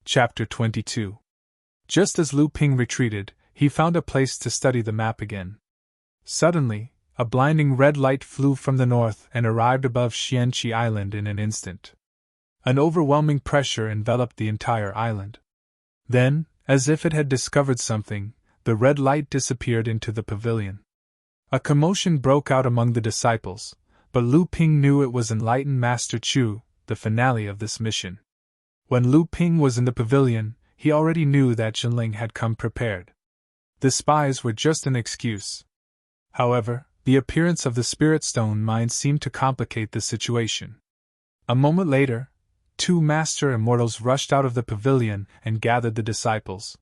Chapter 22. Just as Lu Ping retreated, he found a place to study the map again. Suddenly, a blinding red light flew from the north and arrived above Xianqi Island in an instant. An overwhelming pressure enveloped the entire island. Then, as if it had discovered something, the red light disappeared into the pavilion. A commotion broke out among the disciples, but Lu Ping knew it was enlightened Master Chu, the finale of this mission. When Lu Ping was in the pavilion, he already knew that Jinling had come prepared. The spies were just an excuse. However, the appearance of the Spirit Stone mine seemed to complicate the situation. A moment later, 2 Master Immortals rushed out of the pavilion and gathered the disciples.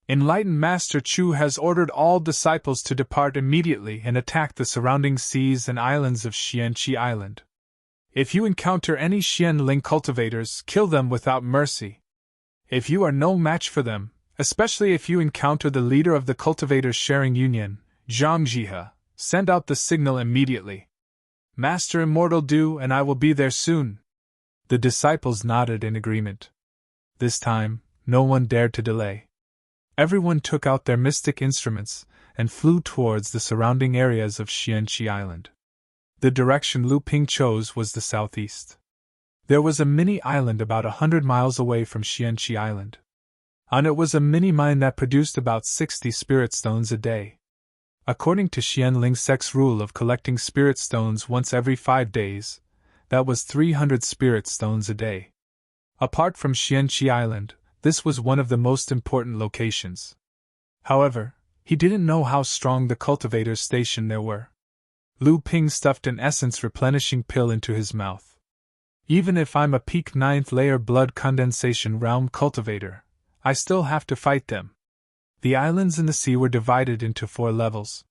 Enlightened Master Chu has ordered all disciples to depart immediately and attack the surrounding seas and islands of Xianqi Island. If you encounter any Xianling cultivators, kill them without mercy. If you are no match for them, especially if you encounter the leader of the Cultivators Sharing Union, Zhang Jihe, send out the signal immediately. Master Immortal do, and I will be there soon. The disciples nodded in agreement. This time, no one dared to delay. Everyone took out their mystic instruments and flew towards the surrounding areas of Xianqi Island. The direction Lu Ping chose was the southeast. There was a mini-island about 100 miles away from Xianqi Island. On it was a mini-mine that produced about 60 spirit stones a day. According to Xianling sect's rule of collecting spirit stones once every 5 days, that was 300 spirit stones a day. Apart from Xianqi Island, this was one of the most important locations. However, he didn't know how strong the cultivators stationed there were. Lu Ping stuffed an essence-replenishing pill into his mouth. Even if I'm a peak 9th layer blood condensation realm cultivator, I still have to fight them. The islands in the sea were divided into 4 levels.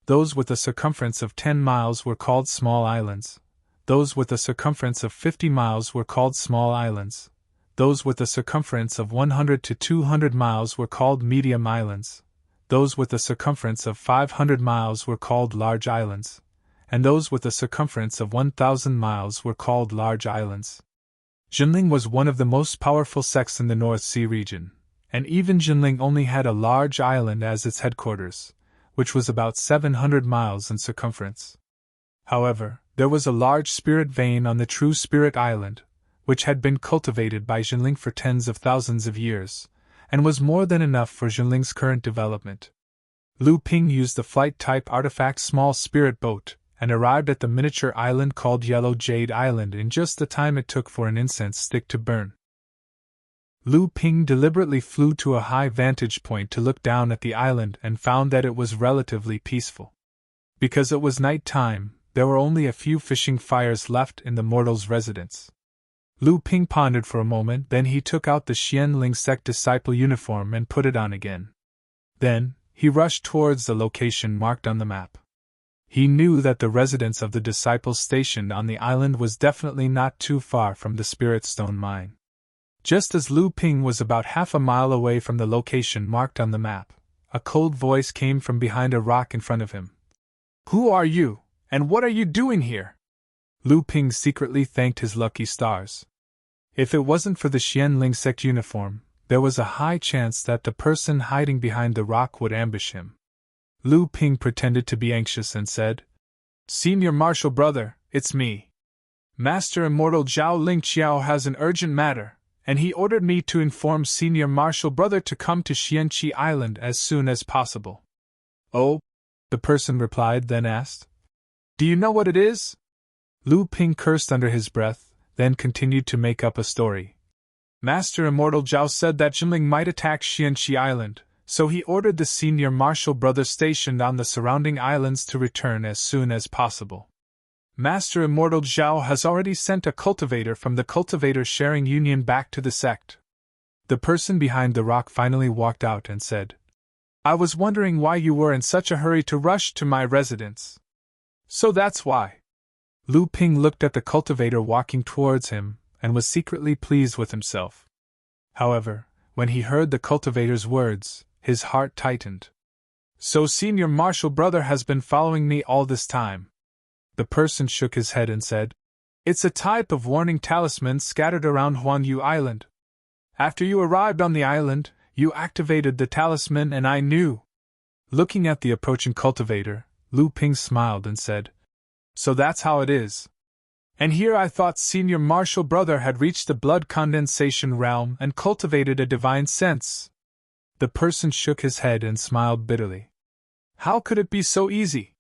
Those with a circumference of 10 miles were called small islands. Those with a circumference of 50 miles were called small islands. Those with a circumference of 100 to 200 miles were called medium islands. Those with a circumference of 500 miles were called large islands, and those with a circumference of 1,000 miles were called large islands. Jinling was one of the most powerful sects in the North Sea region, and even Jinling only had a large island as its headquarters, which was about 700 miles in circumference. However, there was a large spirit vein on the True Spirit Island, which had been cultivated by Jinling for tens of thousands of years, and was more than enough for Jinling's current development. Lu Ping used the flight-type artifact small spirit boat, and arrived at the miniature island called Yellow Jade Island in just the time it took for an incense stick to burn. Lu Ping deliberately flew to a high vantage point to look down at the island and found that it was relatively peaceful. Because it was night time, there were only a few fishing fires left in the mortal's residence. Lu Ping pondered for a moment, then he took out the Xianling sect disciple uniform and put it on again. Then, he rushed towards the location marked on the map. He knew that the residence of the disciples stationed on the island was definitely not too far from the Spirit Stone mine. Just as Lu Ping was about half a mile away from the location marked on the map, a cold voice came from behind a rock in front of him. "Who are you, and what are you doing here?" Lu Ping secretly thanked his lucky stars. If it wasn't for the Xianling sect uniform, there was a high chance that the person hiding behind the rock would ambush him. Lu Ping pretended to be anxious and said, "Senior Martial Brother, it's me. Master Immortal Zhao Lingqiao has an urgent matter, and he ordered me to inform Senior Martial Brother to come to Xianqi Island as soon as possible." "Oh," the person replied, then asked, "Do you know what it is?" Lu Ping cursed under his breath, then continued to make up a story. "Master Immortal Zhao said that Jinling might attack Xianqi Island, so he ordered the Senior Martial Brother stationed on the surrounding islands to return as soon as possible. Master Immortal Zhao has already sent a cultivator from the Cultivators Sharing Union back to the sect." The person behind the rock finally walked out and said, "I was wondering why you were in such a hurry to rush to my residence." "So that's why." Lu Ping looked at the cultivator walking towards him, and was secretly pleased with himself. However, when he heard the cultivator's words, his heart tightened. "So Senior Martial Brother has been following me all this time." The person shook his head and said, "It's a type of warning talisman scattered around Huanyu Island." After you arrived on the island, you activated the talisman and I knew. Looking at the approaching cultivator, Lu Ping smiled and said, So that's how it is. And here I thought Senior Martial Brother had reached the blood condensation realm and cultivated a divine sense. The person shook his head and smiled bitterly. How could it be so easy?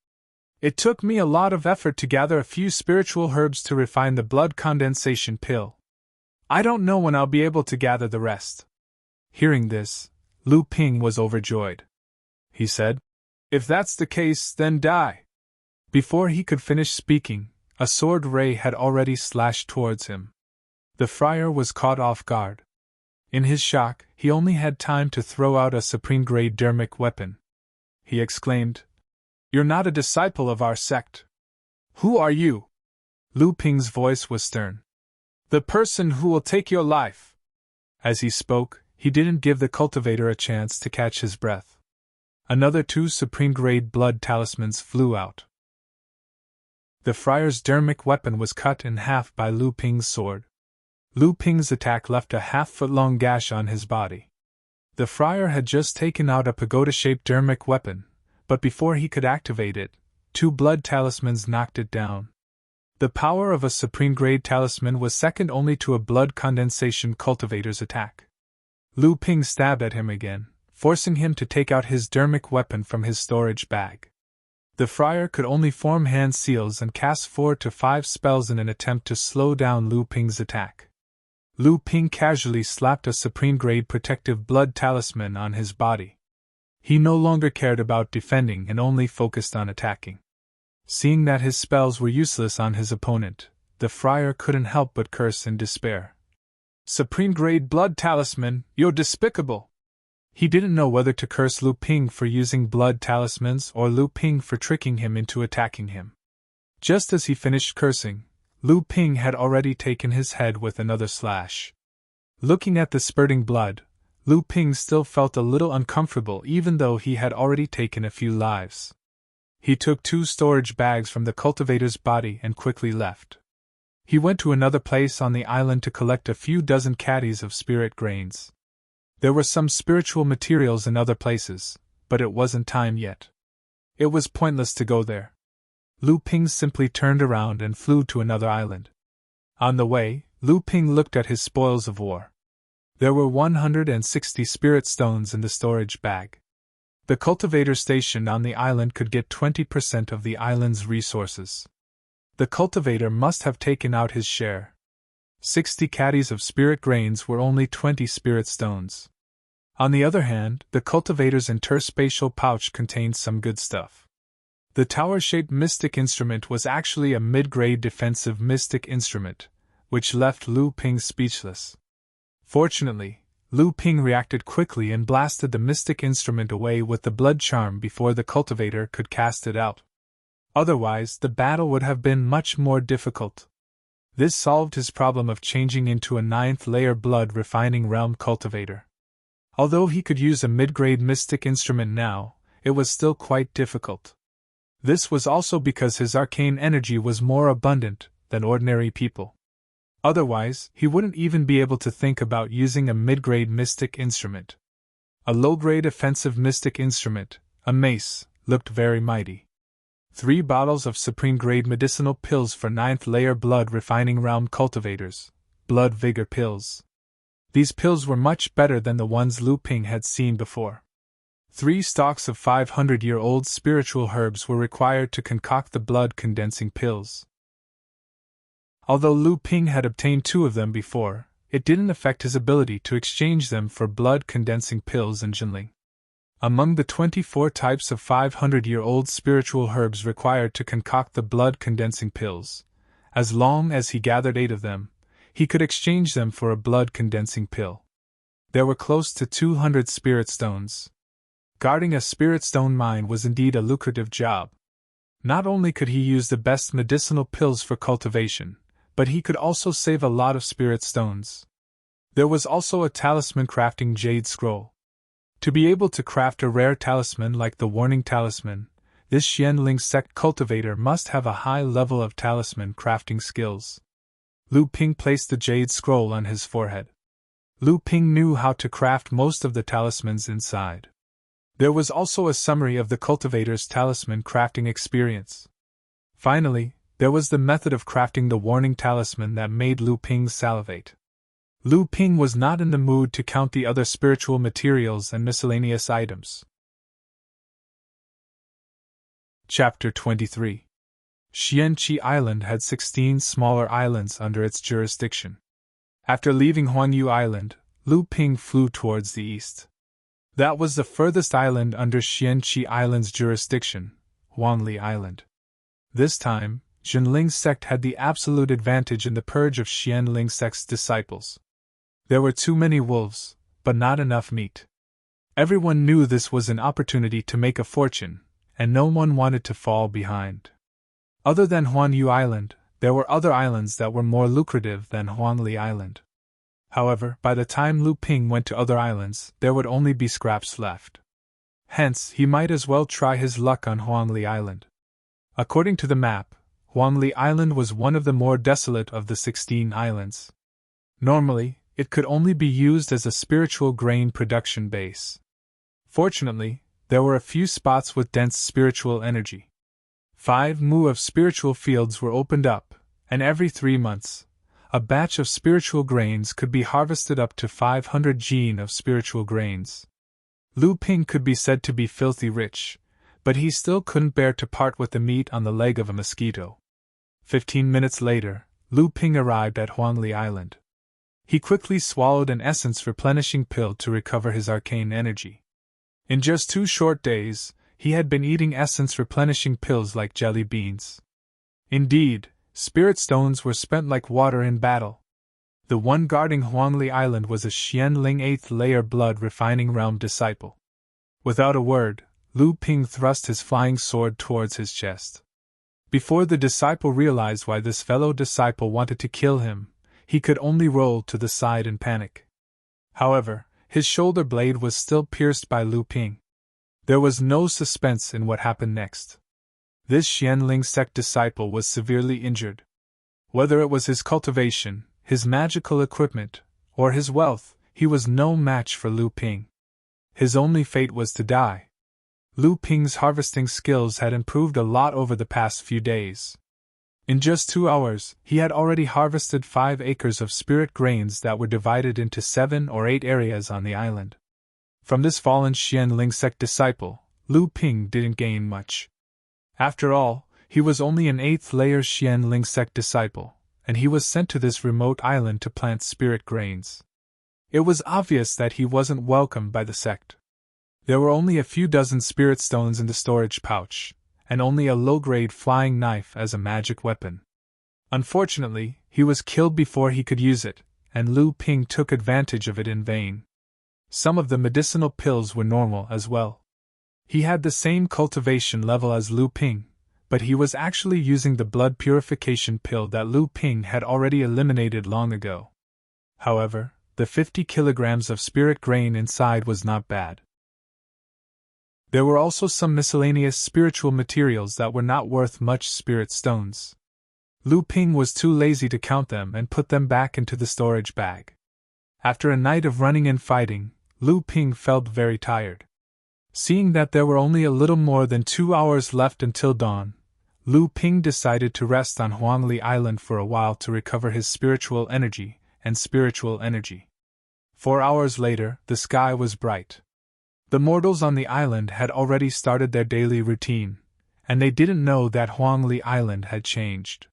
It took me a lot of effort to gather a few spiritual herbs to refine the blood condensation pill. I don't know when I'll be able to gather the rest. Hearing this, Lu Ping was overjoyed. He said, If that's the case, then die. Before he could finish speaking, a sword ray had already slashed towards him. The friar was caught off guard. In his shock, he only had time to throw out a supreme-grade dermic weapon. He exclaimed, You're not a disciple of our sect. Who are you? Lu Ping's voice was stern. The person who will take your life. As he spoke, he didn't give the cultivator a chance to catch his breath. Another 2 supreme-grade blood talismans flew out. The friar's dermic weapon was cut in half by Lu Ping's sword. Lu Ping's attack left a half-foot-long gash on his body. The friar had just taken out a pagoda-shaped dermic weapon, but before he could activate it, 2 blood talismans knocked it down. The power of a supreme-grade talisman was second only to a blood condensation cultivator's attack. Lu Ping stabbed at him again, forcing him to take out his dermic weapon from his storage bag. The friar could only form hand seals and cast 4 to 5 spells in an attempt to slow down Lu Ping's attack. Lu Ping casually slapped a supreme-grade protective blood talisman on his body. He no longer cared about defending and only focused on attacking. Seeing that his spells were useless on his opponent, the friar couldn't help but curse in despair. Supreme-grade blood talisman, you're despicable! He didn't know whether to curse Lu Ping for using blood talismans or Lu Ping for tricking him into attacking him. Just as he finished cursing, Lu Ping had already taken his head with another slash. Looking at the spurting blood, Lu Ping still felt a little uncomfortable even though he had already taken a few lives. He took 2 storage bags from the cultivator's body and quickly left. He went to another place on the island to collect a few dozen caddies of spirit grains. There were some spiritual materials in other places, but it wasn't time yet. It was pointless to go there. Lu Ping simply turned around and flew to another island. On the way, Lu Ping looked at his spoils of war. There were 160 spirit stones in the storage bag. The cultivator stationed on the island could get 20% of the island's resources. The cultivator must have taken out his share. 60 caddies of spirit grains were only 20 spirit stones. On the other hand, the cultivator's interspatial pouch contained some good stuff. The tower-shaped mystic instrument was actually a mid-grade defensive mystic instrument, which left Lu Ping speechless. Fortunately, Lu Ping reacted quickly and blasted the mystic instrument away with the blood charm before the cultivator could cast it out. Otherwise, the battle would have been much more difficult. This solved his problem of changing into a 9th-layer blood-refining realm cultivator. Although he could use a mid-grade mystic instrument now, it was still quite difficult. This was also because his arcane energy was more abundant than ordinary people. Otherwise, he wouldn't even be able to think about using a mid-grade mystic instrument. A low-grade offensive mystic instrument, a mace, looked very mighty. 3 bottles of supreme-grade medicinal pills for 9th-layer blood-refining realm cultivators, blood vigor pills. These pills were much better than the ones Lu Ping had seen before. 3 stalks of 500-year-old spiritual herbs were required to concoct the blood-condensing pills. Although Lu Ping had obtained 2 of them before, it didn't affect his ability to exchange them for blood-condensing pills and jinling. Among the 24 types of 500-year-old spiritual herbs required to concoct the blood-condensing pills, as long as he gathered 8 of them, he could exchange them for a blood-condensing pill. There were close to 200 spirit stones. Guarding a spirit stone mine was indeed a lucrative job. Not only could he use the best medicinal pills for cultivation, but he could also save a lot of spirit stones. There was also a talisman crafting jade scroll. To be able to craft a rare talisman like the Warning Talisman, this Xianling sect cultivator must have a high level of talisman crafting skills. Lu Ping placed the jade scroll on his forehead. Lu Ping knew how to craft most of the talismans inside. There was also a summary of the cultivator's talisman crafting experience. Finally, there was the method of crafting the warning talisman that made Lu Ping salivate. Lu Ping was not in the mood to count the other spiritual materials and miscellaneous items. Chapter 23. Xianqi Island had 16 smaller islands under its jurisdiction. After leaving Huanyu Island, Lu Ping flew towards the east. That was the furthest island under Xianqi Island's jurisdiction, Huangli Island. This time, Zhenling's sect had the absolute advantage in the purge of Xianling sect's disciples. There were too many wolves, but not enough meat. Everyone knew this was an opportunity to make a fortune, and no one wanted to fall behind. Other than Huanyu Island, there were other islands that were more lucrative than Huangli Island. However, by the time Lu Ping went to other islands, there would only be scraps left. Hence, he might as well try his luck on Huangli Island. According to the map, Huangli Island was one of the more desolate of the 16 islands. Normally, it could only be used as a spiritual grain production base. Fortunately, there were a few spots with dense spiritual energy. 5 mu of spiritual fields were opened up, and every 3 months, a batch of spiritual grains could be harvested up to 500 jin of spiritual grains. Lu Ping could be said to be filthy rich, but he still couldn't bear to part with the meat on the leg of a mosquito. 15 minutes later, Lu Ping arrived at Huangli Island. He quickly swallowed an essence replenishing pill to recover his arcane energy. In just 2 short days, he had been eating essence replenishing pills like jelly beans. Indeed, spirit stones were spent like water in battle. The one guarding Huangli Island was a Xianling 8th layer blood refining realm disciple. Without a word, Lu Ping thrust his flying sword towards his chest. Before the disciple realized why this fellow disciple wanted to kill him, he could only roll to the side in panic. However, his shoulder blade was still pierced by Lu Ping. There was no suspense in what happened next. This Xianling sect disciple was severely injured. Whether it was his cultivation, his magical equipment, or his wealth, he was no match for Lu Ping. His only fate was to die. Lu Ping's harvesting skills had improved a lot over the past few days. In just 2 hours, he had already harvested 5 acres of spirit grains that were divided into 7 or 8 areas on the island. From this fallen Xianling sect disciple, Lu Ping didn't gain much. After all, he was only an 8th layer Xianling sect disciple, and he was sent to this remote island to plant spirit grains. It was obvious that he wasn't welcomed by the sect. There were only a few dozen spirit stones in the storage pouch, and only a low-grade flying knife as a magic weapon. Unfortunately, he was killed before he could use it, and Lu Ping took advantage of it in vain. Some of the medicinal pills were normal as well. He had the same cultivation level as Lu Ping, but he was actually using the blood purification pill that Lu Ping had already eliminated long ago. However, the 50 kilograms of spirit grain inside was not bad. There were also some miscellaneous spiritual materials that were not worth much spirit stones. Lu Ping was too lazy to count them and put them back into the storage bag. After a night of running and fighting, Lu Ping felt very tired. Seeing that there were only a little more than 2 hours left until dawn, Lu Ping decided to rest on Huangli Island for a while to recover his spiritual energy and spiritual energy. 4 hours later, the sky was bright. The mortals on the island had already started their daily routine, and they didn't know that Huangli Island had changed.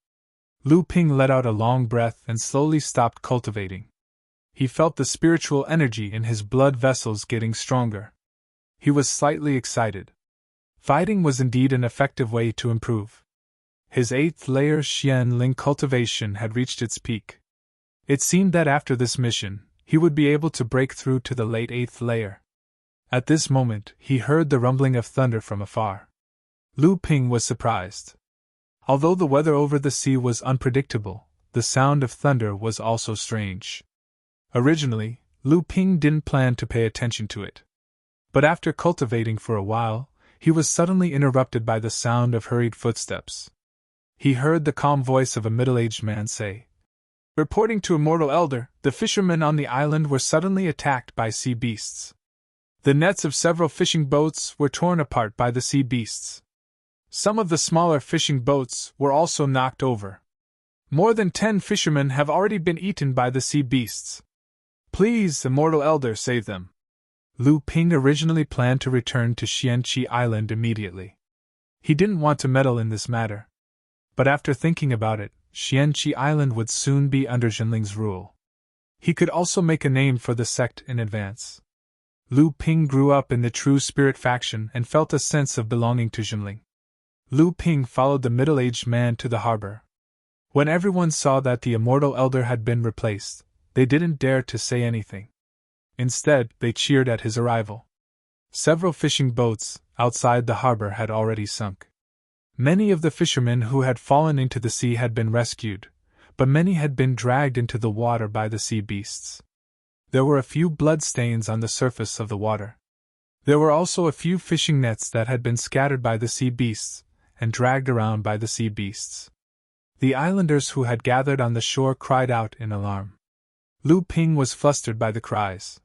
Lu Ping let out a long breath and slowly stopped cultivating. He felt the spiritual energy in his blood vessels getting stronger. He was slightly excited. Fighting was indeed an effective way to improve. His 8th layer Xianling cultivation had reached its peak. It seemed that after this mission, he would be able to break through to the late 8th layer. At this moment, he heard the rumbling of thunder from afar. Lu Ping was surprised. Although the weather over the sea was unpredictable, the sound of thunder was also strange. Originally, Lu Ping didn't plan to pay attention to it. But after cultivating for a while, he was suddenly interrupted by the sound of hurried footsteps. He heard the calm voice of a middle-aged man say, Reporting to Immortal Elder, the fishermen on the island were suddenly attacked by sea beasts. The nets of several fishing boats were torn apart by the sea beasts. Some of the smaller fishing boats were also knocked over. More than 10 fishermen have already been eaten by the sea beasts. Please, Immortal Elder, save them. Lu Ping originally planned to return to Xianqi Island immediately. He didn't want to meddle in this matter. But after thinking about it, Xianqi Island would soon be under Jinling's rule. He could also make a name for the sect in advance. Lu Ping grew up in the True Spirit faction and felt a sense of belonging to Jinling. Lu Ping followed the middle-aged man to the harbor. When everyone saw that the Immortal Elder had been replaced, they didn't dare to say anything. Instead, they cheered at his arrival. Several fishing boats outside the harbor had already sunk. Many of the fishermen who had fallen into the sea had been rescued, but many had been dragged into the water by the sea beasts. There were a few blood stains on the surface of the water. There were also a few fishing nets that had been scattered by the sea beasts and dragged around by the sea beasts. The islanders who had gathered on the shore cried out in alarm. Lu Ping was flustered by the cries.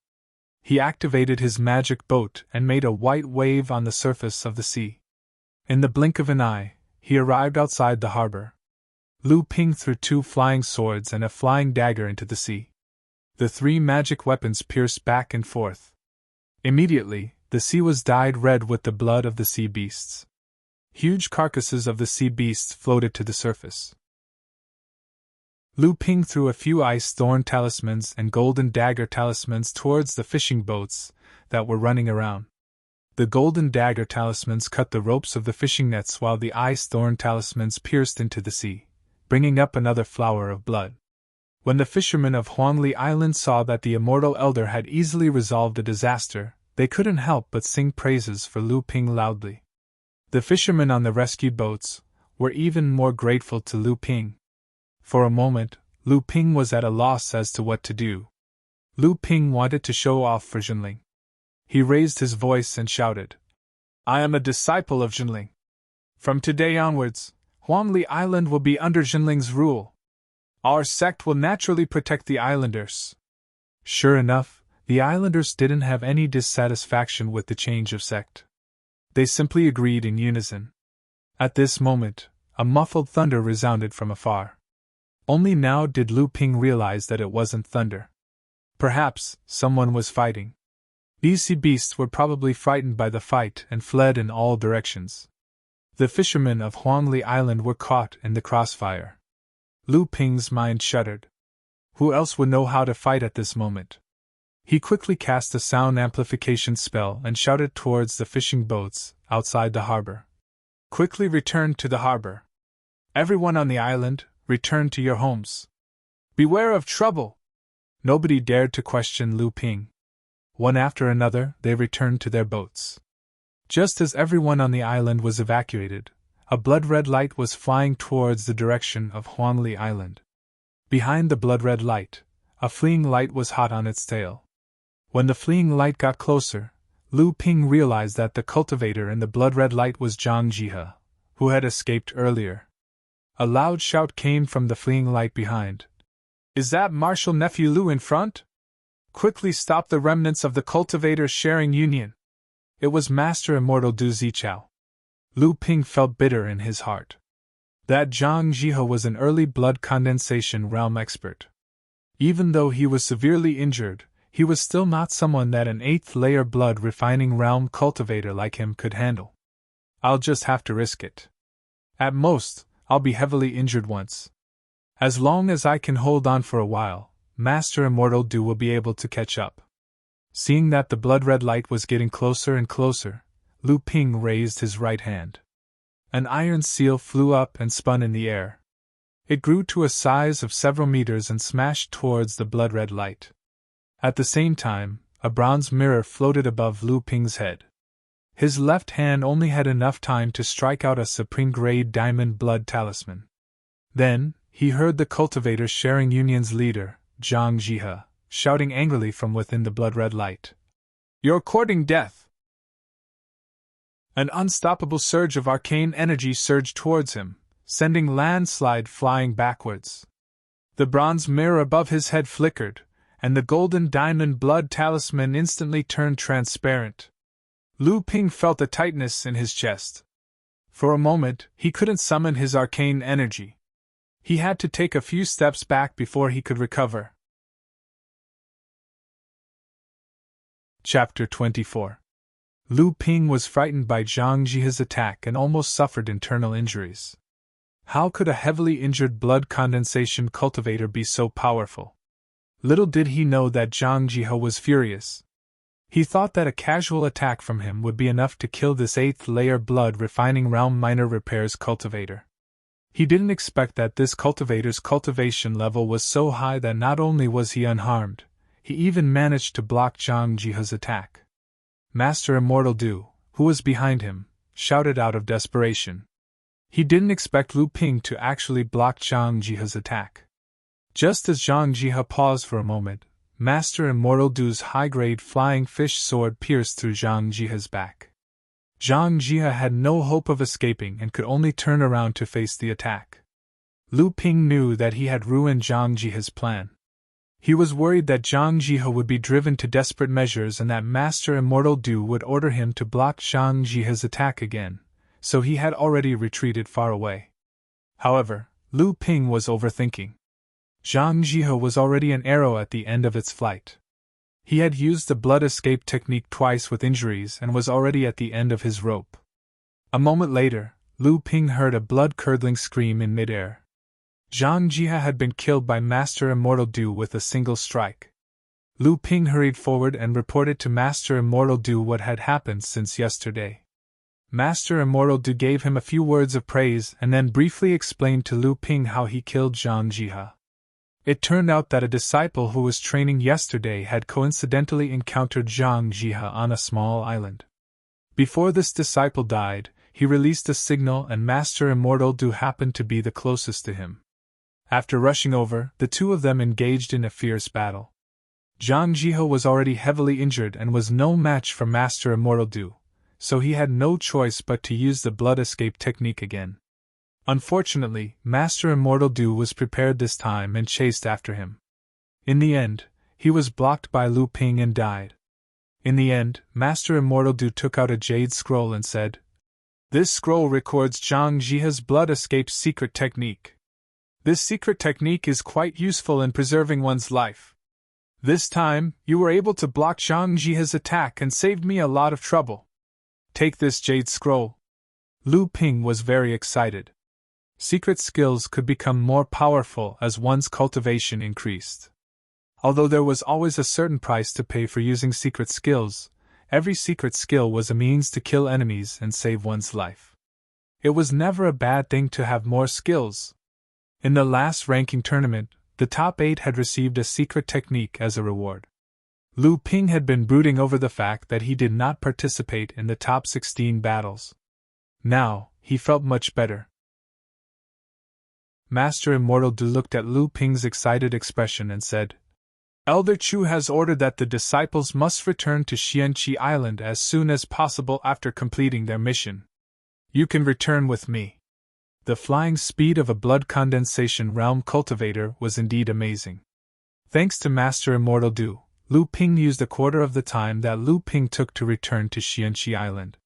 He activated his magic boat and made a white wave on the surface of the sea. In the blink of an eye, he arrived outside the harbor. Lu Ping threw 2 flying swords and a flying dagger into the sea. The 3 magic weapons pierced back and forth. Immediately, the sea was dyed red with the blood of the sea beasts. Huge carcasses of the sea beasts floated to the surface. Lu Ping threw a few ice thorn talismans and golden dagger talismans towards the fishing boats that were running around. The golden dagger talismans cut the ropes of the fishing nets while the ice thorn talismans pierced into the sea, bringing up another flower of blood. When the fishermen of Huangli Island saw that the Immortal Elder had easily resolved a disaster, they couldn't help but sing praises for Lu Ping loudly. The fishermen on the rescued boats were even more grateful to Lu Ping. For a moment, Lu Ping was at a loss as to what to do. Lu Ping wanted to show off for Jinling. He raised his voice and shouted, "I am a disciple of Jinling. From today onwards, Huangli Island will be under Jinling's rule. Our sect will naturally protect the islanders." Sure enough, the islanders didn't have any dissatisfaction with the change of sect. They simply agreed in unison. At this moment, a muffled thunder resounded from afar. Only now did Lu Ping realize that it wasn't thunder. Perhaps someone was fighting. These sea beasts were probably frightened by the fight and fled in all directions. The fishermen of Huangli Island were caught in the crossfire. Lu Ping's mind shuddered. Who else would know how to fight at this moment? He quickly cast a sound amplification spell and shouted towards the fishing boats outside the harbor. "Quickly return to the harbor. Everyone on the island, return to your homes. Beware of trouble!" Nobody dared to question Lu Ping. One after another, they returned to their boats. Just as everyone on the island was evacuated, a blood-red light was flying towards the direction of Huangli Island. Behind the blood-red light, a fleeing light was hot on its tail. When the fleeing light got closer, Lu Ping realized that the cultivator in the blood-red light was Zhang Jihe, who had escaped earlier. A loud shout came from the fleeing light behind. "Is that Martial Nephew Lu in front? Quickly stop the remnants of the cultivators sharing union." It was Master Immortal Du Zichao. Lu Ping felt bitter in his heart. That Zhang Jihe was an early blood condensation realm expert. Even though he was severely injured, he was still not someone that an 8th layer blood refining realm cultivator like him could handle. "I'll just have to risk it. At most, I'll be heavily injured once. As long as I can hold on for a while, Master Immortal Du will be able to catch up." Seeing that the blood-red light was getting closer and closer, Lu Ping raised his right hand. An iron seal flew up and spun in the air. It grew to a size of several meters and smashed towards the blood-red light. At the same time, a bronze mirror floated above Lu Ping's head. His left hand only had enough time to strike out a supreme-grade diamond blood talisman. Then, he heard the cultivator sharing union's leader, Zhang Jihe, shouting angrily from within the blood-red light. "You're courting death!" An unstoppable surge of arcane energy surged towards him, sending landslide flying backwards. The bronze mirror above his head flickered, and the golden diamond blood talisman instantly turned transparent. Lu Ping felt a tightness in his chest. For a moment, he couldn't summon his arcane energy. He had to take a few steps back before he could recover. Chapter 24. Lu Ping was frightened by Zhang Jihe's attack and almost suffered internal injuries. How could a heavily injured blood condensation cultivator be so powerful? Little did he know that Zhang Jihe was furious. He thought that a casual attack from him would be enough to kill this 8th-layer blood refining realm minor repairs cultivator. He didn't expect that this cultivator's cultivation level was so high that not only was he unharmed, he even managed to block Zhang Jihe's attack. Master Immortal Du, who was behind him, shouted out of desperation. He didn't expect Lu Ping to actually block Zhang Jihe's attack. Just as Zhang Jihe paused for a moment, Master Immortal Du's high-grade flying fish sword pierced through Zhang Jihe's back. Zhang Jihe had no hope of escaping and could only turn around to face the attack. Lu Ping knew that he had ruined Zhang Jihe's plan. He was worried that Zhang Jihe would be driven to desperate measures and that Master Immortal Du would order him to block Zhang Jihe's attack again, so he had already retreated far away. However, Lu Ping was overthinking. Zhang Jihe was already an arrow at the end of its flight. He had used the blood escape technique twice with injuries and was already at the end of his rope. A moment later, Lu Ping heard a blood-curdling scream in midair. Zhang Jihe had been killed by Master Immortal Du with a single strike. Lu Ping hurried forward and reported to Master Immortal Du what had happened since yesterday. Master Immortal Du gave him a few words of praise and then briefly explained to Lu Ping how he killed Zhang Jihe. It turned out that a disciple who was training yesterday had coincidentally encountered Zhang Jihe on a small island. Before this disciple died, he released a signal and Master Immortal Du happened to be the closest to him. After rushing over, the two of them engaged in a fierce battle. Zhang Jihe was already heavily injured and was no match for Master Immortal Du, so he had no choice but to use the blood escape technique again. Unfortunately, Master Immortal Du was prepared this time and chased after him. In the end, he was blocked by Lu Ping and died. In the end, Master Immortal Du took out a jade scroll and said, "This scroll records Zhang Jihe's blood escape secret technique. This secret technique is quite useful in preserving one's life. This time, you were able to block Zhang Jihe's attack and saved me a lot of trouble. Take this jade scroll." Lu Ping was very excited. Secret skills could become more powerful as one's cultivation increased. Although there was always a certain price to pay for using secret skills, every secret skill was a means to kill enemies and save one's life. It was never a bad thing to have more skills. In the last ranking tournament, the top 8 had received a secret technique as a reward. Lu Ping had been brooding over the fact that he did not participate in the top 16 battles. Now, he felt much better. Master Immortal Du looked at Lu Ping's excited expression and said, "Elder Chu has ordered that the disciples must return to Xianqi Island as soon as possible after completing their mission. You can return with me." The flying speed of a blood condensation realm cultivator was indeed amazing. Thanks to Master Immortal Du, Lu Ping used a quarter of the time that Lu Ping took to return to Xianqi Island.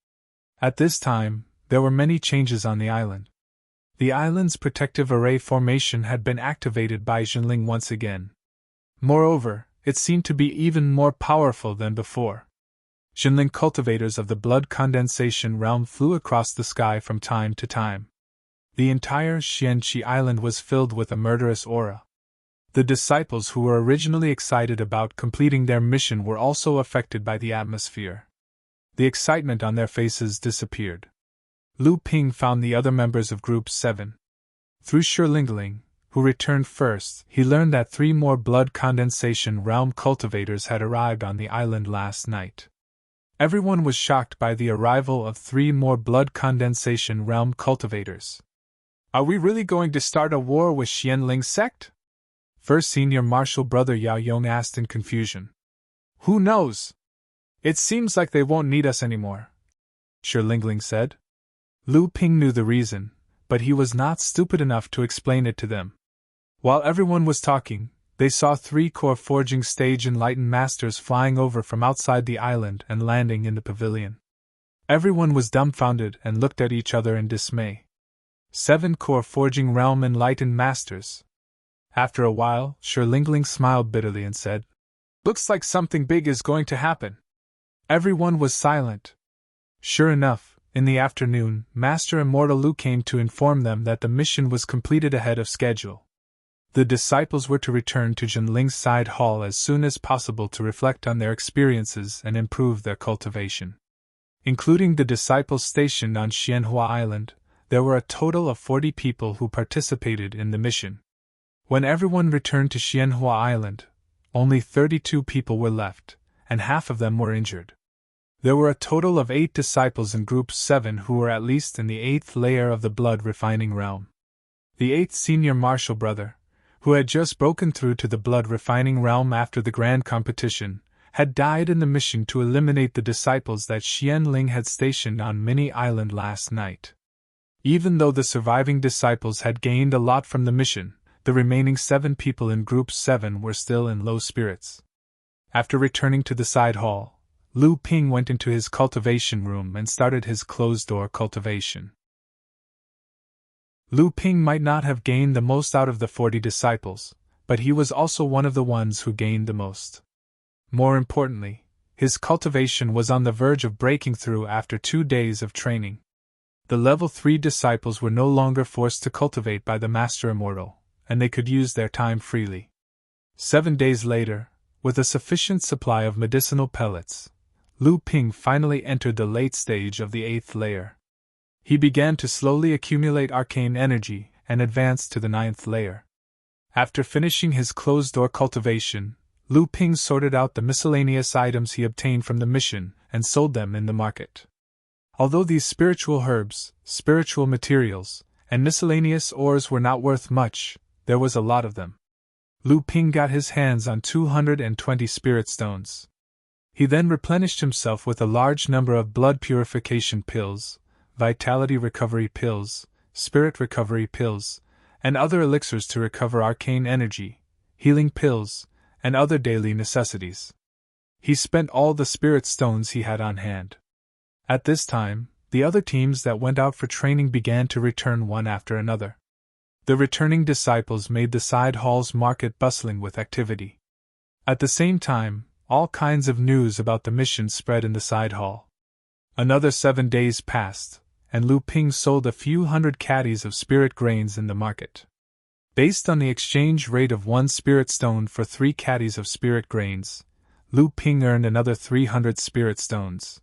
At this time, there were many changes on the island. The island's protective array formation had been activated by Jinling once again. Moreover, it seemed to be even more powerful than before. Jinling cultivators of the blood condensation realm flew across the sky from time to time. The entire Xianqi Island was filled with a murderous aura. The disciples who were originally excited about completing their mission were also affected by the atmosphere. The excitement on their faces disappeared. Lu Ping found the other members of Group 7. Through Shilingling, who returned first, he learned that 3 more blood condensation realm cultivators had arrived on the island last night. Everyone was shocked by the arrival of 3 more blood condensation realm cultivators. "Are we really going to start a war with Xianling's sect?" First Senior Marshal Brother Yao Yong asked in confusion. "Who knows? It seems like they won't need us anymore," Shilingling said. Lu Ping knew the reason, but he was not stupid enough to explain it to them. While everyone was talking, they saw 3 core forging stage enlightened masters flying over from outside the island and landing in the pavilion. Everyone was dumbfounded and looked at each other in dismay. 7 core forging realm enlightened masters. After a while, Sherlingling smiled bitterly and said, "Looks like something big is going to happen." Everyone was silent. Sure enough, in the afternoon, Master Immortal Lu came to inform them that the mission was completed ahead of schedule. The disciples were to return to Jinling's side hall as soon as possible to reflect on their experiences and improve their cultivation. Including the disciples stationed on Xianhua Island, there were a total of 40 people who participated in the mission. When everyone returned to Xianhua Island, only 32 people were left, and half of them were injured. There were a total of 8 disciples in Group 7 who were at least in the 8th layer of the blood refining realm. The 8th senior martial brother, who had just broken through to the blood refining realm after the grand competition, had died in the mission to eliminate the disciples that Xianling had stationed on Mini Island last night. Even though the surviving disciples had gained a lot from the mission, the remaining 7 people in Group 7 were still in low spirits. After returning to the side hall, Lu Ping went into his cultivation room and started his closed-door cultivation. Lu Ping might not have gained the most out of the 40 disciples, but he was also one of the ones who gained the most. More importantly, his cultivation was on the verge of breaking through after 2 days of training. The level 3 disciples were no longer forced to cultivate by the Master Immortal, and they could use their time freely. 7 days later, with a sufficient supply of medicinal pellets, Lu Ping finally entered the late stage of the 8th layer. He began to slowly accumulate arcane energy and advanced to the 9th layer. After finishing his closed-door cultivation, Lu Ping sorted out the miscellaneous items he obtained from the mission and sold them in the market. Although these spiritual herbs, spiritual materials, and miscellaneous ores were not worth much, there was a lot of them. Lu Ping got his hands on 220 spirit stones. He then replenished himself with a large number of blood purification pills, vitality recovery pills, spirit recovery pills, and other elixirs to recover arcane energy, healing pills, and other daily necessities. He spent all the spirit stones he had on hand. At this time, the other teams that went out for training began to return one after another. The returning disciples made the side hall's market bustling with activity. At the same time, all kinds of news about the mission spread in the side hall. Another 7 days passed, and Lu Ping sold a few hundred caddies of spirit grains in the market. Based on the exchange rate of 1 spirit stone for 3 caddies of spirit grains, Lu Ping earned another 300 spirit stones.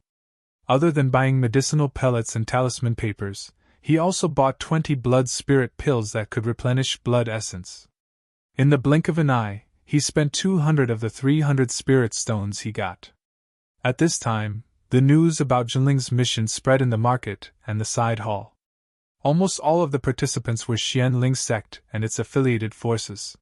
Other than buying medicinal pellets and talisman papers, he also bought 20 blood spirit pills that could replenish blood essence. In the blink of an eye, he spent 200 of the 300 spirit stones he got. At this time, the news about Jinling's mission spread in the market and the side hall. Almost all of the participants were Xianling's sect and its affiliated forces.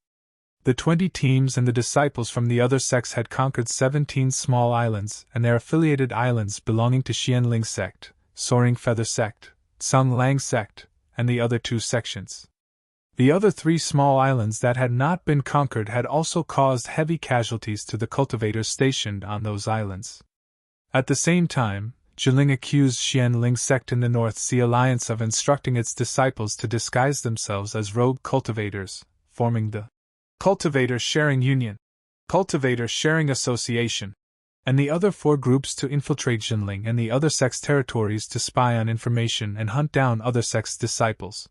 The 20 teams and the disciples from the other sects had conquered 17 small islands and their affiliated islands belonging to Xianling's sect, Soaring Feather sect, Tsung Lang sect, and the other 2 sections. The other 3 small islands that had not been conquered had also caused heavy casualties to the cultivators stationed on those islands. At the same time, Jinling accused Xianling's sect in the North Sea Alliance of instructing its disciples to disguise themselves as rogue cultivators, forming the Cultivator Sharing Union, Cultivator Sharing Association, and the other 4 groups to infiltrate Jinling and the other sects' territories to spy on information and hunt down other sects' disciples.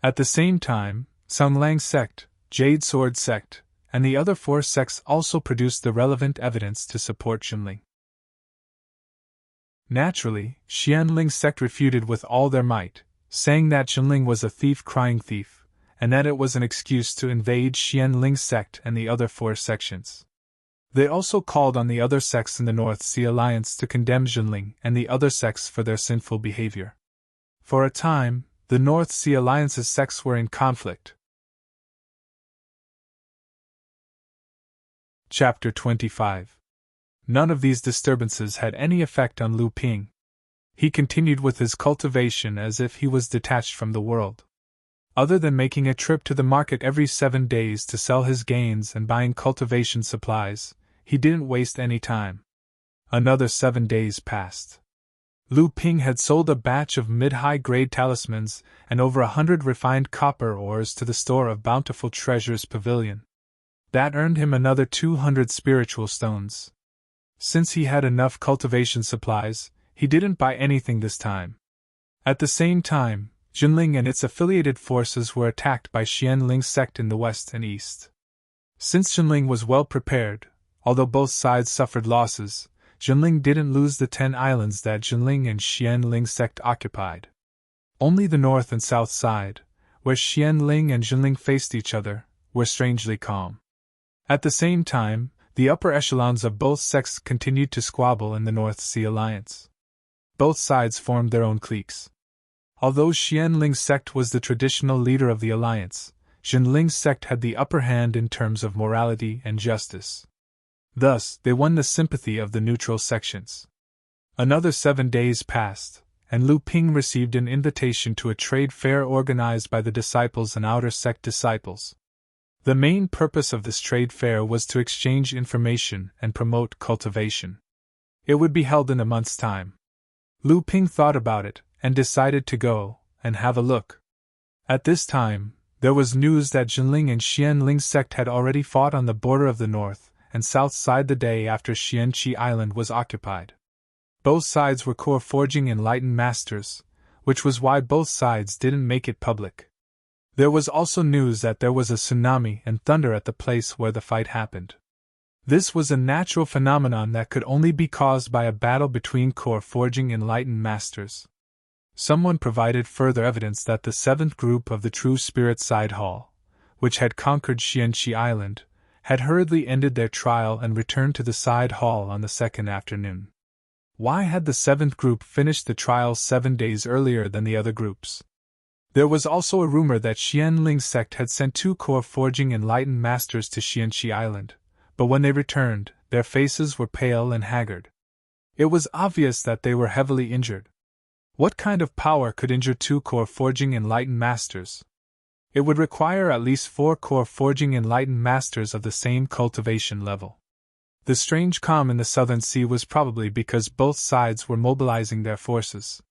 At the same time, Tsung Lang sect, Jade Sword sect, and the other 4 sects also produced the relevant evidence to support Jinling. Naturally, Xianling's sect refuted with all their might, saying that Jinling was a thief crying thief, and that it was an excuse to invade Xianling's sect and the other 4 sections. They also called on the other sects in the North Sea Alliance to condemn Jinling and the other sects for their sinful behavior. For a time, the North Sea Alliance's sects were in conflict. Chapter 25. None of these disturbances had any effect on Lu Ping. He continued with his cultivation as if he was detached from the world. Other than making a trip to the market every 7 days to sell his gains and buying cultivation supplies, he didn't waste any time. Another 7 days passed. Lu Ping had sold a batch of mid-high grade talismans and over 100 refined copper ores to the store of Bountiful Treasures Pavilion. That earned him another 200 spiritual stones. Since he had enough cultivation supplies, he didn't buy anything this time. At the same time, Jinling and its affiliated forces were attacked by Xianling's sect in the west and east. Since Jinling was well prepared, although both sides suffered losses, Jinling didn't lose the 10 islands that Jinling and Xianling's sect occupied. Only the north and south side, where Xianling and Jinling faced each other, were strangely calm. At the same time, the upper echelons of both sects continued to squabble in the North Sea Alliance. Both sides formed their own cliques. Although Xianling's sect was the traditional leader of the alliance, Jinling's sect had the upper hand in terms of morality and justice. Thus, they won the sympathy of the neutral sections. Another 7 days passed, and Lu Ping received an invitation to a trade fair organized by the disciples and outer sect disciples. The main purpose of this trade fair was to exchange information and promote cultivation. It would be held in a month's time. Lu Ping thought about it and decided to go and have a look. At this time, there was news that Jinling and Xianling's sect had already fought on the border of the north and south side the day after Xianqi Island was occupied. Both sides were core forging enlightened masters, which was why both sides didn't make it public. There was also news that there was a tsunami and thunder at the place where the fight happened. This was a natural phenomenon that could only be caused by a battle between core forging enlightened masters. Someone provided further evidence that the seventh group of the True Spirit Side Hall, which had conquered Xianqi Island, had hurriedly ended their trial and returned to the side hall on the second afternoon. Why had the seventh group finished the trial 7 days earlier than the other groups? There was also a rumor that Xianling's sect had sent 2 core forging enlightened masters to Xianqi Island, but when they returned, their faces were pale and haggard. It was obvious that they were heavily injured. What kind of power could injure 2 core forging enlightened masters? It would require at least 4 core forging enlightened masters of the same cultivation level. The strange calm in the southern sea was probably because both sides were mobilizing their forces.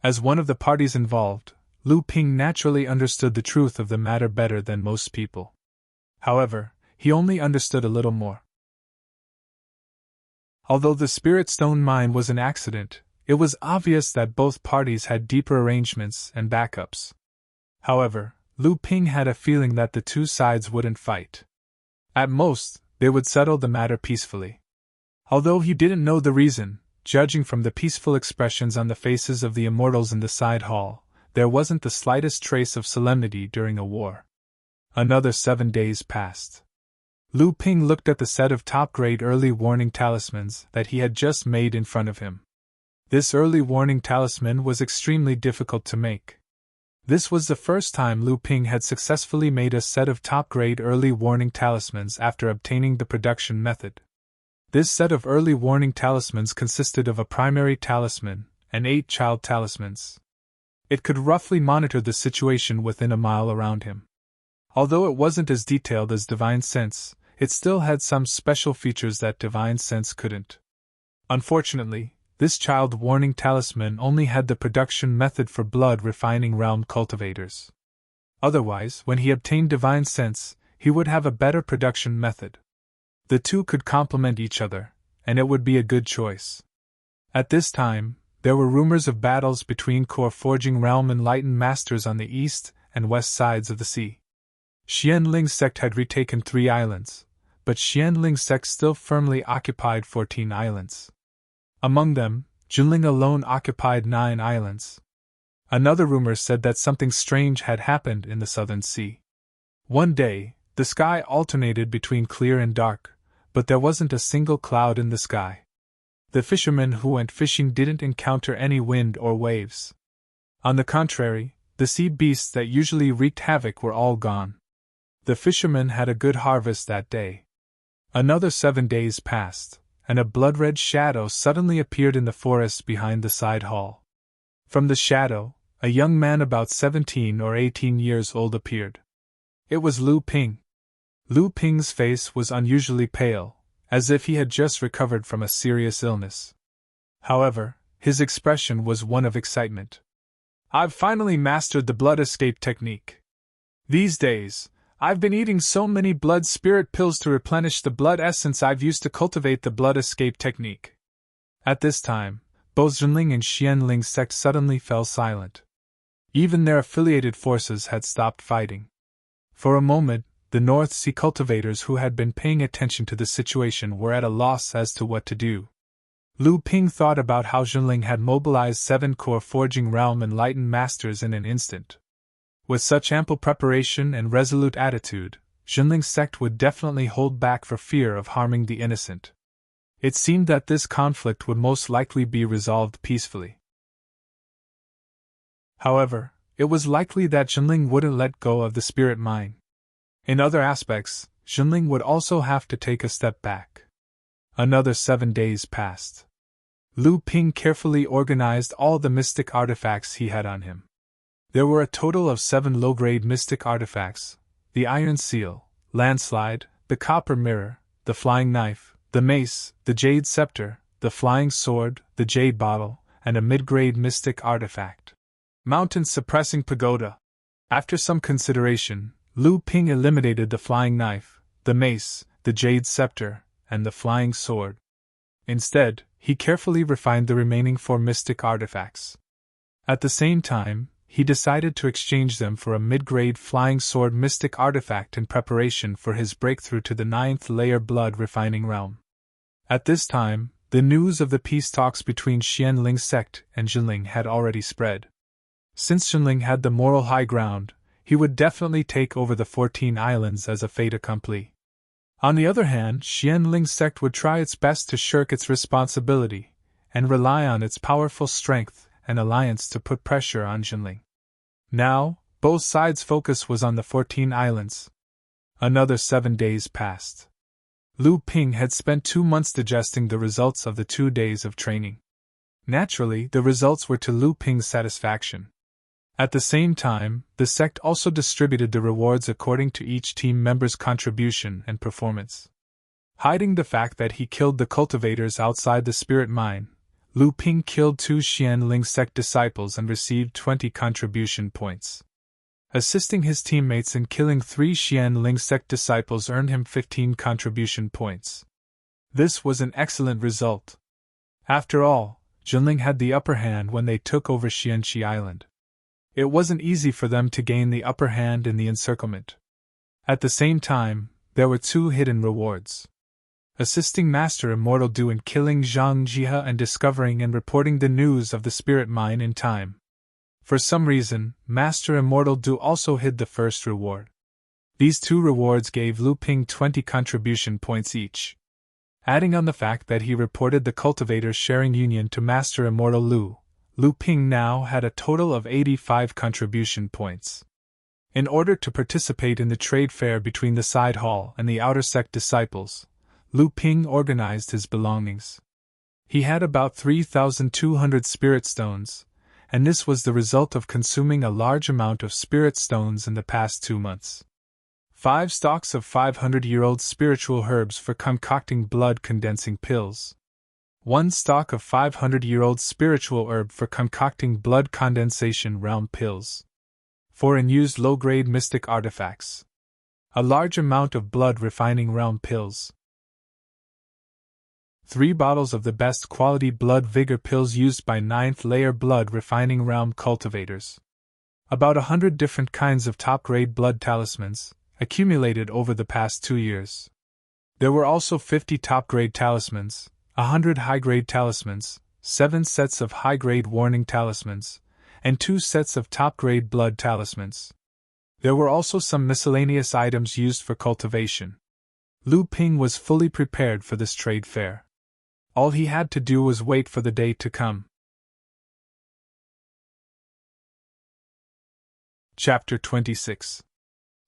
As one of the parties involved, Lu Ping naturally understood the truth of the matter better than most people. However, he only understood a little more. Although the Spirit Stone mine was an accident, it was obvious that both parties had deeper arrangements and backups. However, Lu Ping had a feeling that the 2 sides wouldn't fight. At most, they would settle the matter peacefully. Although he didn't know the reason, judging from the peaceful expressions on the faces of the immortals in the side hall, there wasn't the slightest trace of solemnity during a war. Another 7 days passed. Lu Ping looked at the set of top-grade early warning talismans that he had just made in front of him. This early warning talisman was extremely difficult to make. This was the first time Lu Ping had successfully made a set of top-grade early warning talismans after obtaining the production method. This set of early warning talismans consisted of a primary talisman and 8 child talismans. It could roughly monitor the situation within a mile around him. Although it wasn't as detailed as Divine Sense, it still had some special features that Divine Sense couldn't. Unfortunately, this child warning talisman only had the production method for blood refining realm cultivators. Otherwise, when he obtained Divine Sense, he would have a better production method. The 2 could complement each other, and it would be a good choice. At this time, there were rumors of battles between core forging realm enlightened masters on the east and west sides of the sea. Xianling's sect had retaken 3 islands, but Xianling's sect still firmly occupied 14 islands. Among them, Jinling alone occupied 9 islands. Another rumor said that something strange had happened in the southern sea. One day, the sky alternated between clear and dark, but there wasn't a single cloud in the sky. The fishermen who went fishing didn't encounter any wind or waves. On the contrary, the sea beasts that usually wreaked havoc were all gone. The fishermen had a good harvest that day. Another 7 days passed, and a blood-red shadow suddenly appeared in the forest behind the side hall. From the shadow, a young man about 17 or 18 years old appeared. It was Lu Ping. Lu Ping's face was unusually pale, as if he had just recovered from a serious illness. However, his expression was one of excitement. "I've finally mastered the blood escape technique. These days, I've been eating so many blood spirit pills to replenish the blood essence I've used to cultivate the blood escape technique." At this time, both Zhenling and Xianling's sect suddenly fell silent. Even their affiliated forces had stopped fighting. For a moment, the North Sea cultivators who had been paying attention to the situation were at a loss as to what to do. Lu Ping thought about how Zhenling had mobilized 7 core forging realm enlightened masters in an instant. With such ample preparation and resolute attitude, Zhenling's sect would definitely hold back for fear of harming the innocent. It seemed that this conflict would most likely be resolved peacefully. However, it was likely that Zhenling wouldn't let go of the spirit mine. In other aspects, Zhenling would also have to take a step back. Another 7 days passed. Lu Ping carefully organized all the mystic artifacts he had on him. There were a total of 7 low-grade mystic artifacts: the Iron Seal, Landslide, the Copper Mirror, the Flying Knife, the Mace, the Jade Scepter, the Flying Sword, the Jade Bottle, and a mid-grade mystic artifact: Mountain Suppressing Pagoda. After some consideration, Lu Ping eliminated the Flying Knife, the Mace, the Jade Scepter, and the Flying Sword. Instead, he carefully refined the remaining 4 mystic artifacts. At the same time, he decided to exchange them for a mid-grade Flying Sword mystic artifact in preparation for his breakthrough to the 9th layer blood refining realm. At this time, the news of the peace talks between Xianling's sect and Zhenling had already spread. Since Zhenling had the moral high ground, he would definitely take over the 14 islands as a fait accompli. On the other hand, Xianling's sect would try its best to shirk its responsibility, and rely on its powerful strength and alliance to put pressure on Zhenling. Now, both sides' focus was on the 14 islands. Another 7 days passed. Lu Ping had spent 2 months digesting the results of the 2 days of training. Naturally, the results were to Lu Ping's satisfaction. At the same time, the sect also distributed the rewards according to each team member's contribution and performance. Hiding the fact that he killed the cultivators outside the spirit mine, Lu Ping killed 2 Xianling sect disciples and received 20 contribution points. Assisting his teammates in killing 3 Xianling sect disciples earned him 15 contribution points. This was an excellent result. After all, Zhenling had the upper hand when they took over Xianxi Island. It wasn't easy for them to gain the upper hand in the encirclement. At the same time, there were 2 hidden rewards. Assisting Master Immortal Du in killing Zhang Jia and discovering and reporting the news of the spirit mine in time. For some reason, Master Immortal Du also hid the first reward. These 2 rewards gave Lu Ping 20 contribution points each. Adding on the fact that he reported the cultivators sharing union to Master Immortal Lu Ping now had a total of 85 contribution points. In order to participate in the trade fair between the side hall and the outer sect disciples, Lu Ping organized his belongings. He had about 3,200 spirit stones, and this was the result of consuming a large amount of spirit stones in the past 2 months. 5 stalks of 500-year-old spiritual herbs for concocting blood-condensing pills. 1 stalk of 500-year-old spiritual herb for concocting blood condensation realm pills. 4 unused low-grade mystic artifacts. A large amount of blood refining realm pills. 3 bottles of the best quality blood vigor pills used by 9th layer blood refining realm cultivators. About 100 different kinds of top-grade blood talismans, accumulated over the past 2 years. There were also 50 top-grade talismans, 100 high-grade talismans, 7 sets of high-grade warning talismans, and 2 sets of top-grade blood talismans. There were also some miscellaneous items used for cultivation. Lu Ping was fully prepared for this trade fair. All he had to do was wait for the day to come. Chapter 26.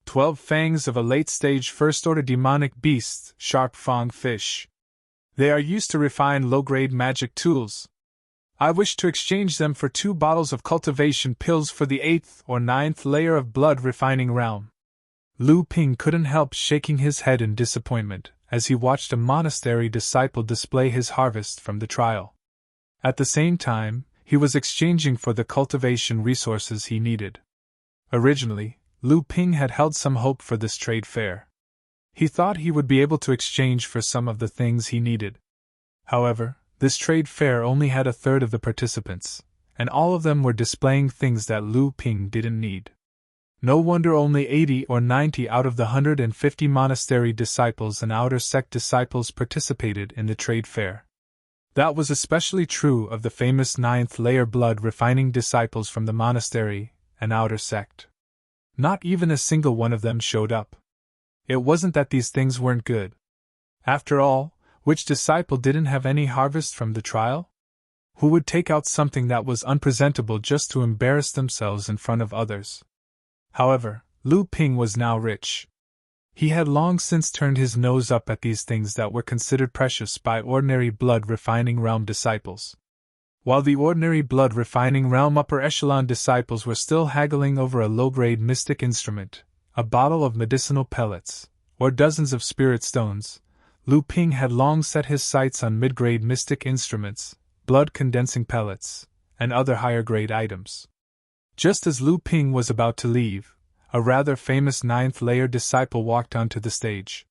12 Fangs of a Late-Stage First-Order Demonic Beast, Sharp Fang Fish. They are used to refine low-grade magic tools. I wish to exchange them for 2 bottles of cultivation pills for the 8th or 9th layer of blood refining realm. Lu Ping couldn't help shaking his head in disappointment as he watched a monastery disciple display his harvest from the trial. At the same time, he was exchanging for the cultivation resources he needed. Originally, Lu Ping had held some hope for this trade fair. He thought he would be able to exchange for some of the things he needed. However, this trade fair only had 1/3 of the participants, and all of them were displaying things that Lu Ping didn't need. No wonder only 80 or 90 out of the 150 monastery disciples and outer sect disciples participated in the trade fair. That was especially true of the famous 9th layer blood refining disciples from the monastery and outer sect. Not even a single one of them showed up. It wasn't that these things weren't good. After all, which disciple didn't have any harvest from the trial? Who would take out something that was unpresentable just to embarrass themselves in front of others? However, Lu Ping was now rich. He had long since turned his nose up at these things that were considered precious by ordinary blood refining realm disciples. While the ordinary blood refining realm upper echelon disciples were still haggling over a low-grade mystic instrument, a bottle of medicinal pellets, or dozens of spirit stones, Lu Ping had long set his sights on mid-grade mystic instruments, blood-condensing pellets, and other higher-grade items. Just as Lu Ping was about to leave, a rather famous 9th layer disciple walked onto the stage.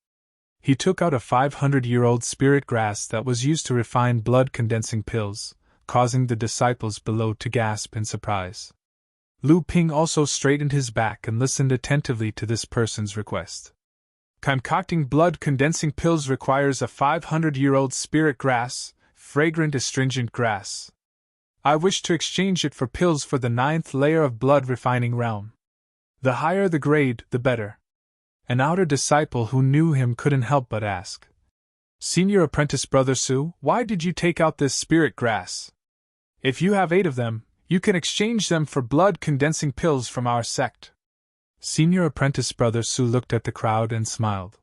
He took out a 500-year-old spirit grass that was used to refine blood-condensing pills, causing the disciples below to gasp in surprise. Lu Ping also straightened his back and listened attentively to this person's request. Concocting blood-condensing pills requires a 500-year-old spirit grass, fragrant astringent grass. I wish to exchange it for pills for the 9th layer of blood refining realm. The higher the grade, the better. An outer disciple who knew him couldn't help but ask, "Senior apprentice Brother Su, why did you take out this spirit grass? If you have 8 of them, you can exchange them for blood-condensing pills from our sect." Senior apprentice Brother Su looked at the crowd and smiled.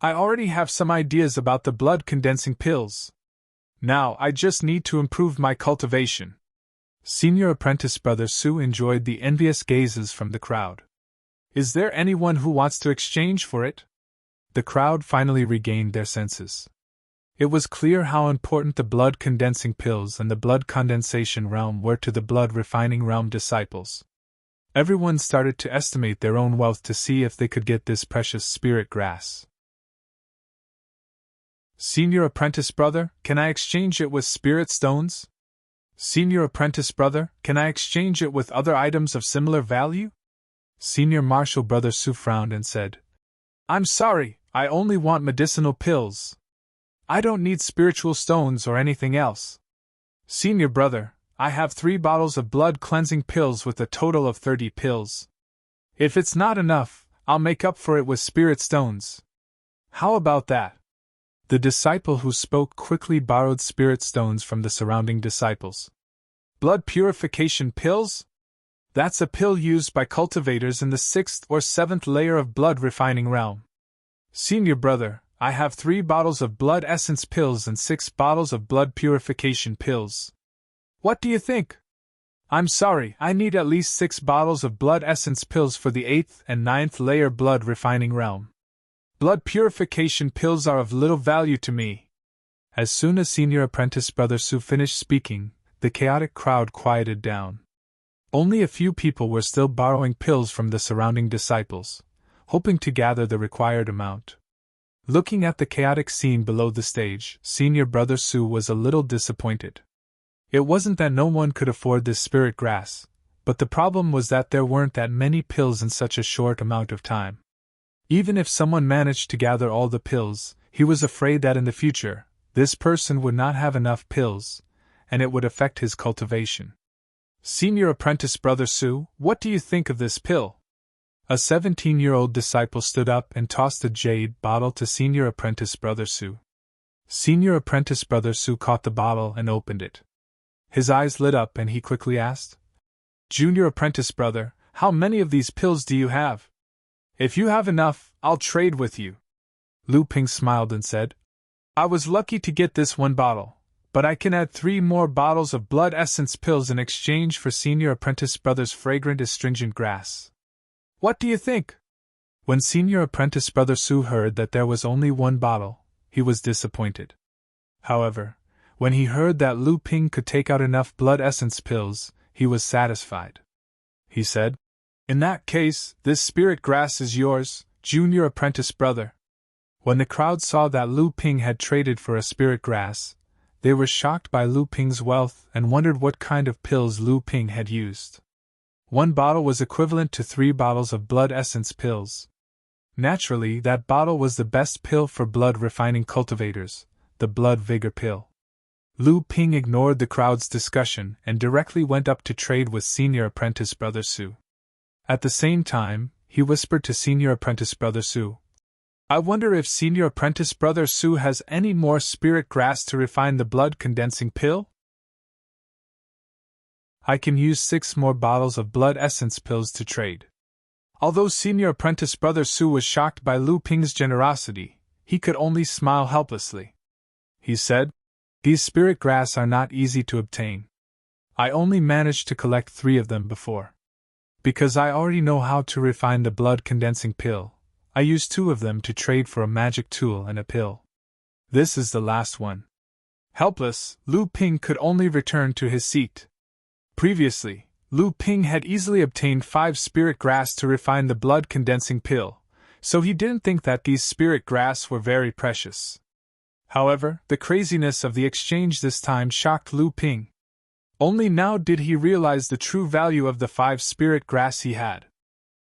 "I already have some ideas about the blood-condensing pills. Now I just need to improve my cultivation." Senior apprentice Brother Su enjoyed the envious gazes from the crowd. "Is there anyone who wants to exchange for it?" The crowd finally regained their senses. It was clear how important the blood-condensing pills and the blood condensation realm were to the blood refining realm disciples. Everyone started to estimate their own wealth to see if they could get this precious spirit grass. "Senior apprentice brother, can I exchange it with spirit stones? Senior apprentice brother, can I exchange it with other items of similar value?" Senior Marshal Brother Su frowned and said, "I'm sorry, I only want medicinal pills. I don't need spiritual stones or anything else. Senior brother, I have 3 bottles of blood cleansing pills with a total of 30 pills. If it's not enough, I'll make up for it with spirit stones. How about that?" The disciple who spoke quickly borrowed spirit stones from the surrounding disciples. "Blood purification pills? That's a pill used by cultivators in the 6th or 7th layer of blood refining realm. Senior brother, I have 3 bottles of blood essence pills and 6 bottles of blood purification pills. What do you think? I'm sorry, I need at least 6 bottles of blood essence pills for the 8th and 9th layer blood refining realm. Blood purification pills are of little value to me." As soon as Senior Apprentice Brother Su finished speaking, the chaotic crowd quieted down. Only a few people were still borrowing pills from the surrounding disciples, hoping to gather the required amount. Looking at the chaotic scene below the stage, Senior Brother Su was a little disappointed. It wasn't that no one could afford this spirit grass, but the problem was that there weren't that many pills in such a short amount of time. Even if someone managed to gather all the pills, he was afraid that in the future, this person would not have enough pills, and it would affect his cultivation. "Senior Apprentice Brother Su, what do you think of this pill?" A 17-year-old disciple stood up and tossed a jade bottle to Senior Apprentice Brother Su. Senior Apprentice Brother Su caught the bottle and opened it. His eyes lit up and he quickly asked, "Junior Apprentice Brother, how many of these pills do you have? If you have enough, I'll trade with you." Lu Ping smiled and said, "I was lucky to get this 1 bottle, but I can add 3 more bottles of blood essence pills in exchange for Senior Apprentice Brother's fragrant astringent grass. What do you think? When Senior Apprentice Brother Su heard that there was only 1 bottle, he was disappointed. However, when he heard that Lu Ping could take out enough blood essence pills, he was satisfied. He said, "In that case, this spirit grass is yours, Junior Apprentice Brother." When the crowd saw that Lu Ping had traded for a spirit grass, they were shocked by Lu Ping's wealth and wondered what kind of pills Lu Ping had used. 1 bottle was equivalent to 3 bottles of blood essence pills. Naturally, that bottle was the best pill for blood refining cultivators, the blood vigor pill. Lu Ping ignored the crowd's discussion and directly went up to trade with Senior Apprentice Brother Su. At the same time, he whispered to Senior Apprentice Brother Su, "I wonder if Senior Apprentice Brother Su has any more spirit grass to refine the blood condensing pill? I can use 6 more bottles of blood essence pills to trade." Although Senior Apprentice Brother Su was shocked by Lu Ping's generosity, he could only smile helplessly. He said, "These spirit grass are not easy to obtain. I only managed to collect 3 of them before. Because I already know how to refine the blood condensing pill, I used 2 of them to trade for a magic tool and a pill. This is the last one." Helpless, Lu Ping could only return to his seat. Previously, Lu Ping had easily obtained 5 spirit grass to refine the blood condensing pill, so he didn't think that these spirit grass were very precious. However, the craziness of the exchange this time shocked Lu Ping. Only now did he realize the true value of the 5 spirit grass he had.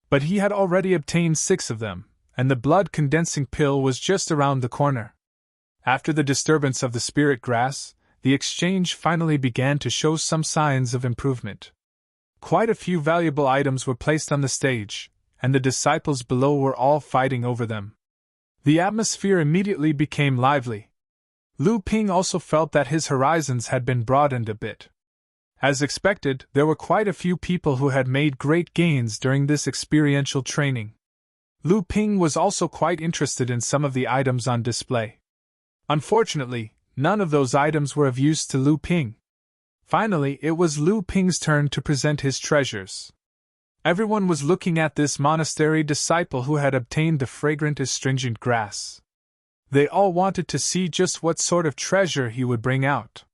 But he had already obtained 6 of them, and the blood condensing pill was just around the corner. After the disturbance of the spirit grass, the exchange finally began to show some signs of improvement. Quite a few valuable items were placed on the stage, and the disciples below were all fighting over them. The atmosphere immediately became lively. Lu Ping also felt that his horizons had been broadened a bit. As expected, there were quite a few people who had made great gains during this experiential training. Lu Ping was also quite interested in some of the items on display. Unfortunately, none of those items were of use to Lu Ping. Finally, it was Lu Ping's turn to present his treasures. Everyone was looking at this monastery disciple who had obtained the fragrant astringent grass. They all wanted to see just what sort of treasure he would bring out.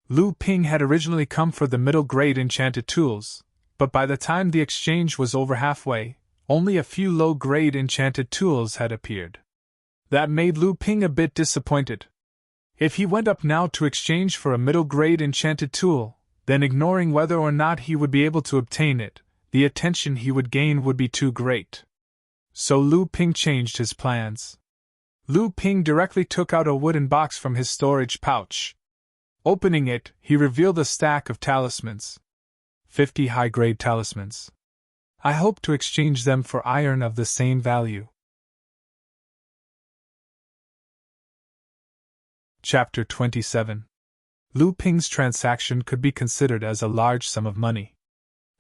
Lu Ping had originally come for the middle-grade enchanted tools, but by the time the exchange was over halfway, only a few low-grade enchanted tools had appeared. That made Lu Ping a bit disappointed. If he went up now to exchange for a middle-grade enchanted tool, then ignoring whether or not he would be able to obtain it, the attention he would gain would be too great. So Lu Ping changed his plans. Lu Ping directly took out a wooden box from his storage pouch. Opening it, he revealed a stack of talismans. 50 high-grade talismans. I hope to exchange them for iron of the same value. Chapter 27. Lu Ping's transaction could be considered as a large sum of money.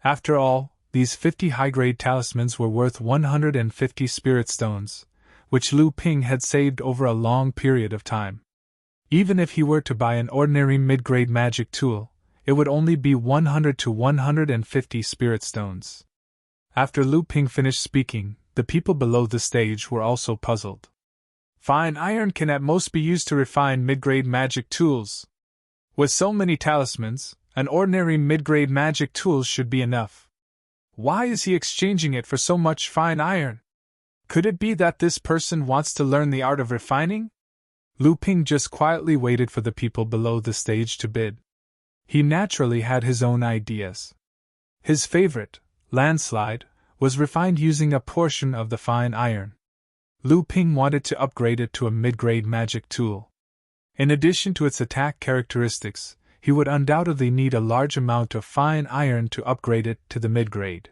After all, these 50 high-grade talismans were worth 150 spirit stones, which Lu Ping had saved over a long period of time. Even if he were to buy an ordinary mid-grade magic tool, it would only be 100 to 150 spirit stones. After Lu Ping finished speaking, the people below the stage were also puzzled. Fine iron can at most be used to refine mid-grade magic tools. With so many talismans, an ordinary mid-grade magic tool should be enough. Why is he exchanging it for so much fine iron? Could it be that this person wants to learn the art of refining? Lu Ping just quietly waited for the people below the stage to bid. He naturally had his own ideas. His favorite, landslide, was refined using a portion of the fine iron. Lu Ping wanted to upgrade it to a mid-grade magic tool. In addition to its attack characteristics, he would undoubtedly need a large amount of fine iron to upgrade it to the mid-grade.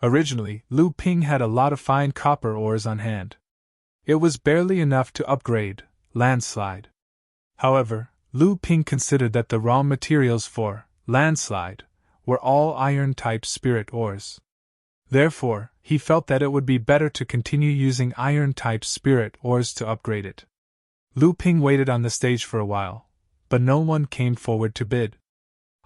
Originally, Lu Ping had a lot of fine copper ores on hand. It was barely enough to upgrade landslide. However, Lu Ping considered that the raw materials for landslide were all iron-type spirit ores. Therefore, he felt that it would be better to continue using iron-type spirit ores to upgrade it. Lu Ping waited on the stage for a while, but no one came forward to bid.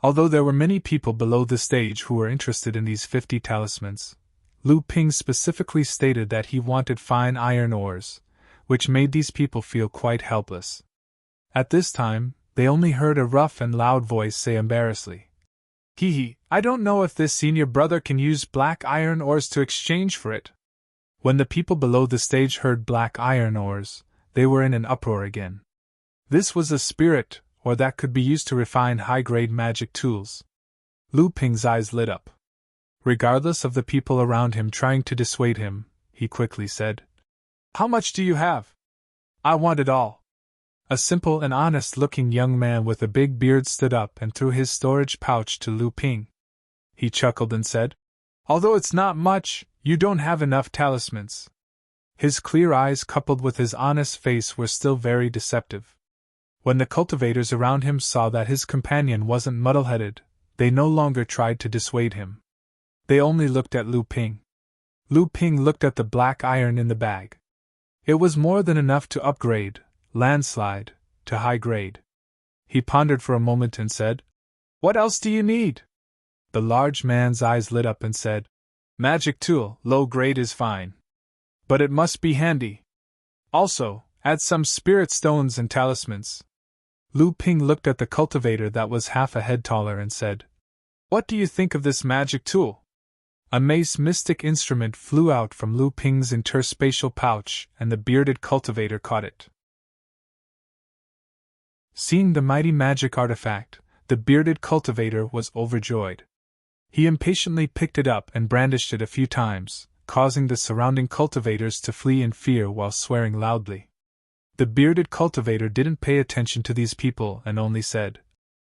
Although there were many people below the stage who were interested in these 50 talismans, Lu Ping specifically stated that he wanted fine iron ores, which made these people feel quite helpless. At this time, they only heard a rough and loud voice say embarrassedly, "Hee, I don't know if this senior brother can use black iron ores to exchange for it." When the people below the stage heard black iron ores, they were in an uproar again. This was a spirit, or that could be used to refine high-grade magic tools. Lu Ping's eyes lit up. Regardless of the people around him trying to dissuade him, he quickly said, "How much do you have? I want it all." A simple and honest-looking young man with a big beard stood up and threw his storage pouch to Lu Ping. He chuckled and said, "Although it's not much, you don't have enough talismans." His clear eyes coupled with his honest face were still very deceptive. When the cultivators around him saw that his companion wasn't muddle-headed, they no longer tried to dissuade him. They only looked at Lu Ping. Lu Ping looked at the black iron in the bag. It was more than enough to upgrade, landslide, to high grade. He pondered for a moment and said, "What else do you need?" The large man's eyes lit up and said, "Magic tool, low grade is fine. But it must be handy. Also, add some spirit stones and talismans." Lu Ping looked at the cultivator that was half a head taller and said, "What do you think of this magic tool?" A mace mystic instrument flew out from Lu Ping's interspatial pouch, and the bearded cultivator caught it. Seeing the mighty magic artifact, the bearded cultivator was overjoyed. He impatiently picked it up and brandished it a few times, causing the surrounding cultivators to flee in fear while swearing loudly. The bearded cultivator didn't pay attention to these people and only said,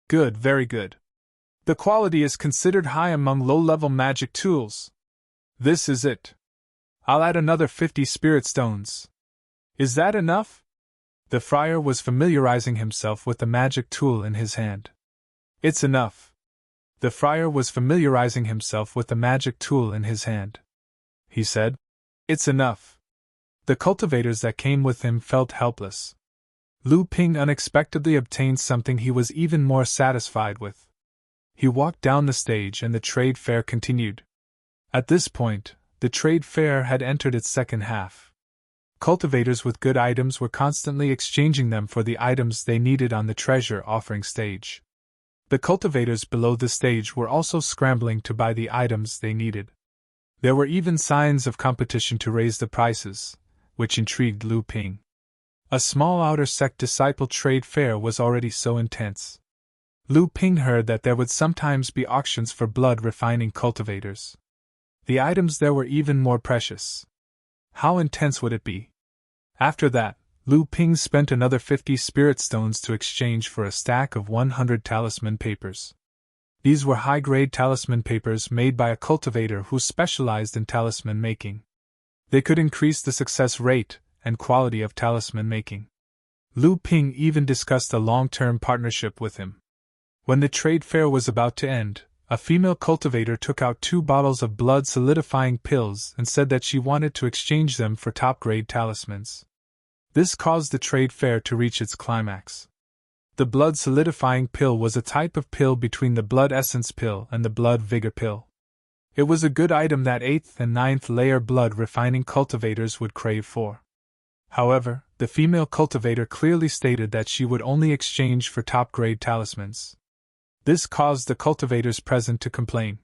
"Good, very good. The quality is considered high among low-level magic tools. This is it. I'll add another 50 spirit stones. Is that enough?" The friar was familiarizing himself with the magic tool in his hand. "It's enough." The friar was familiarizing himself with the magic tool in his hand. He said, "It's enough." The cultivators that came with him felt helpless. Lu Ping unexpectedly obtained something he was even more satisfied with. He walked down the stage and the trade fair continued. At this point, the trade fair had entered its second half. Cultivators with good items were constantly exchanging them for the items they needed on the treasure offering stage. The cultivators below the stage were also scrambling to buy the items they needed. There were even signs of competition to raise the prices, which intrigued Lu Ping. A small outer sect disciple trade fair was already so intense. Lu Ping heard that there would sometimes be auctions for blood refining cultivators. The items there were even more precious. How intense would it be? After that, Lu Ping spent another 50 spirit stones to exchange for a stack of 100 talisman papers. These were high-grade talisman papers made by a cultivator who specialized in talisman making. They could increase the success rate and quality of talisman making. Lu Ping even discussed a long-term partnership with him. When the trade fair was about to end, a female cultivator took out 2 bottles of blood-solidifying pills and said that she wanted to exchange them for top-grade talismans. This caused the trade fair to reach its climax. The blood-solidifying pill was a type of pill between the blood essence pill and the blood vigor pill. It was a good item that 8th and 9th layer blood refining cultivators would crave for. However, the female cultivator clearly stated that she would only exchange for top-grade talismans. This caused the cultivators present to complain.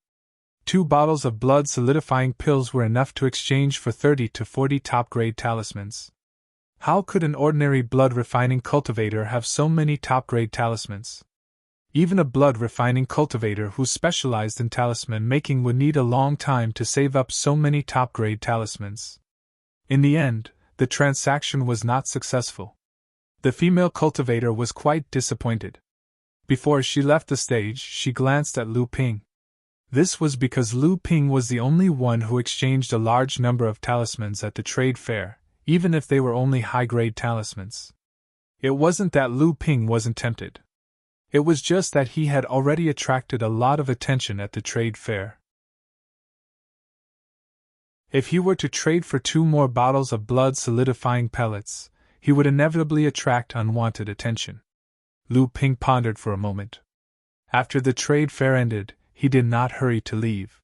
2 bottles of blood-solidifying pills were enough to exchange for 30 to 40 top-grade talismans. How could an ordinary blood-refining cultivator have so many top-grade talismans? Even a blood-refining cultivator who specialized in talisman making would need a long time to save up so many top-grade talismans. In the end, the transaction was not successful. The female cultivator was quite disappointed. Before she left the stage, she glanced at Lu Ping. This was because Lu Ping was the only one who exchanged a large number of talismans at the trade fair, even if they were only high-grade talismans. It wasn't that Lu Ping wasn't tempted. It was just that he had already attracted a lot of attention at the trade fair. If he were to trade for 2 more bottles of blood-solidifying pellets, he would inevitably attract unwanted attention. Lu Ping pondered for a moment. After the trade fair ended, he did not hurry to leave.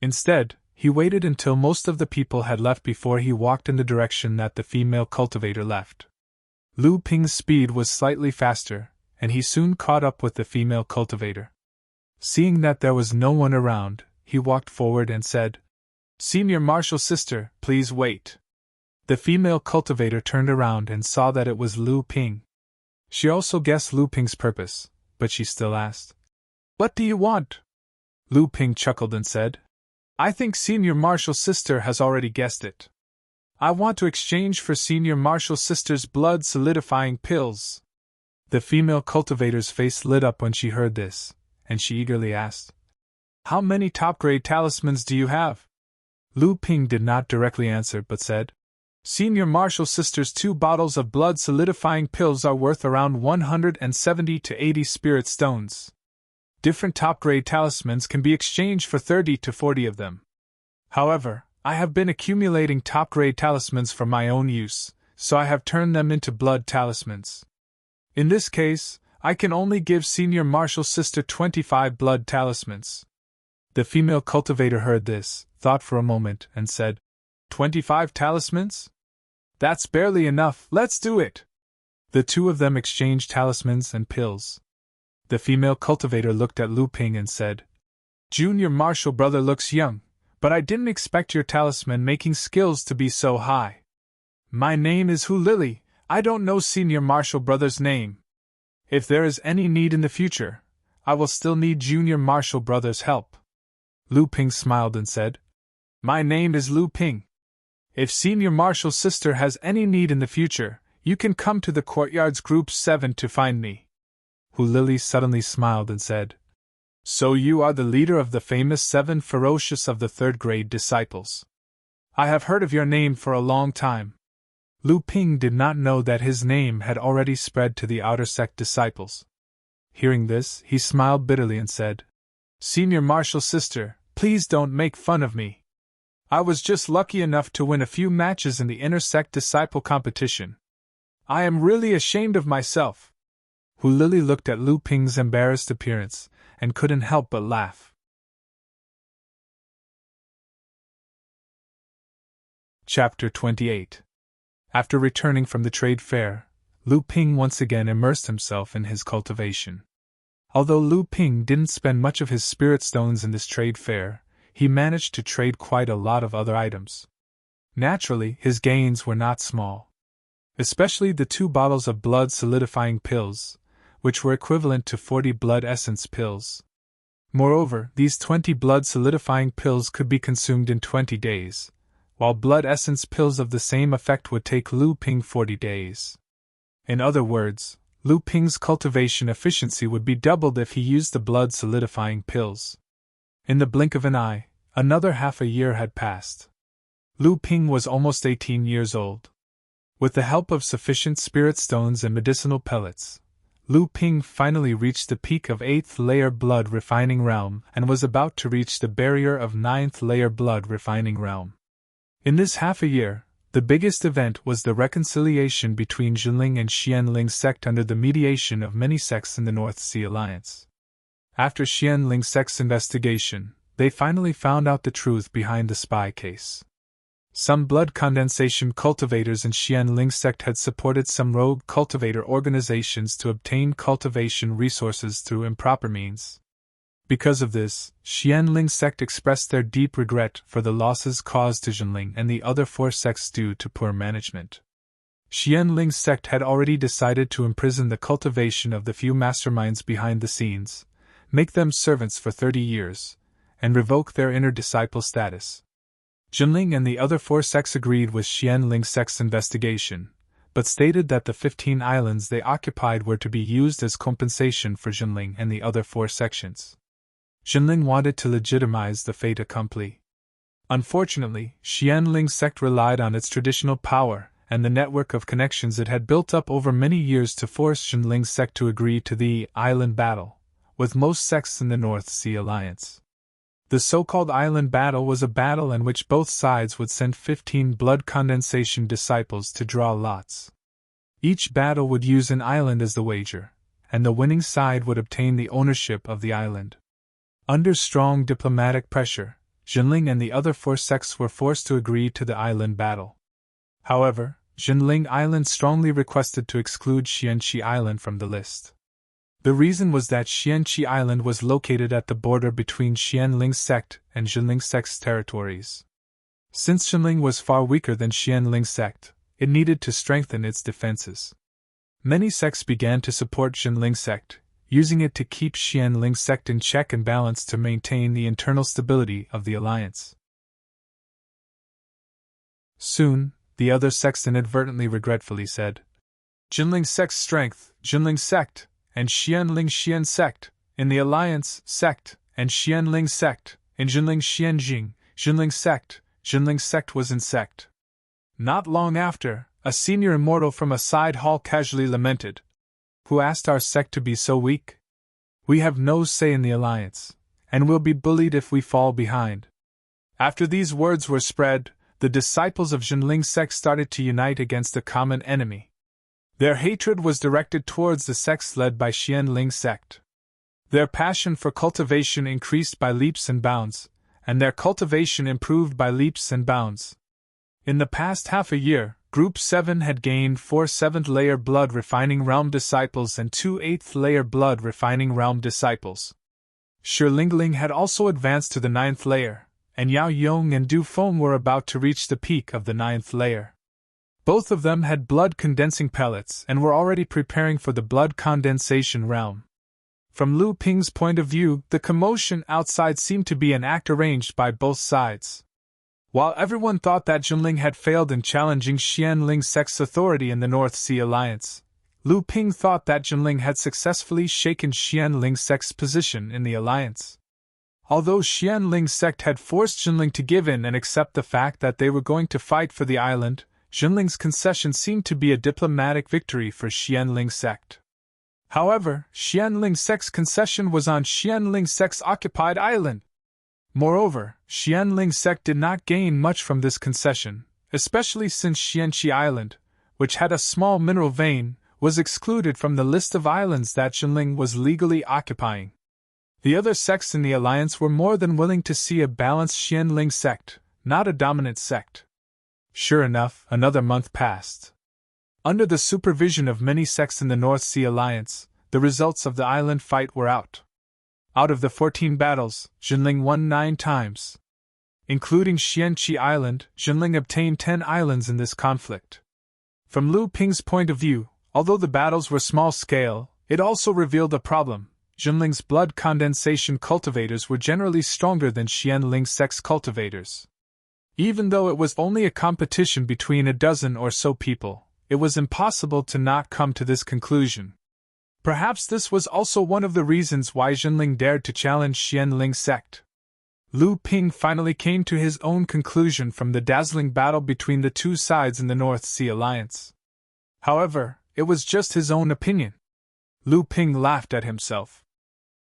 Instead, he waited until most of the people had left before he walked in the direction that the female cultivator left. Lu Ping's speed was slightly faster, and he soon caught up with the female cultivator. Seeing that there was no one around, he walked forward and said, "Senior Marshal Sister, please wait." The female cultivator turned around and saw that it was Lu Ping. She also guessed Lu Ping's purpose, but she still asked, "What do you want?" Lu Ping chuckled and said, "I think Senior Marshal Sister has already guessed it. I want to exchange for Senior Marshal Sister's blood solidifying pills." The female cultivator's face lit up when she heard this, and she eagerly asked, "How many top-grade talismans do you have?" Lu Ping did not directly answer but said, "Senior Marshal Sister's 2 bottles of blood solidifying pills are worth around 170 to 80 spirit stones. Different top-grade talismans can be exchanged for 30 to 40 of them. However, I have been accumulating top-grade talismans for my own use, so I have turned them into blood talismans. In this case, I can only give Senior Marshal Sister 25 blood talismans." The female cultivator heard this, thought for a moment, and said, 25 talismans? That's barely enough, let's do it!" The two of them exchanged talismans and pills. The female cultivator looked at Lu Ping and said, "Junior Marshal Brother looks young, but I didn't expect your talisman-making skills to be so high. My name is Hu Lily, I don't know Senior Marshal Brother's name. If there is any need in the future, I will still need Junior Marshal Brother's help." Lu Ping smiled and said, "My name is Lu Ping. If Senior Marshal Sister has any need in the future, you can come to the Courtyards Group 7 to find me." Hu Lily suddenly smiled and said, "So you are the leader of the famous 7 ferocious of the 3rd grade disciples. I have heard of your name for a long time." Lu Ping did not know that his name had already spread to the outer sect disciples. Hearing this, he smiled bitterly and said, "Senior Marshal Sister, please don't make fun of me. I was just lucky enough to win a few matches in the inner sect disciple competition. I am really ashamed of myself." Hu Lily looked at Lu Ping's embarrassed appearance, and couldn't help but laugh. Chapter 28. After returning from the trade fair, Lu Ping once again immersed himself in his cultivation. Although Lu Ping didn't spend much of his spirit stones in this trade fair, he managed to trade quite a lot of other items. Naturally, his gains were not small. Especially the 2 bottles of blood solidifying pills, which were equivalent to 40 blood essence pills. Moreover, these 20 blood solidifying pills could be consumed in 20 days, while blood essence pills of the same effect would take Lu Ping 40 days. In other words, Lu Ping's cultivation efficiency would be doubled if he used the blood solidifying pills. In the blink of an eye, another half a year had passed. Lu Ping was almost 18 years old. With the help of sufficient spirit stones and medicinal pellets, Lu Ping finally reached the peak of 8th layer blood refining realm and was about to reach the barrier of 9th layer blood refining realm. In this half a year, the biggest event was the reconciliation between Jinling and Xianling's sect under the mediation of many sects in the North Sea Alliance. After Xianling's sect's investigation, they finally found out the truth behind the spy case. Some blood condensation cultivators in Xianling's sect had supported some rogue cultivator organizations to obtain cultivation resources through improper means. Because of this, Xianling's sect expressed their deep regret for the losses caused to Jinling and the other 4 sects due to poor management. Xianling's sect had already decided to imprison the cultivation of the few masterminds behind the scenes, make them servants for 30 years, and revoke their inner disciple status. Jinling and the other 4 sects agreed with Xianling's sect's investigation, but stated that the 15 islands they occupied were to be used as compensation for Jinling and the other 4 sections. Jinling wanted to legitimize the fait accompli. Unfortunately, Xianling's sect relied on its traditional power and the network of connections it had built up over many years to force Jinling's sect to agree to the island battle with most sects in the North Sea Alliance. The so-called island battle was a battle in which both sides would send 15 blood condensation disciples to draw lots. Each battle would use an island as the wager, and the winning side would obtain the ownership of the island. Under strong diplomatic pressure, Jinling and the other 4 sects were forced to agree to the island battle. However, Jinling Island strongly requested to exclude Xianqi Island from the list. The reason was that Xianqi Island was located at the border between Xianling sect and Jinling sect's territories. Since Jinling was far weaker than Xianling sect, it needed to strengthen its defenses. Many sects began to support Jinling sect, using it to keep Xianling sect in check and balance to maintain the internal stability of the alliance. Soon, the other sects inadvertently regretfully said, Jinling sect's strength, Jinling sect, and Xianling Xian sect, in the alliance sect, and Xianling sect, in Jinling Xianjing, Jinling sect was in sect. Not long after, a senior immortal from a side hall casually lamented, Who asked our sect to be so weak? We have no say in the alliance, and will be bullied if we fall behind. After these words were spread, the disciples of Jinling sect started to unite against a common enemy. Their hatred was directed towards the sects led by Xianling sect. Their passion for cultivation increased by leaps and bounds, and their cultivation improved by leaps and bounds. In the past half a year, Group 7 had gained 4 7th-layer blood refining realm disciples and 2 8th-layer blood refining realm disciples. Shilingling had also advanced to the 9th layer, and Yao Yong and Du Feng were about to reach the peak of the 9th layer. Both of them had blood condensing pellets and were already preparing for the blood condensation realm. From Lu Ping's point of view, the commotion outside seemed to be an act arranged by both sides. While everyone thought that Jinling had failed in challenging Xianling sect's authority in the North Sea Alliance, Lu Ping thought that Jinling had successfully shaken Xianling sect's position in the alliance. Although Xianling sect had forced Jinling to give in and accept the fact that they were going to fight for the island, Jinling's concession seemed to be a diplomatic victory for Xianling sect. However, Xianling sect's concession was on Xianling sect's occupied island. Moreover, Xianling sect did not gain much from this concession, especially since Xianqi Island, which had a small mineral vein, was excluded from the list of islands that Jinling was legally occupying. The other sects in the alliance were more than willing to see a balanced Xianling sect, not a dominant sect. Sure enough, another month passed. Under the supervision of many sects in the North Sea Alliance, the results of the island fight were out. Out of the 14 battles, Jinling won 9 times. Including Xianqi Island, Jinling obtained 10 islands in this conflict. From Lu Ping's point of view, although the battles were small-scale, it also revealed a problem. Jinling's blood condensation cultivators were generally stronger than Xianling sect's cultivators. Even though it was only a competition between a dozen or so people, it was impossible to not come to this conclusion. Perhaps this was also one of the reasons why Jinling dared to challenge Xianling sect. Lu Ping finally came to his own conclusion from the dazzling battle between the two sides in the North Sea Alliance. However, it was just his own opinion. Lu Ping laughed at himself.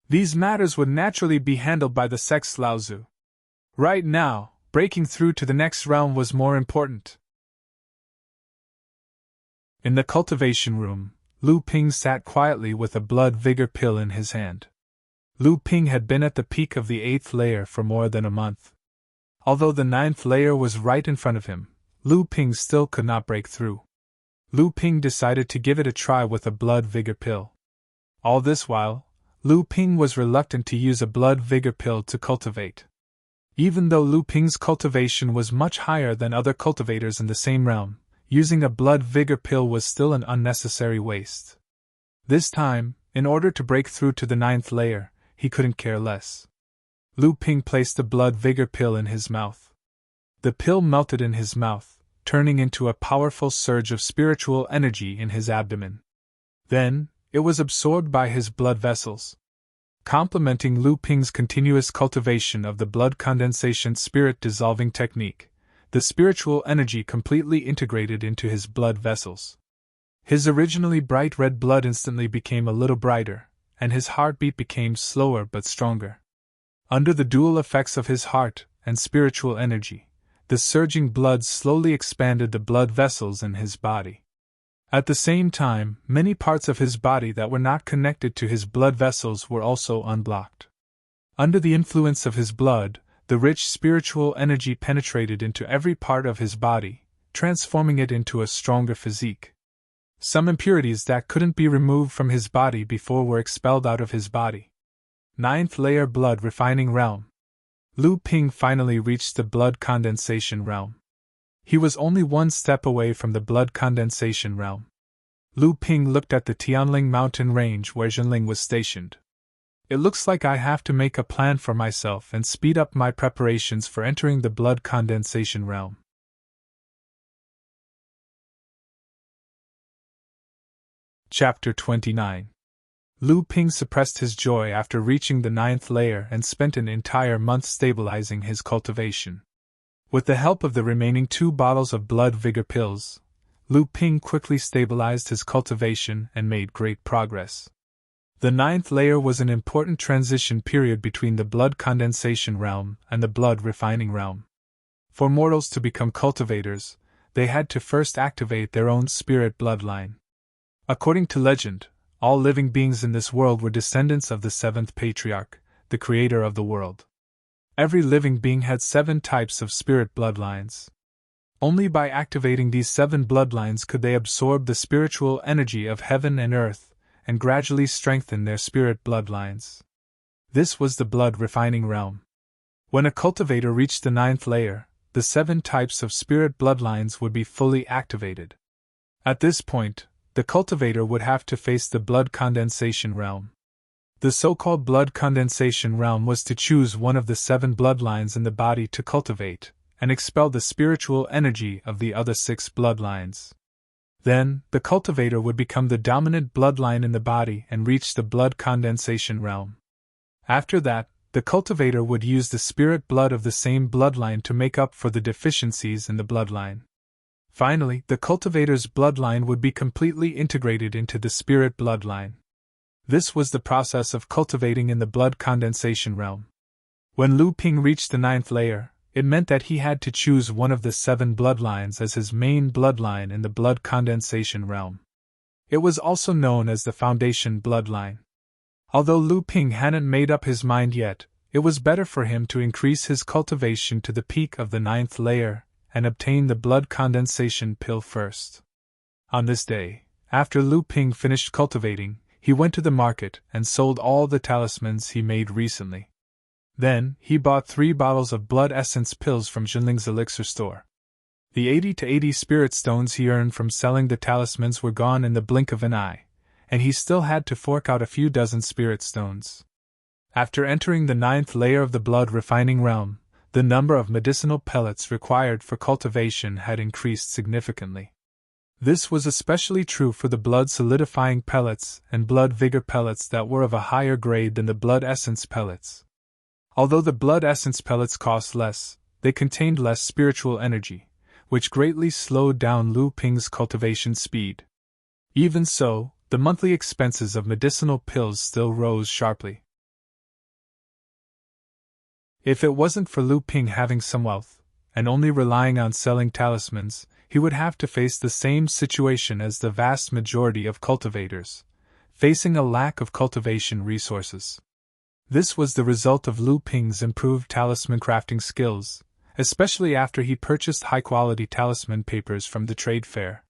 These matters would naturally be handled by the sect's Laozu. Right now, breaking through to the next realm was more important. In the cultivation room, Lu Ping sat quietly with a blood vigor pill in his hand. Lu Ping had been at the peak of the 8th layer for more than a month. Although the 9th layer was right in front of him, Lu Ping still could not break through. Lu Ping decided to give it a try with a blood vigor pill. All this while, Lu Ping was reluctant to use a blood vigor pill to cultivate. Even though Lu Ping's cultivation was much higher than other cultivators in the same realm, using a blood vigor pill was still an unnecessary waste. This time, in order to break through to the 9th layer, he couldn't care less. Lu Ping placed the blood vigor pill in his mouth. The pill melted in his mouth, turning into a powerful surge of spiritual energy in his abdomen. Then, it was absorbed by his blood vessels. Complementing Lu Ping's continuous cultivation of the blood condensation spirit dissolving technique, the spiritual energy completely integrated into his blood vessels. His originally bright red blood instantly became a little brighter, and his heartbeat became slower but stronger. Under the dual effects of his heart and spiritual energy, the surging blood slowly expanded the blood vessels in his body. At the same time, many parts of his body that were not connected to his blood vessels were also unblocked. Under the influence of his blood, the rich spiritual energy penetrated into every part of his body, transforming it into a stronger physique. Some impurities that couldn't be removed from his body before were expelled out of his body. 9th layer blood refining realm. Lu Ping finally reached the blood condensation realm. He was only one step away from the blood condensation realm. Lu Ping looked at the Tianling mountain range where Zhenling was stationed. It looks like I have to make a plan for myself and speed up my preparations for entering the blood condensation realm. Chapter 29. Lu Ping suppressed his joy after reaching the 9th layer and spent an entire month stabilizing his cultivation. With the help of the remaining 2 bottles of blood vigor pills, Lu Ping quickly stabilized his cultivation and made great progress. The 9th layer was an important transition period between the blood condensation realm and the blood refining realm. For mortals to become cultivators, they had to first activate their own spirit bloodline. According to legend, all living beings in this world were descendants of the 7th patriarch, the creator of the world. Every living being had 7 types of spirit bloodlines. Only by activating these 7 bloodlines could they absorb the spiritual energy of heaven and earth, and gradually strengthen their spirit bloodlines. This was the blood refining realm. When a cultivator reached the 9th layer, the 7 types of spirit bloodlines would be fully activated. At this point, the cultivator would have to face the blood condensation realm. The so-called blood condensation realm was to choose one of the 7 bloodlines in the body to cultivate, and expel the spiritual energy of the other 6 bloodlines. Then, the cultivator would become the dominant bloodline in the body and reach the blood condensation realm. After that, the cultivator would use the spirit blood of the same bloodline to make up for the deficiencies in the bloodline. Finally, the cultivator's bloodline would be completely integrated into the spirit bloodline. This was the process of cultivating in the blood condensation realm. When Lu Ping reached the 9th layer, it meant that he had to choose one of the 7 bloodlines as his main bloodline in the blood condensation realm. It was also known as the foundation bloodline. Although Lu Ping hadn't made up his mind yet, it was better for him to increase his cultivation to the peak of the 9th layer and obtain the blood condensation pill first. On this day, after Lu Ping finished cultivating, he went to the market and sold all the talismans he made recently. Then, he bought 3 bottles of blood essence pills from Zhenling's elixir store. The 80 to 80 spirit stones he earned from selling the talismans were gone in the blink of an eye, and he still had to fork out a few dozen spirit stones. After entering the 9th layer of the blood refining realm, the number of medicinal pellets required for cultivation had increased significantly. This was especially true for the blood solidifying pellets and blood vigor pellets that were of a higher grade than the blood essence pellets. Although the blood essence pellets cost less, they contained less spiritual energy, which greatly slowed down Lu Ping's cultivation speed. Even so, the monthly expenses of medicinal pills still rose sharply. If it wasn't for Lu Ping having some wealth, and only relying on selling talismans, he would have to face the same situation as the vast majority of cultivators, facing a lack of cultivation resources. This was the result of Lu Ping's improved talisman crafting skills, especially after he purchased high-quality talisman papers from the trade fair.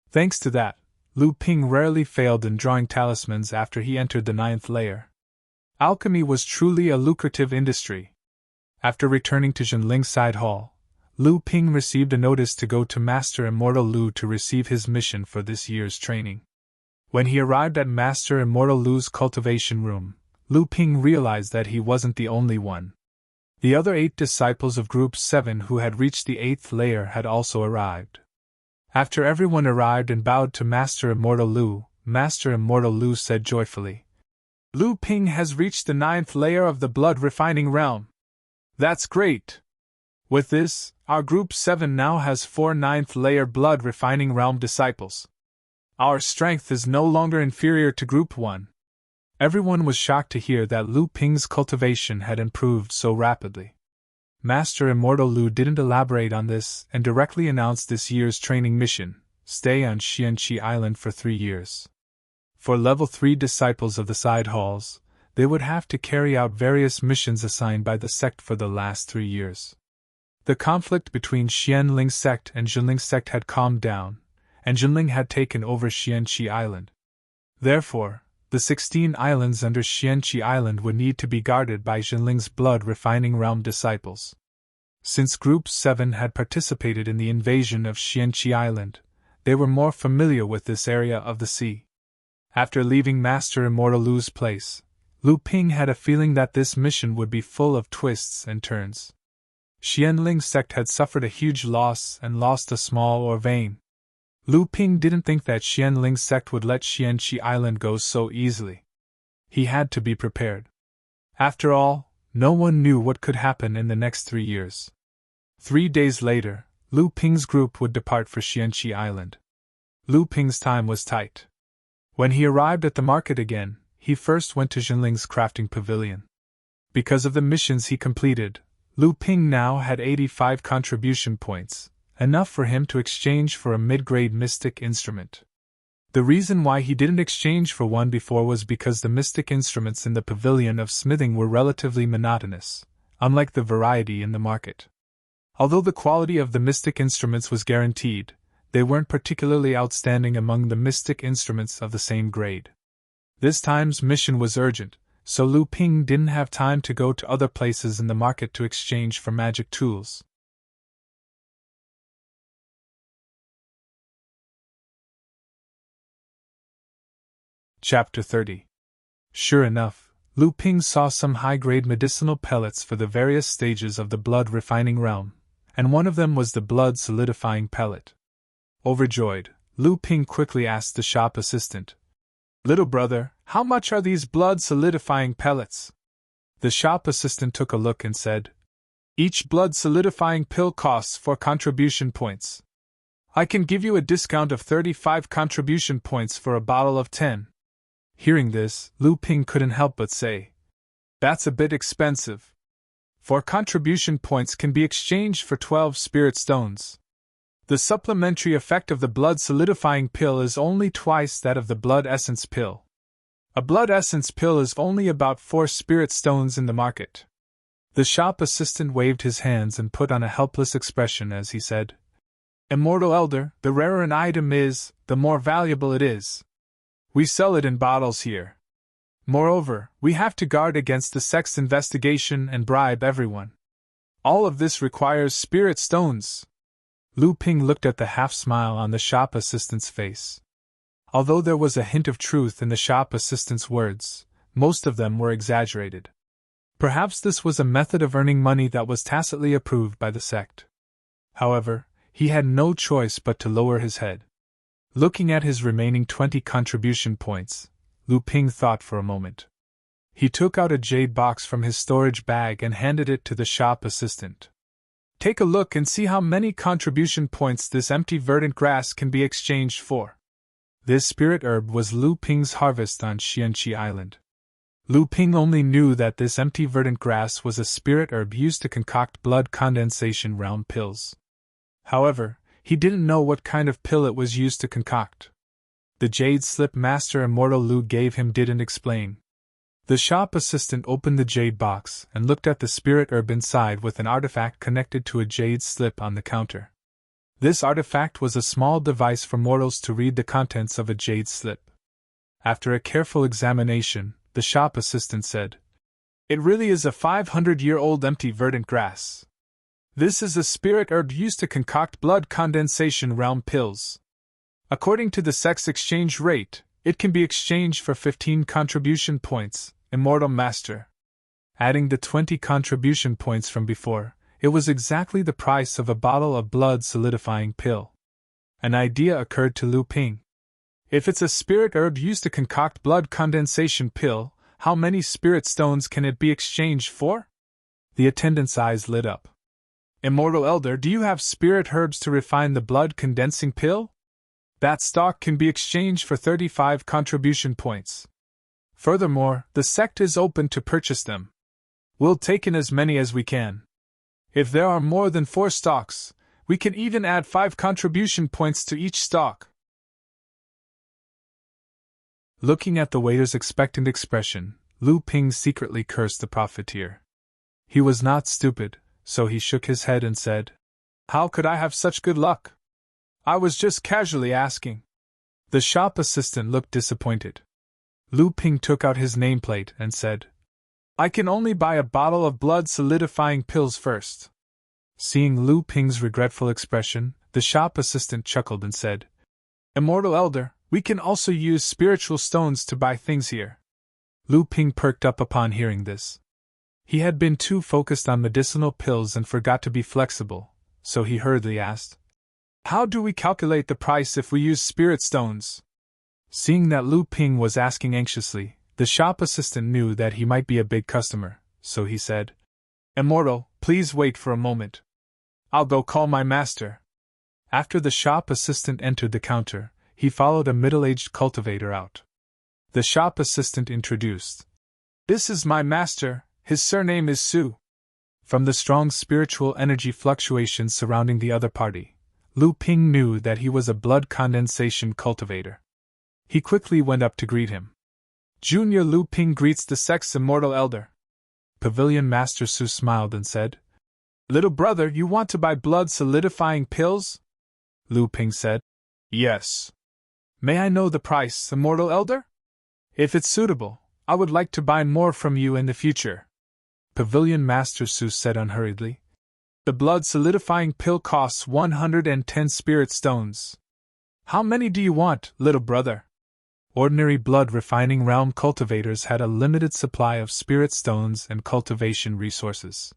Thanks to that, Lu Ping rarely failed in drawing talismans after he entered the 9th layer. Alchemy was truly a lucrative industry. After returning to Zhenling's side hall, Lu Ping received a notice to go to Master Immortal Lu to receive his mission for this year's training. When he arrived at Master Immortal Lu's cultivation room, Lu Ping realized that he wasn't the only one. The other 8 disciples of Group 7 who had reached the 8th layer had also arrived. After everyone arrived and bowed to Master Immortal Lu said joyfully, "Lu Ping has reached the 9th layer of the blood refining realm. That's great! With this, our Group 7 now has 4 9th layer blood refining realm disciples. Our strength is no longer inferior to Group 1. Everyone was shocked to hear that Lu Ping's cultivation had improved so rapidly. Master Immortal Lu didn't elaborate on this and directly announced this year's training mission, stay on Xianqi Island for 3 years. For level 3 disciples of the side halls, they would have to carry out various missions assigned by the sect for the last 3 years. The conflict between Xianling's sect and Jinling's sect had calmed down, and Jinling had taken over Xianqi Island. Therefore, the 16 islands under Xianqi Island would need to be guarded by Jinling's blood-refining realm disciples. Since Group 7 had participated in the invasion of Xianqi Island, they were more familiar with this area of the sea. After leaving Master Immortal Lu's place, Lu Ping had a feeling that this mission would be full of twists and turns. Xianling's sect had suffered a huge loss and lost a small or vain. Lu Ping didn't think that Xianling's sect would let Xianqi Island go so easily. He had to be prepared. After all, no one knew what could happen in the next 3 years. 3 days later, Lu Ping's group would depart for Xianqi Island. Lu Ping's time was tight. When he arrived at the market again, he first went to Jinling's crafting pavilion. Because of the missions he completed, Lu Ping now had 85 contribution points, enough for him to exchange for a mid-grade mystic instrument. The reason why he didn't exchange for one before was because the mystic instruments in the pavilion of smithing were relatively monotonous, unlike the variety in the market. Although the quality of the mystic instruments was guaranteed, they weren't particularly outstanding among the mystic instruments of the same grade. This time's mission was urgent, so Lu Ping didn't have time to go to other places in the market to exchange for magic tools. Chapter 30. Sure enough, Lu Ping saw some high-grade medicinal pellets for the various stages of the blood-refining realm, and one of them was the blood-solidifying pellet. Overjoyed, Lu Ping quickly asked the shop assistant, "Little brother, how much are these blood-solidifying pellets?" The shop assistant took a look and said, "Each blood-solidifying pill costs 4 contribution points. I can give you a discount of 35 contribution points for a bottle of 10. Hearing this, Lu Ping couldn't help but say, "That's a bit expensive. 4 contribution points can be exchanged for 12 spirit stones. The supplementary effect of the blood solidifying pill is only twice that of the blood essence pill. A blood essence pill is only about 4 spirit stones in the market." The shop assistant waved his hands and put on a helpless expression as he said, "Immortal Elder, the rarer an item is, the more valuable it is. We sell it in bottles here. Moreover, we have to guard against the sect's investigation and bribe everyone. All of this requires spirit stones." Lu Ping looked at the half-smile on the shop assistant's face. Although there was a hint of truth in the shop assistant's words, most of them were exaggerated. Perhaps this was a method of earning money that was tacitly approved by the sect. However, he had no choice but to lower his head. Looking at his remaining 20 contribution points, Lu Ping thought for a moment. He took out a jade box from his storage bag and handed it to the shop assistant. "Take a look and see how many contribution points this empty verdant grass can be exchanged for." This spirit herb was Lu Ping's harvest on Xianqi Island. Lu Ping only knew that this empty verdant grass was a spirit herb used to concoct blood condensation realm pills. However, he didn't know what kind of pill it was used to concoct. The jade slip Master Immortal Lu gave him didn't explain. The shop assistant opened the jade box and looked at the spirit herb inside with an artifact connected to a jade slip on the counter. This artifact was a small device for mortals to read the contents of a jade slip. After a careful examination, the shop assistant said, "It really is a 500-year-old empty verdant grass. This is a spirit herb used to concoct blood condensation realm pills. According to the sect's exchange rate, it can be exchanged for 15 contribution points, Immortal Master." Adding the 20 contribution points from before, it was exactly the price of a bottle of blood solidifying pill. An idea occurred to Lu Ping. If it's a spirit herb used to concoct blood condensation pill, how many spirit stones can it be exchanged for? The attendant's eyes lit up. "Immortal Elder, do you have spirit herbs to refine the blood condensing pill? That stock can be exchanged for 35 contribution points. Furthermore, the sect is open to purchase them. We'll take in as many as we can. If there are more than 4 stocks, We can even add 5 contribution points to each stock. Looking at the waiter's expectant expression, Lu Ping secretly cursed the profiteer. He was not stupid, so he shook his head and said, "How could I have such good luck? I was just casually asking." The shop assistant looked disappointed. Lu Ping took out his nameplate and said, "I can only buy a bottle of blood solidifying pills first." Seeing Lu Ping's regretful expression, the shop assistant chuckled and said, "Immortal Elder, we can also use spiritual stones to buy things here." Lu Ping perked up upon hearing this. He had been too focused on medicinal pills and forgot to be flexible, so he hurriedly asked, "How do we calculate the price if we use spirit stones?" Seeing that Lu Ping was asking anxiously, the shop assistant knew that he might be a big customer, so he said, "Immortal, please wait for a moment. I'll go call my master." After the shop assistant entered the counter, he followed a middle-aged cultivator out. The shop assistant introduced, "This is my master, his surname is Su." From the strong spiritual energy fluctuations surrounding the other party, Lu Ping knew that he was a blood condensation cultivator. He quickly went up to greet him. "Junior Lu Ping greets the Sex Immortal Elder." Pavilion Master Su smiled and said, "Little brother, you want to buy blood solidifying pills?" Lu Ping said, "Yes." "May I know the price, Immortal Elder? If it's suitable, I would like to buy more from you in the future." Pavilion Master Su said unhurriedly, "The blood solidifying pill costs 110 spirit stones. How many do you want, little brother?" Ordinary blood refining realm cultivators had a limited supply of spirit stones and cultivation resources.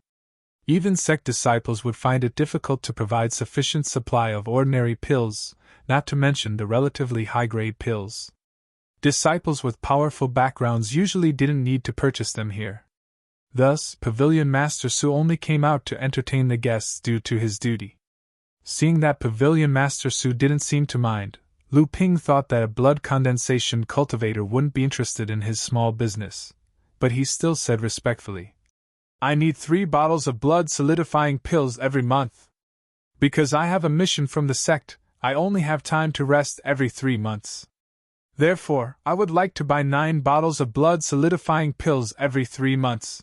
Even sect disciples would find it difficult to provide sufficient supply of ordinary pills, not to mention the relatively high-grade pills. Disciples with powerful backgrounds usually didn't need to purchase them here. Thus, Pavilion Master Su only came out to entertain the guests due to his duty. Seeing that Pavilion Master Su didn't seem to mind, Lu Ping thought that a blood condensation cultivator wouldn't be interested in his small business, but he still said respectfully, "I need 3 bottles of blood solidifying pills every month. Because I have a mission from the sect, I only have time to rest every 3 months. Therefore, I would like to buy 9 bottles of blood solidifying pills every 3 months.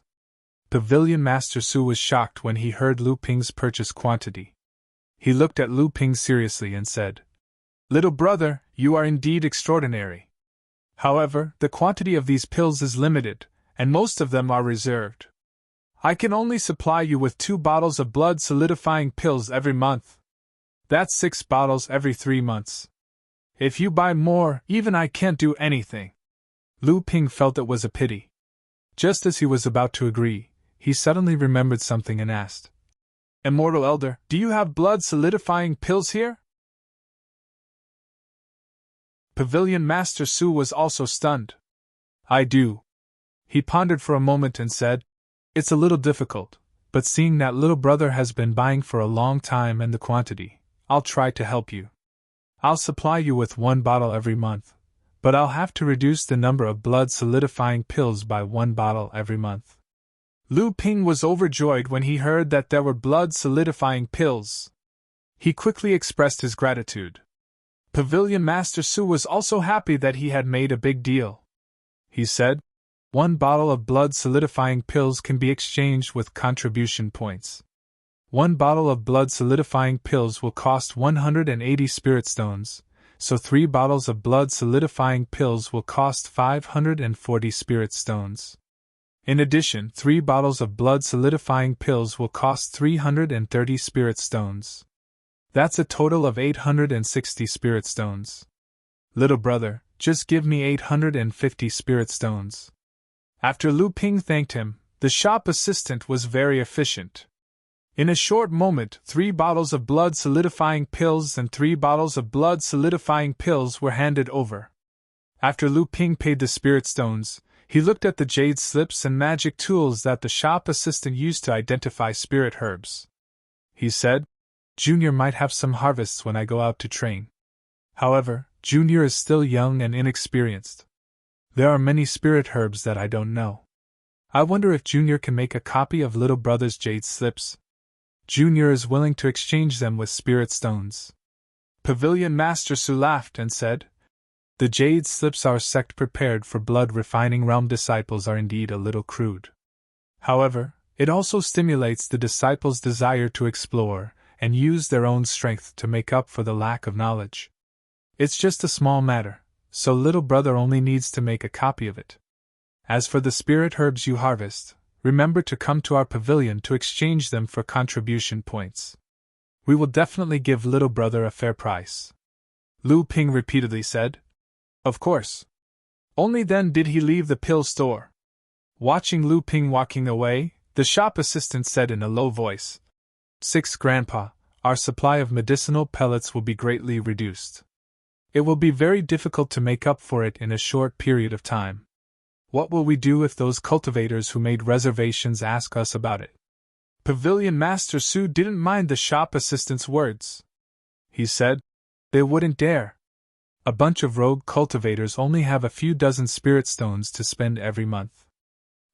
Pavilion Master Su was shocked when he heard Lu Ping's purchase quantity. He looked at Lu Ping seriously and said, "Little brother, you are indeed extraordinary. However, the quantity of these pills is limited, and most of them are reserved. I can only supply you with 2 bottles of blood solidifying pills every month. That's 6 bottles every 3 months. If you buy more, even I can't do anything." Lu Ping felt it was a pity. Just as he was about to agree, he suddenly remembered something and asked, "Immortal Elder, do you have blood solidifying pills here?" Pavilion Master Su was also stunned. "I do." He pondered for a moment and said, "It's a little difficult, but seeing that little brother has been buying for a long time and the quantity, I'll try to help you. I'll supply you with 1 bottle every month, but I'll have to reduce the number of blood solidifying pills by 1 bottle every month." Lu Ping was overjoyed when he heard that there were blood solidifying pills. He quickly expressed his gratitude. Pavilion Master Su was also happy that he had made a big deal. He said, 1 bottle of blood solidifying pills can be exchanged with contribution points. 1 bottle of blood solidifying pills will cost 180 spirit stones, so 3 bottles of blood solidifying pills will cost 540 spirit stones. In addition, 3 bottles of blood solidifying pills will cost 330 spirit stones. That's a total of 860 spirit stones. Little brother, just give me 850 spirit stones. After Lu Ping thanked him, the shop assistant was very efficient. In a short moment, 3 bottles of blood solidifying pills and 3 bottles of blood solidifying pills were handed over. After Lu Ping paid the spirit stones, he looked at the jade slips and magic tools that the shop assistant used to identify spirit herbs. He said, "Junior might have some harvests when I go out to train. However, Junior is still young and inexperienced. There are many spirit herbs that I don't know. I wonder if Junior can make a copy of little brother's jade slips. Junior is willing to exchange them with spirit stones. Pavilion Master Su laughed and said, "The jade slips our sect prepared for blood-refining realm disciples are indeed a little crude. However, it also stimulates the disciples' desire to explore and use their own strength to make up for the lack of knowledge. It's just a small matter, so little brother only needs to make a copy of it. As for the spirit herbs you harvest, remember to come to our pavilion to exchange them for contribution points. We will definitely give little brother a fair price." Lu Ping repeatedly said, "Of course." Only then did he leave the pill store. Watching Lu Ping walking away, the shop assistant said in a low voice, "6 Grandpa, our supply of medicinal pellets will be greatly reduced. It will be very difficult to make up for it in a short period of time. What will we do if those cultivators who made reservations ask us about it?" Pavilion Master Su didn't mind the shop assistant's words. He said, "They wouldn't dare. A bunch of rogue cultivators only have a few dozen spirit stones to spend every month.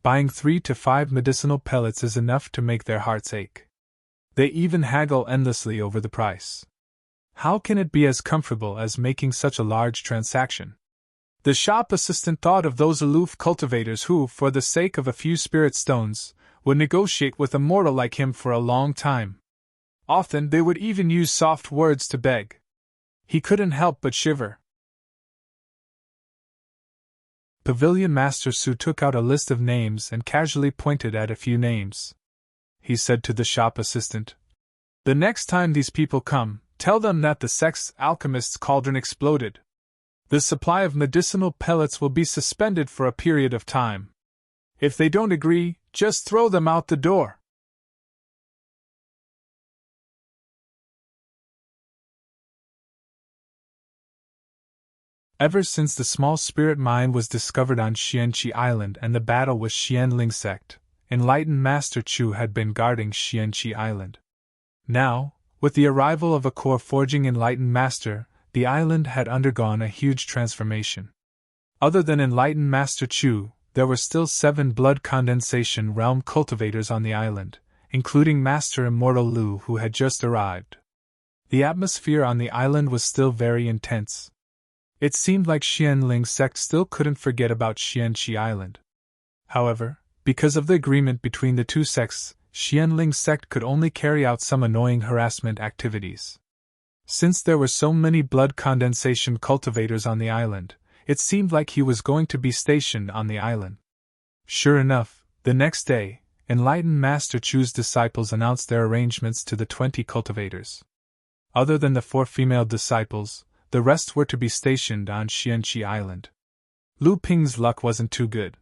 Buying 3 to 5 medicinal pellets is enough to make their hearts ache. They even haggle endlessly over the price. How can it be as comfortable as making such a large transaction?" The shop assistant thought of those aloof cultivators who, for the sake of a few spirit stones, would negotiate with a mortal like him for a long time. Often they would even use soft words to beg. He couldn't help but shiver. Pavilion Master Su took out a list of names and casually pointed at a few names. He said to the shop assistant, "The next time these people come, tell them that the sect's alchemist's cauldron exploded. The supply of medicinal pellets will be suspended for a period of time. If they don't agree, just throw them out the door." Ever since the small spirit mine was discovered on Xianqi Island and the battle with Xianling sect, enlightened Master Chu had been guarding Xianqi Island. Now, with the arrival of a core forging enlightened master, the island had undergone a huge transformation. Other than enlightened Master Chu, there were still 7 blood condensation realm cultivators on the island, including Master Immortal Lu who had just arrived. The atmosphere on the island was still very intense. It seemed like Xianling sect still couldn't forget about Xianqi Island. However, because of the agreement between the two sects, Xianling sect could only carry out some annoying harassment activities. Since there were so many blood condensation cultivators on the island, it seemed like he was going to be stationed on the island. Sure enough, the next day, enlightened Master Chu's disciples announced their arrangements to the 20 cultivators. Other than the 4 female disciples, the rest were to be stationed on Xianqi Island. Lu Ping's luck wasn't too good.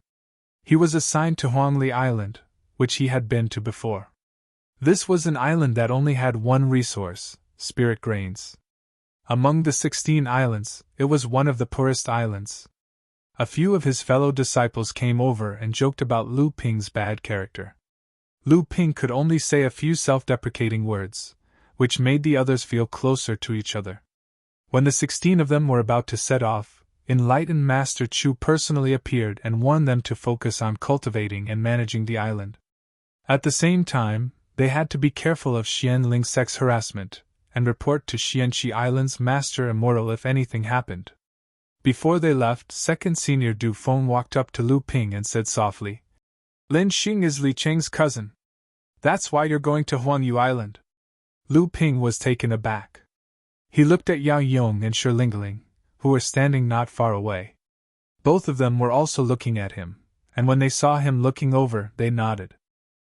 He was assigned to Huangli Island, which he had been to before. This was an island that only had one resource: spirit grains. Among the 16 islands, it was one of the poorest islands. A few of his fellow disciples came over and joked about Lu Ping's bad character. Lu Ping could only say a few self-deprecating words, which made the others feel closer to each other. When the 16 of them were about to set off, enlightened Master Chu personally appeared and warned them to focus on cultivating and managing the island. At the same time, they had to be careful of Xianling sect's harassment, and report to Xianqi Island's Master Immortal if anything happened. Before they left, Second Senior Du Feng walked up to Lu Ping and said softly, "Lin Xing is Li Cheng's cousin. That's why you're going to Huangyu Island." Lu Ping was taken aback. He looked at Yao Yong and Shilingling, who were standing not far away. Both of them were also looking at him, and when they saw him looking over, they nodded.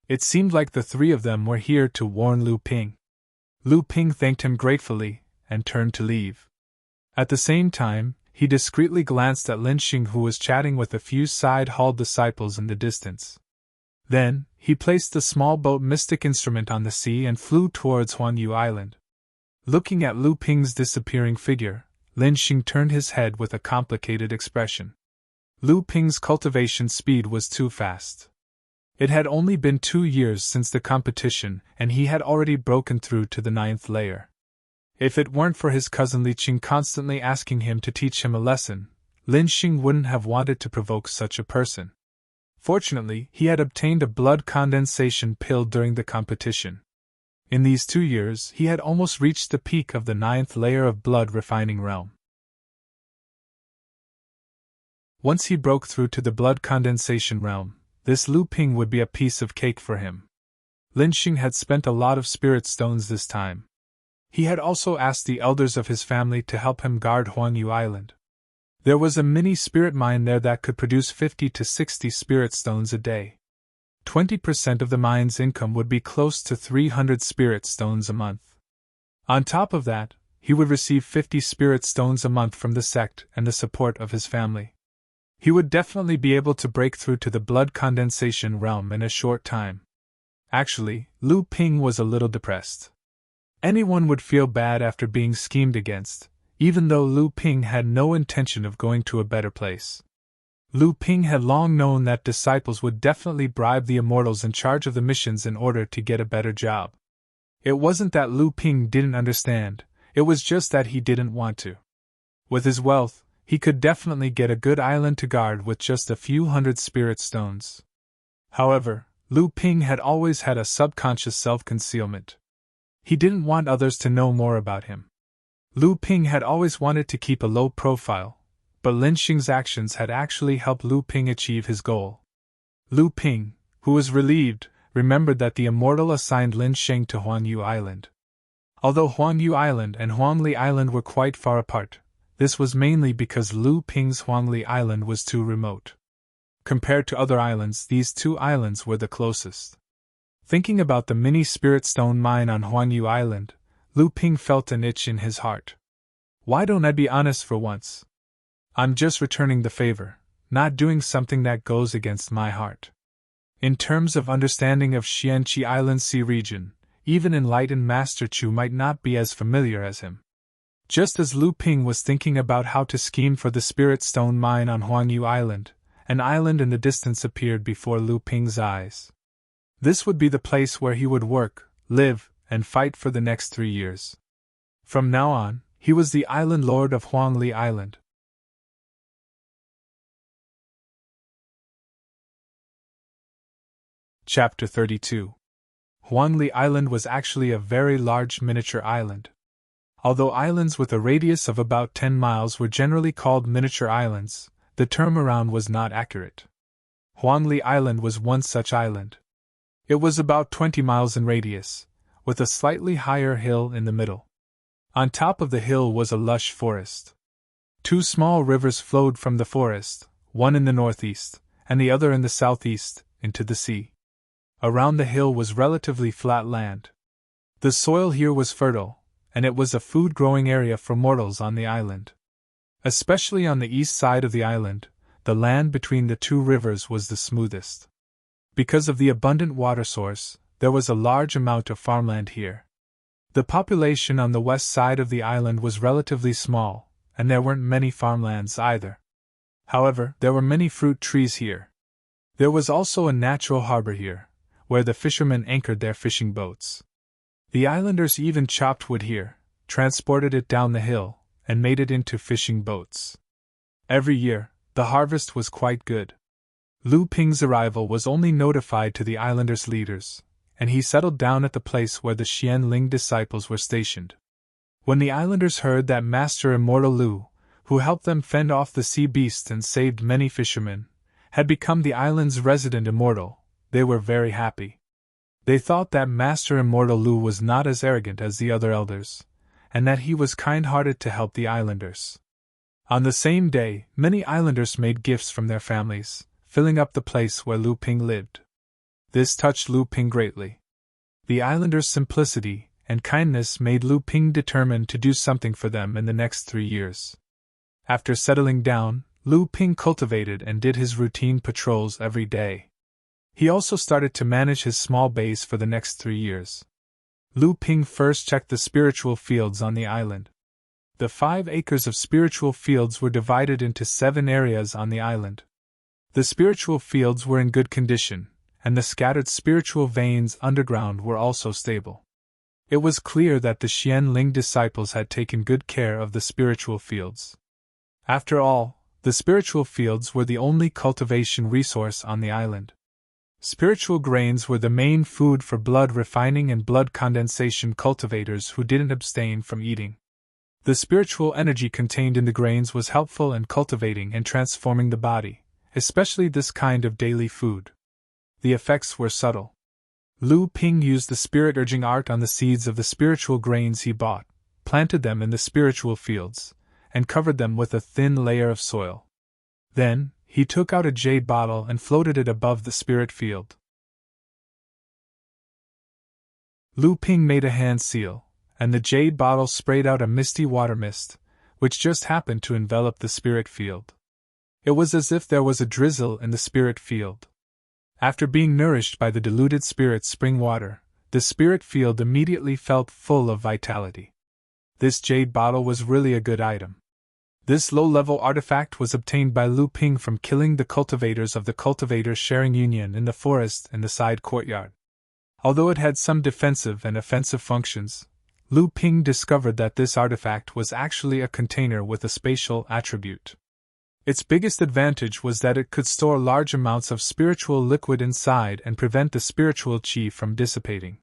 It seemed like the 3 of them were here to warn Lu Ping. Lu Ping thanked him gratefully, and turned to leave. At the same time, he discreetly glanced at Lin Xing who was chatting with a few side-hall disciples in the distance. Then, he placed the small boat mystic instrument on the sea and flew towards Huangyu Island. Looking at Lu Ping's disappearing figure, Lin Xing turned his head with a complicated expression. Lu Ping's cultivation speed was too fast. It had only been 2 years since the competition, and he had already broken through to the 9th layer. If it weren't for his cousin Li Qing constantly asking him to teach him a lesson, Lin Xing wouldn't have wanted to provoke such a person. Fortunately, he had obtained a blood condensation pill during the competition. In these 2 years, he had almost reached the peak of the 9th layer of blood refining realm. Once he broke through to the blood condensation realm, this Lu Ping would be a piece of cake for him. Lin Xing had spent a lot of spirit stones this time. He had also asked the elders of his family to help him guard Huangyu Island. There was a mini spirit mine there that could produce 50 to 60 spirit stones a day. 20% of the mine's income would be close to 300 spirit stones a month. On top of that, he would receive 50 spirit stones a month from the sect and the support of his family. He would definitely be able to break through to the blood condensation realm in a short time. Actually, Lu Ping was a little depressed. Anyone would feel bad after being schemed against, even though Lu Ping had no intention of going to a better place. Lu Ping had long known that disciples would definitely bribe the immortals in charge of the missions in order to get a better job. It wasn't that Lu Ping didn't understand, it was just that he didn't want to. With his wealth, he could definitely get a good island to guard with just a few hundred spirit stones. However, Lu Ping had always had a subconscious self-concealment. He didn't want others to know more about him. Lu Ping had always wanted to keep a low profile, but Lin Xing's actions had actually helped Lu Ping achieve his goal. Lu Ping, who was relieved, remembered that the immortal assigned Lin Xing to Huangyu Island. Although Huangyu Island and Huangli Island were quite far apart, this was mainly because Lu Ping's Huangli Island was too remote. Compared to other islands, these 2 islands were the closest. Thinking about the mini spirit stone mine on Huangyu Island, Lu Ping felt an itch in his heart. Why don't I be honest for once? I'm just returning the favor, not doing something that goes against my heart. In terms of understanding of Xianqi Island Sea region, even enlightened Master Chu might not be as familiar as him. Just as Lu Ping was thinking about how to scheme for the spirit stone mine on Huangyu Island, an island in the distance appeared before Lu Ping's eyes. This would be the place where he would work, live, and fight for the next 3 years. From now on, he was the island lord of Huangli Island. Chapter 32. Huangli Island was actually a very large miniature island. Although islands with a radius of about 10 miles were generally called miniature islands, the term around was not accurate. Huangli Island was one such island. It was about 20 miles in radius, with a slightly higher hill in the middle. On top of the hill was a lush forest. 2 small rivers flowed from the forest, one in the northeast, and the other in the southeast, into the sea. Around the hill was relatively flat land. The soil here was fertile, and it was a food-growing area for mortals on the island. Especially on the east side of the island, the land between the 2 rivers was the smoothest. Because of the abundant water source, there was a large amount of farmland here. The population on the west side of the island was relatively small, and there weren't many farmlands either. However, there were many fruit trees here. There was also a natural harbor here, where the fishermen anchored their fishing boats. The islanders even chopped wood here, transported it down the hill, and made it into fishing boats. Every year, the harvest was quite good. Lu Ping's arrival was only notified to the islanders' leaders, and he settled down at the place where the Xianling disciples were stationed. When the islanders heard that Master Immortal Lu, who helped them fend off the sea beasts and saved many fishermen, had become the island's resident immortal, they were very happy. They thought that Master Immortal Lu was not as arrogant as the other elders, and that he was kind-hearted to help the islanders. On the same day, many islanders made gifts from their families, filling up the place where Lu Ping lived. This touched Lu Ping greatly. The islanders' simplicity and kindness made Lu Ping determined to do something for them in the next 3 years. After settling down, Lu Ping cultivated and did his routine patrols every day. He also started to manage his small base for the next 3 years. Lu Ping first checked the spiritual fields on the island. The 5 acres of spiritual fields were divided into 7 areas on the island. The spiritual fields were in good condition, and the scattered spiritual veins underground were also stable. It was clear that the Xianling disciples had taken good care of the spiritual fields. After all, the spiritual fields were the only cultivation resource on the island. Spiritual grains were the main food for blood refining and blood condensation cultivators who didn't abstain from eating. The spiritual energy contained in the grains was helpful in cultivating and transforming the body, especially this kind of daily food. The effects were subtle. Lu Ping used the spirit-urging art on the seeds of the spiritual grains he bought, planted them in the spiritual fields, and covered them with a thin layer of soil. Then, he took out a jade bottle and floated it above the spirit field. Lu Ping made a hand seal, and the jade bottle sprayed out a misty water mist, which just happened to envelop the spirit field. It was as if there was a drizzle in the spirit field. After being nourished by the diluted spirit spring water, the spirit field immediately felt full of vitality. This jade bottle was really a good item. This low-level artifact was obtained by Lu Ping from killing the cultivators of the cultivator-sharing union in the forest and the side courtyard. Although it had some defensive and offensive functions, Lu Ping discovered that this artifact was actually a container with a spatial attribute. Its biggest advantage was that it could store large amounts of spiritual liquid inside and prevent the spiritual qi from dissipating.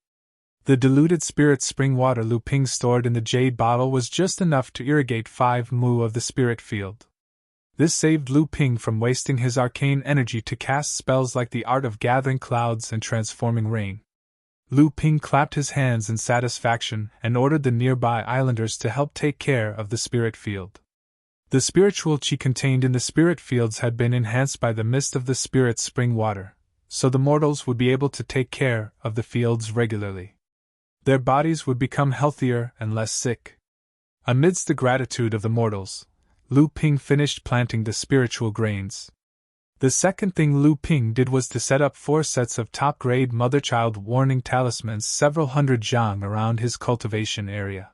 The diluted spirit spring water Lu Ping stored in the jade bottle was just enough to irrigate 5 mu of the spirit field. This saved Lu Ping from wasting his arcane energy to cast spells like the art of gathering clouds and transforming rain. Lu Ping clapped his hands in satisfaction and ordered the nearby islanders to help take care of the spirit field. The spiritual qi contained in the spirit fields had been enhanced by the mist of the spirit spring water, so the mortals would be able to take care of the fields regularly. Their bodies would become healthier and less sick. Amidst the gratitude of the mortals, Lu Ping finished planting the spiritual grains. The second thing Lu Ping did was to set up 4 sets of top-grade mother-child warning talismans several hundred zhang around his cultivation area.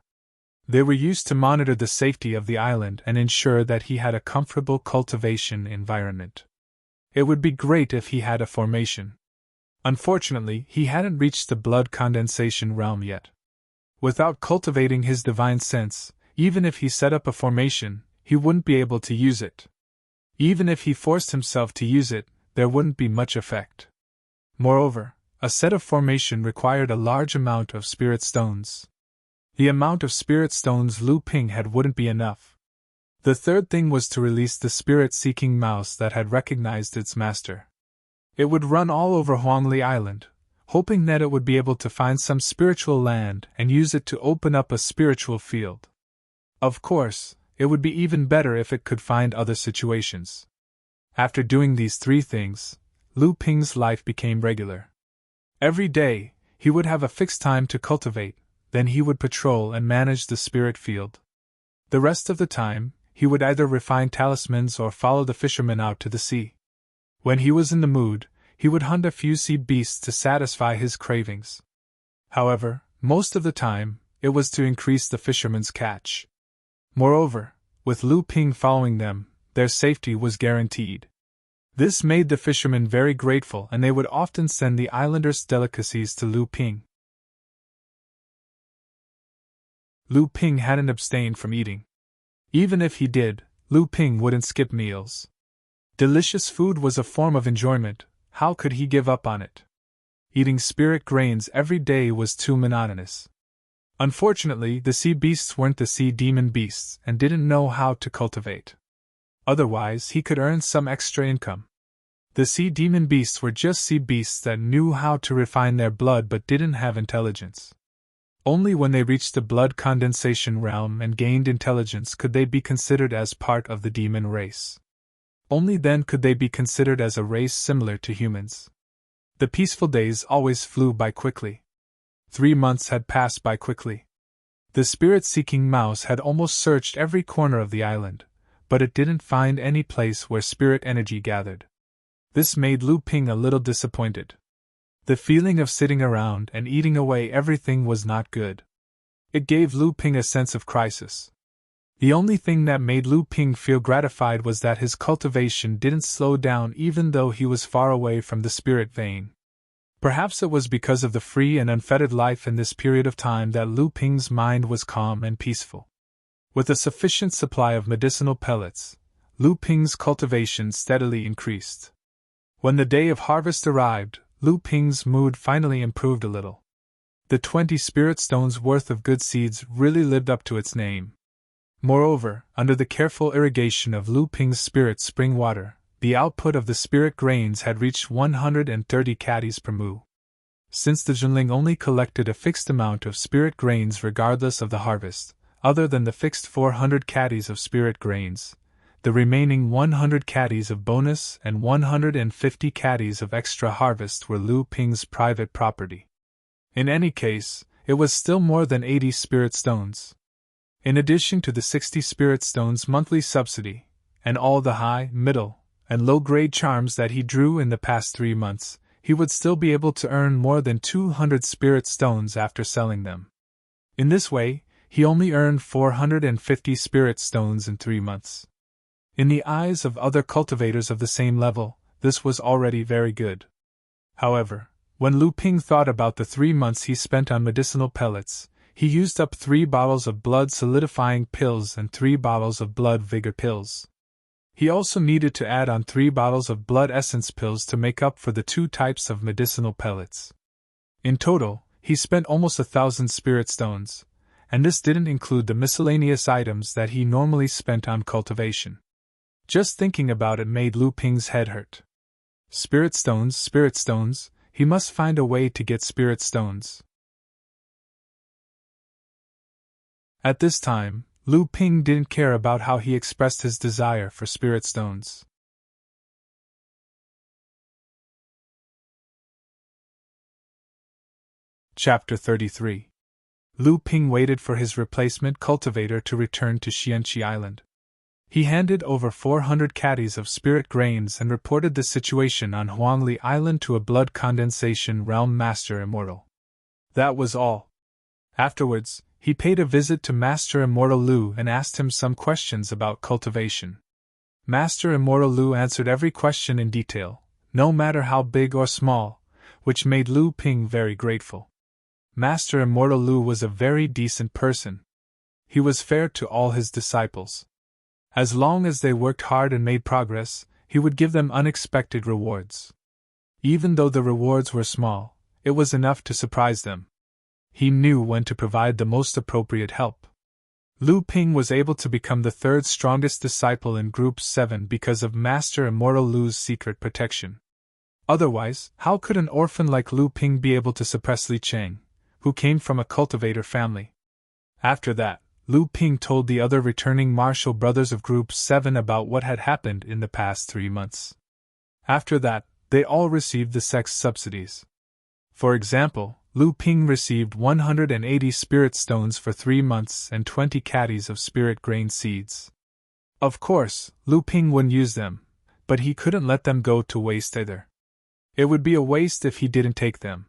They were used to monitor the safety of the island and ensure that he had a comfortable cultivation environment. It would be great if he had a formation. Unfortunately, he hadn't reached the blood condensation realm yet. Without cultivating his divine sense, even if he set up a formation, he wouldn't be able to use it. Even if he forced himself to use it, there wouldn't be much effect. Moreover, a set of formation required a large amount of spirit stones. The amount of spirit stones Lu Ping had wouldn't be enough. The third thing was to release the spirit-seeking mouse that had recognized its master. It would run all over Huangli Island, hoping that it would be able to find some spiritual land and use it to open up a spiritual field. Of course, it would be even better if it could find other situations. After doing these 3 things, Lu Ping's life became regular. Every day, he would have a fixed time to cultivate, then he would patrol and manage the spirit field. The rest of the time, he would either refine talismans or follow the fishermen out to the sea. When he was in the mood, he would hunt a few sea beasts to satisfy his cravings. However, most of the time, it was to increase the fishermen's catch. Moreover, with Lu Ping following them, their safety was guaranteed. This made the fishermen very grateful and they would often send the islanders' delicacies to Lu Ping. Lu Ping hadn't abstained from eating. Even if he did, Lu Ping wouldn't skip meals. Delicious food was a form of enjoyment, how could he give up on it? Eating spirit grains every day was too monotonous. Unfortunately, the sea beasts weren't the sea demon beasts and didn't know how to cultivate. Otherwise, he could earn some extra income. The sea demon beasts were just sea beasts that knew how to refine their blood but didn't have intelligence. Only when they reached the blood condensation realm and gained intelligence could they be considered as part of the demon race. Only then could they be considered as a race similar to humans. The peaceful days always flew by quickly. 3 months had passed by quickly. The spirit-seeking mouse had almost searched every corner of the island, but it didn't find any place where spirit energy gathered. This made Lu Ping a little disappointed. The feeling of sitting around and eating away everything was not good. It gave Lu Ping a sense of crisis. The only thing that made Lu Ping feel gratified was that his cultivation didn't slow down even though he was far away from the spirit vein. Perhaps it was because of the free and unfettered life in this period of time that Lu Ping's mind was calm and peaceful. With a sufficient supply of medicinal pellets, Lu Ping's cultivation steadily increased. When the day of harvest arrived, Lu Ping's mood finally improved a little. The 20 spirit stones worth of good seeds really lived up to its name. Moreover, under the careful irrigation of Lu Ping's spirit spring water, the output of the spirit grains had reached 130 caddies per mu. Since the Junling only collected a fixed amount of spirit grains regardless of the harvest, other than the fixed 400 caddies of spirit grains, the remaining 100 caddies of bonus and 150 caddies of extra harvest were Lu Ping's private property. In any case, it was still more than 80 spirit stones. In addition to the 60 spirit stones monthly subsidy, and all the high, middle, and low-grade charms that he drew in the past 3 months, he would still be able to earn more than 200 spirit stones after selling them. In this way, he only earned 450 spirit stones in 3 months. In the eyes of other cultivators of the same level, this was already very good. However, when Lu Ping thought about the 3 months he spent on medicinal pellets, he used up 3 bottles of blood solidifying pills and 3 bottles of blood vigor pills. He also needed to add on 3 bottles of blood essence pills to make up for the 2 types of medicinal pellets. In total, he spent almost 1,000 spirit stones, and this didn't include the miscellaneous items that he normally spent on cultivation. Just thinking about it made Lu Ping's head hurt. Spirit stones, he must find a way to get spirit stones. At this time, Lu Ping didn't care about how he expressed his desire for spirit stones. Chapter 33. Lu Ping waited for his replacement cultivator to return to Xianqi Island. He handed over 400 caddies of spirit grains and reported the situation on Huangli Island to a blood condensation realm Master Immortal. That was all. Afterwards, he paid a visit to Master Immortal Lu and asked him some questions about cultivation. Master Immortal Lu answered every question in detail, no matter how big or small, which made Lu Ping very grateful. Master Immortal Lu was a very decent person. He was fair to all his disciples. As long as they worked hard and made progress, he would give them unexpected rewards. Even though the rewards were small, it was enough to surprise them. He knew when to provide the most appropriate help. Lu Ping was able to become the 3rd strongest disciple in Group 7 because of Master Immortal Lu's secret protection. Otherwise, how could an orphan like Lu Ping be able to suppress Li Cheng, who came from a cultivator family? After that, Lu Ping told the other returning martial brothers of Group 7 about what had happened in the past 3 months. After that, they all received the sex subsidies. For example, Lu Ping received 180 spirit stones for 3 months and 20 caddies of spirit grain seeds. Of course, Lu Ping wouldn't use them, but he couldn't let them go to waste either. It would be a waste if he didn't take them.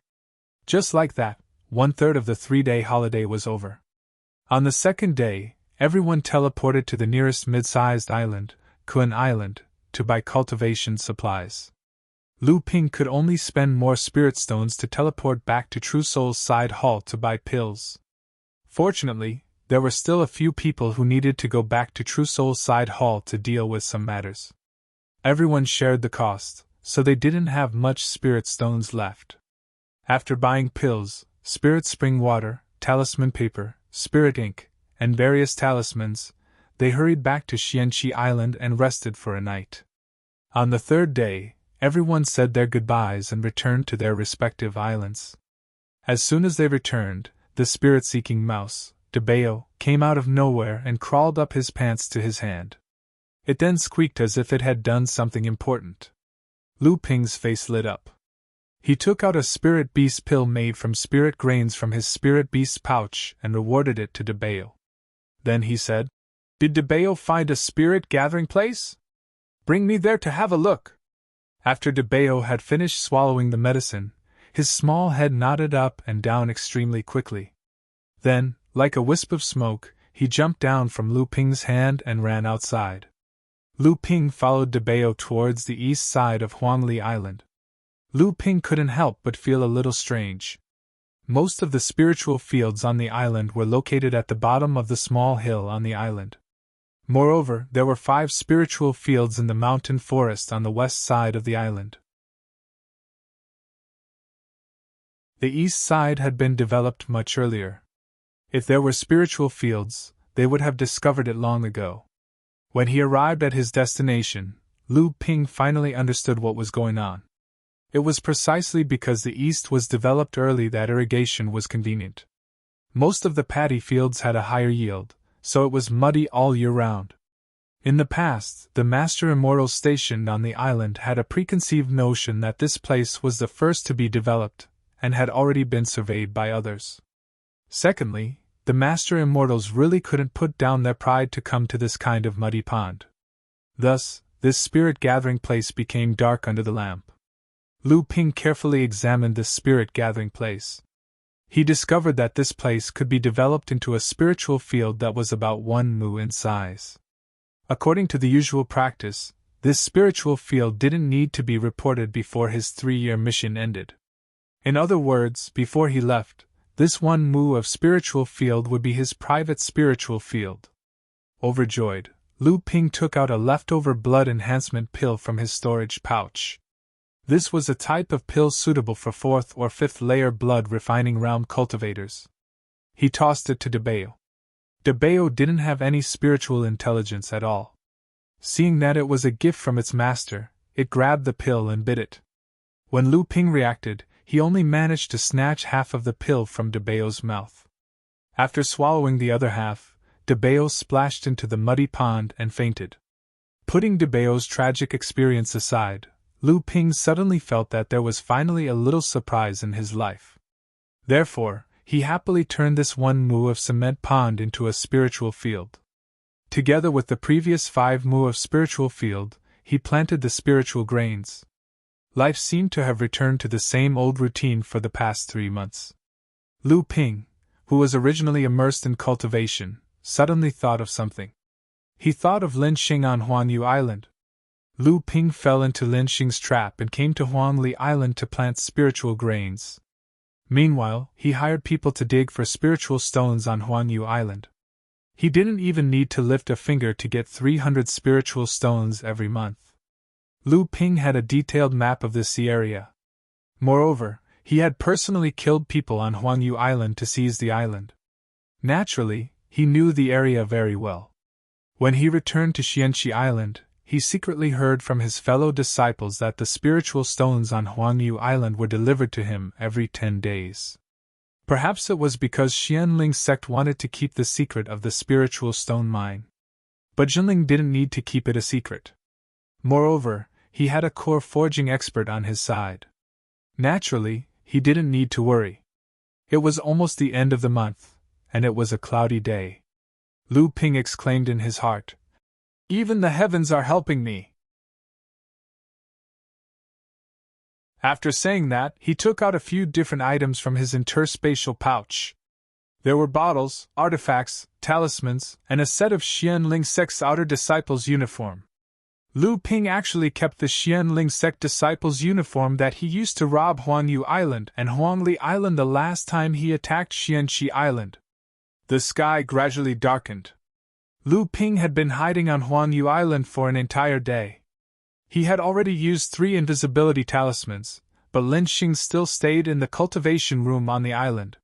Just like that, 1/3 of the 3-day holiday was over. On the 2nd day, everyone teleported to the nearest mid-sized island, Kun Island, to buy cultivation supplies. Lu Ping could only spend more spirit stones to teleport back to True Soul's side hall to buy pills. Fortunately, there were still a few people who needed to go back to True Soul's side hall to deal with some matters. Everyone shared the cost, so they didn't have much spirit stones left. After buying pills, spirit spring water, talisman paper, spirit ink, and various talismans, they hurried back to Xianqi Island and rested for a night. On the 3rd day, everyone said their goodbyes and returned to their respective islands. As soon as they returned, the spirit-seeking mouse, Debeo, came out of nowhere and crawled up his pants to his hand. It then squeaked as if it had done something important. Lu Ping's face lit up. He took out a spirit beast pill made from spirit grains from his spirit beast pouch and rewarded it to Debeo. Then he said, "Did Debeo find a spirit gathering place? Bring me there to have a look." After Debeo had finished swallowing the medicine, his small head nodded up and down extremely quickly. Then, like a wisp of smoke, he jumped down from Lu Ping's hand and ran outside. Lu Ping followed Debeo towards the east side of Huangli Island. Lu Ping couldn't help but feel a little strange. Most of the spiritual fields on the island were located at the bottom of the small hill on the island. Moreover, there were 5 spiritual fields in the mountain forest on the west side of the island. The east side had been developed much earlier. If there were spiritual fields, they would have discovered it long ago. When he arrived at his destination, Lu Ping finally understood what was going on. It was precisely because the east was developed early that irrigation was convenient. Most of the paddy fields had a higher yield, so it was muddy all year round. In the past, the Master Immortals stationed on the island had a preconceived notion that this place was the first to be developed, and had already been surveyed by others. Secondly, the Master Immortals really couldn't put down their pride to come to this kind of muddy pond. Thus, this spirit-gathering place became dark under the lamp. Lu Ping carefully examined this spirit-gathering place. He discovered that this place could be developed into a spiritual field that was about 1 mu in size. According to the usual practice, this spiritual field didn't need to be reported before his 3-year mission ended. In other words, before he left, this 1 mu of spiritual field would be his private spiritual field. Overjoyed, Lu Ping took out a leftover blood enhancement pill from his storage pouch. This was a type of pill suitable for 4th or 5th layer blood refining realm cultivators. He tossed it to Debeo. Debeo didn't have any spiritual intelligence at all. Seeing that it was a gift from its master, it grabbed the pill and bit it. When Lu Ping reacted, he only managed to snatch half of the pill from Debeo's mouth. After swallowing the other half, Debeo splashed into the muddy pond and fainted. Putting Debeo's tragic experience aside, Lu Ping suddenly felt that there was finally a little surprise in his life. Therefore, he happily turned this 1 mu of cement pond into a spiritual field. Together with the previous 5 mu of spiritual field, he planted the spiritual grains. Life seemed to have returned to the same old routine for the past 3 months. Lu Ping, who was originally immersed in cultivation, suddenly thought of something. He thought of Lin Xing on Huangyu Island. Lu Ping fell into Lin Xing's trap and came to Huangli Island to plant spiritual grains. Meanwhile, he hired people to dig for spiritual stones on Huangyu Island. He didn't even need to lift a finger to get 300 spiritual stones every month. Lu Ping had a detailed map of this area. Moreover, he had personally killed people on Huangyu Island to seize the island. Naturally, he knew the area very well. When he returned to Xianxi Island, he secretly heard from his fellow disciples that the spiritual stones on Huangyu Island were delivered to him every 10 days. Perhaps it was because Xianling's sect wanted to keep the secret of the spiritual stone mine. But Jinling didn't need to keep it a secret. Moreover, he had a core forging expert on his side. Naturally, he didn't need to worry. It was almost the end of the month, and it was a cloudy day. Lu Ping exclaimed in his heart, "Even the heavens are helping me." After saying that, he took out a few different items from his interspatial pouch. There were bottles, artifacts, talismans, and a set of Xianling sect's outer disciples' uniform. Lu Ping actually kept the Xianling sect disciples' uniform that he used to rob Huangyu Island and Huangli Island the last time he attacked Xianxi Island. The sky gradually darkened. Lu Ping had been hiding on Huangyu Island for an entire day. He had already used 3 invisibility talismans, but Lin Xing still stayed in the cultivation room on the island.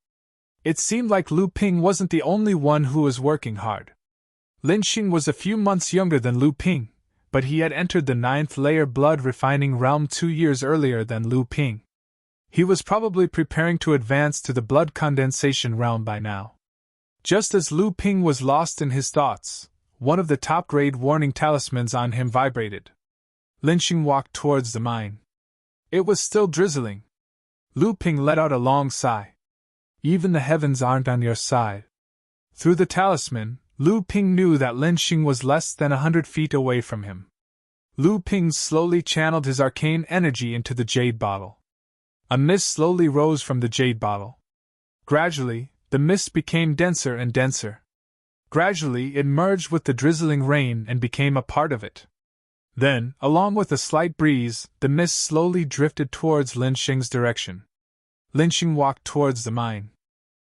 It seemed like Lu Ping wasn't the only one who was working hard. Lin Xing was a few months younger than Lu Ping, but he had entered the 9th layer blood refining realm 2 years earlier than Lu Ping. He was probably preparing to advance to the blood condensation realm by now. Just as Lu Ping was lost in his thoughts, one of the top-grade warning talismans on him vibrated. Lin Xing walked towards the mine. It was still drizzling. Lu Ping let out a long sigh. Even the heavens aren't on your side. Through the talisman, Lu Ping knew that Lin Xing was less than 100 feet away from him. Lu Ping slowly channeled his arcane energy into the jade bottle. A mist slowly rose from the jade bottle. Gradually, the mist became denser and denser. Gradually, it merged with the drizzling rain and became a part of it. Then, along with a slight breeze, the mist slowly drifted towards Lin Xing's direction. Lin Xing walked towards the mine.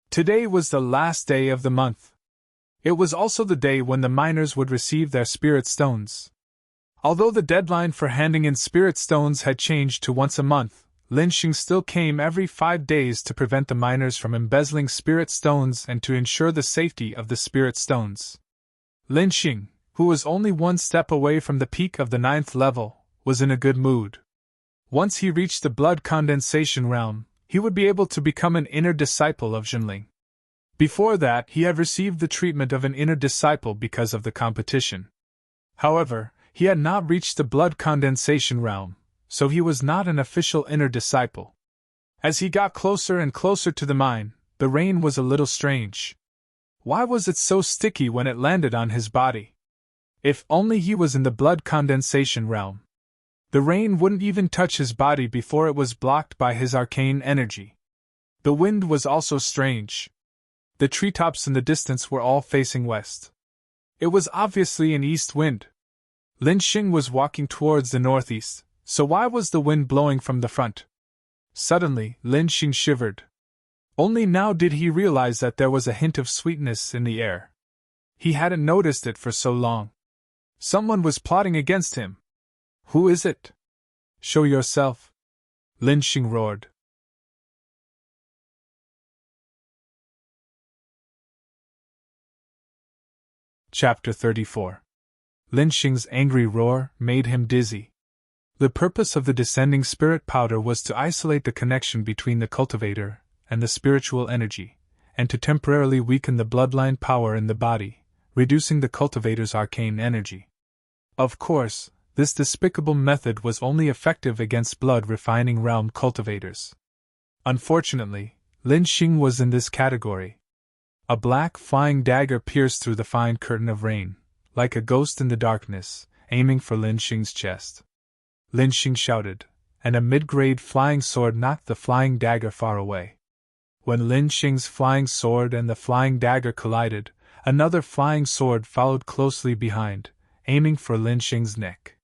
Today was the last day of the month. It was also the day when the miners would receive their spirit stones. Although the deadline for handing in spirit stones had changed to once a month, Lin Xing still came every 5 days to prevent the miners from embezzling spirit stones and to ensure the safety of the spirit stones. Lin Xing, who was only 1 step away from the peak of the 9th level, was in a good mood. Once he reached the blood condensation realm, he would be able to become an inner disciple of Zhenling. Before that, he had received the treatment of an inner disciple because of the competition. However, he had not reached the blood condensation realm, so he was not an official inner disciple. As he got closer and closer to the mine, the rain was a little strange. Why was it so sticky when it landed on his body? If only he was in the blood condensation realm. The rain wouldn't even touch his body before it was blocked by his arcane energy. The wind was also strange. The treetops in the distance were all facing west. It was obviously an east wind. Lin Xing was walking towards the northeast, so why was the wind blowing from the front? Suddenly, Lin Xing shivered. Only now did he realize that there was a hint of sweetness in the air. He hadn't noticed it for so long. Someone was plotting against him. Who is it? Show yourself, Lin Xing roared. Chapter 34. Lin Xing's angry roar made him dizzy. The purpose of the descending spirit powder was to isolate the connection between the cultivator and the spiritual energy, and to temporarily weaken the bloodline power in the body, reducing the cultivator's arcane energy. Of course, this despicable method was only effective against blood-refining realm cultivators. Unfortunately, Lin Xing was in this category. A black flying dagger pierced through the fine curtain of rain, like a ghost in the darkness, aiming for Lin Xing's chest. Lin Xing shouted, and a mid-grade flying sword knocked the flying dagger far away. When Lin Xing's flying sword and the flying dagger collided, another flying sword followed closely behind, aiming for Lin Xing's neck.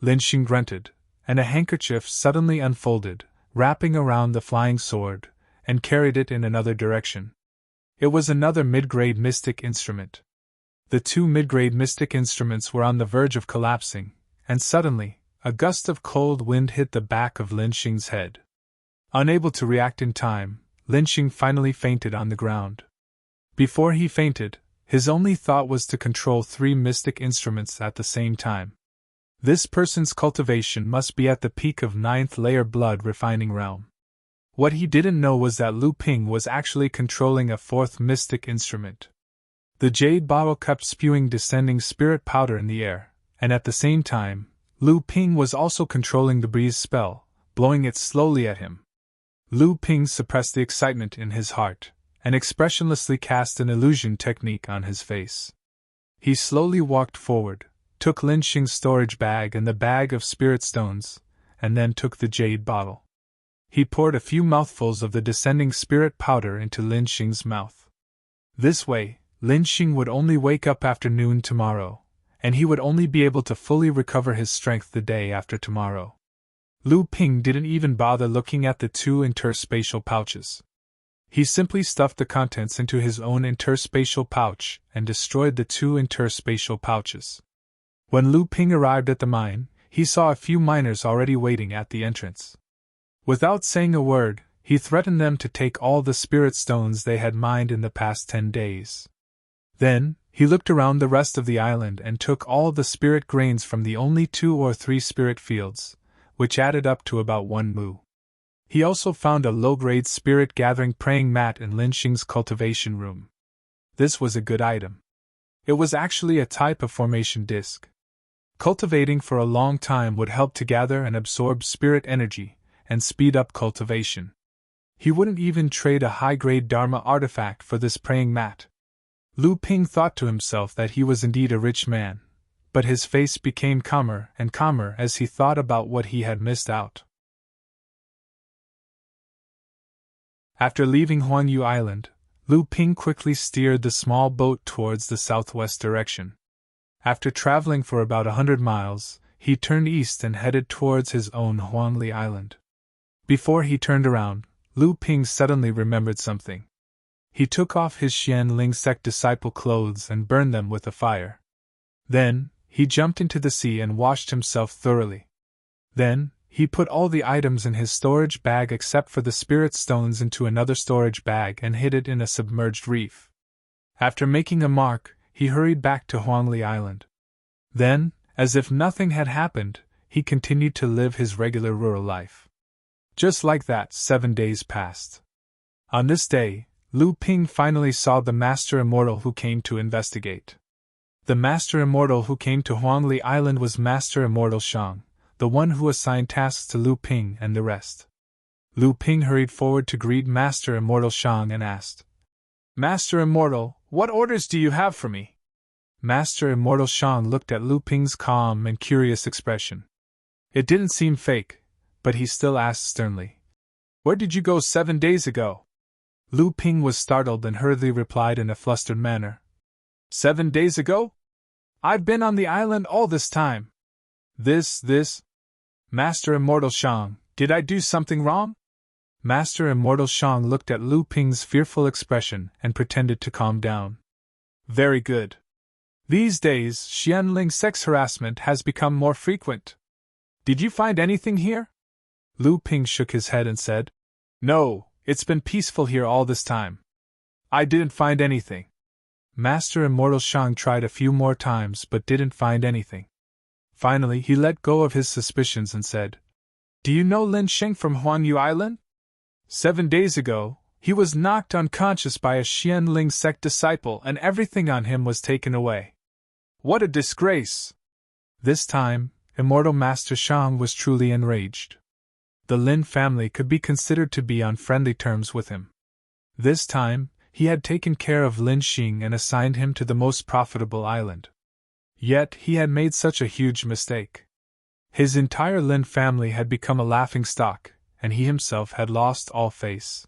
Lin Xing grunted, and a handkerchief suddenly unfolded, wrapping around the flying sword, and carried it in another direction. It was another mid-grade mystic instrument. The 2 mid-grade mystic instruments were on the verge of collapsing, and suddenly, a gust of cold wind hit the back of Lin Xing's head. Unable to react in time, Lin Xing finally fainted on the ground. Before he fainted, his only thought was to control 3 mystic instruments at the same time. This person's cultivation must be at the peak of 9th layer blood refining realm. What he didn't know was that Lu Ping was actually controlling a 4th mystic instrument. The jade bottle kept spewing descending spirit powder in the air, and at the same time, Lu Ping was also controlling the breeze spell, blowing it slowly at him. Lu Ping suppressed the excitement in his heart, and expressionlessly cast an illusion technique on his face. He slowly walked forward, took Lin Xing's storage bag and the bag of spirit stones, and then took the jade bottle. He poured a few mouthfuls of the descending spirit powder into Lin Xing's mouth. This way, Lin Xing would only wake up after noon tomorrow, and he would only be able to fully recover his strength the day after tomorrow. Lu Ping didn't even bother looking at the 2 interspatial pouches. He simply stuffed the contents into his own interspatial pouch and destroyed the 2 interspatial pouches. When Lu Ping arrived at the mine, he saw a few miners already waiting at the entrance. Without saying a word, he threatened them to take all the spirit stones they had mined in the past 10 days. Then, he looked around the rest of the island and took all the spirit grains from the only 2 or 3 spirit fields, which added up to about 1 mu. He also found a low-grade spirit-gathering praying mat in Lin Xing's cultivation room. This was a good item. It was actually a type of formation disc. Cultivating for a long time would help to gather and absorb spirit energy, and speed up cultivation. He wouldn't even trade a high-grade Dharma artifact for this praying mat. Lu Ping thought to himself that he was indeed a rich man, but his face became calmer and calmer as he thought about what he had missed out. After leaving Huangyu Island, Lu Ping quickly steered the small boat towards the southwest direction. After traveling for about 100 miles, he turned east and headed towards his own Huangli Island. Before he turned around, Lu Ping suddenly remembered something. He took off his Xian Ling sect disciple clothes and burned them with a fire. Then, he jumped into the sea and washed himself thoroughly. Then, he put all the items in his storage bag except for the spirit stones into another storage bag and hid it in a submerged reef. After making a mark, he hurried back to Huangli Island. Then, as if nothing had happened, he continued to live his regular rural life. Just like that, 7 days passed. On this day, Lu Ping finally saw the Master Immortal who came to investigate. The Master Immortal who came to Huangli Island was Master Immortal Shang, the one who assigned tasks to Lu Ping and the rest. Lu Ping hurried forward to greet Master Immortal Shang and asked, "Master Immortal, what orders do you have for me?" Master Immortal Shang looked at Lu Ping's calm and curious expression. It didn't seem fake, but he still asked sternly, "Where did you go 7 days ago?" Lu Ping was startled and hurriedly replied in a flustered manner, "7 days ago? I've been on the island all this time. This. Master Immortal Shang, did I do something wrong?" Master Immortal Shang looked at Lu Ping's fearful expression and pretended to calm down. "Very good. These days, Xianling sex harassment has become more frequent. Did you find anything here?" Lu Ping shook his head and said, "No, it's been peaceful here all this time. I didn't find anything." Master Immortal Shang tried a few more times but didn't find anything. Finally, he let go of his suspicions and said, "Do you know Lin Sheng from Huanyu Island? 7 days ago, he was knocked unconscious by a Xianling sect disciple and everything on him was taken away. What a disgrace!" This time, Immortal Master Shang was truly enraged. The Lin family could be considered to be on friendly terms with him. This time, he had taken care of Lin Xing and assigned him to the most profitable island. Yet he had made such a huge mistake. His entire Lin family had become a laughingstock, and he himself had lost all face.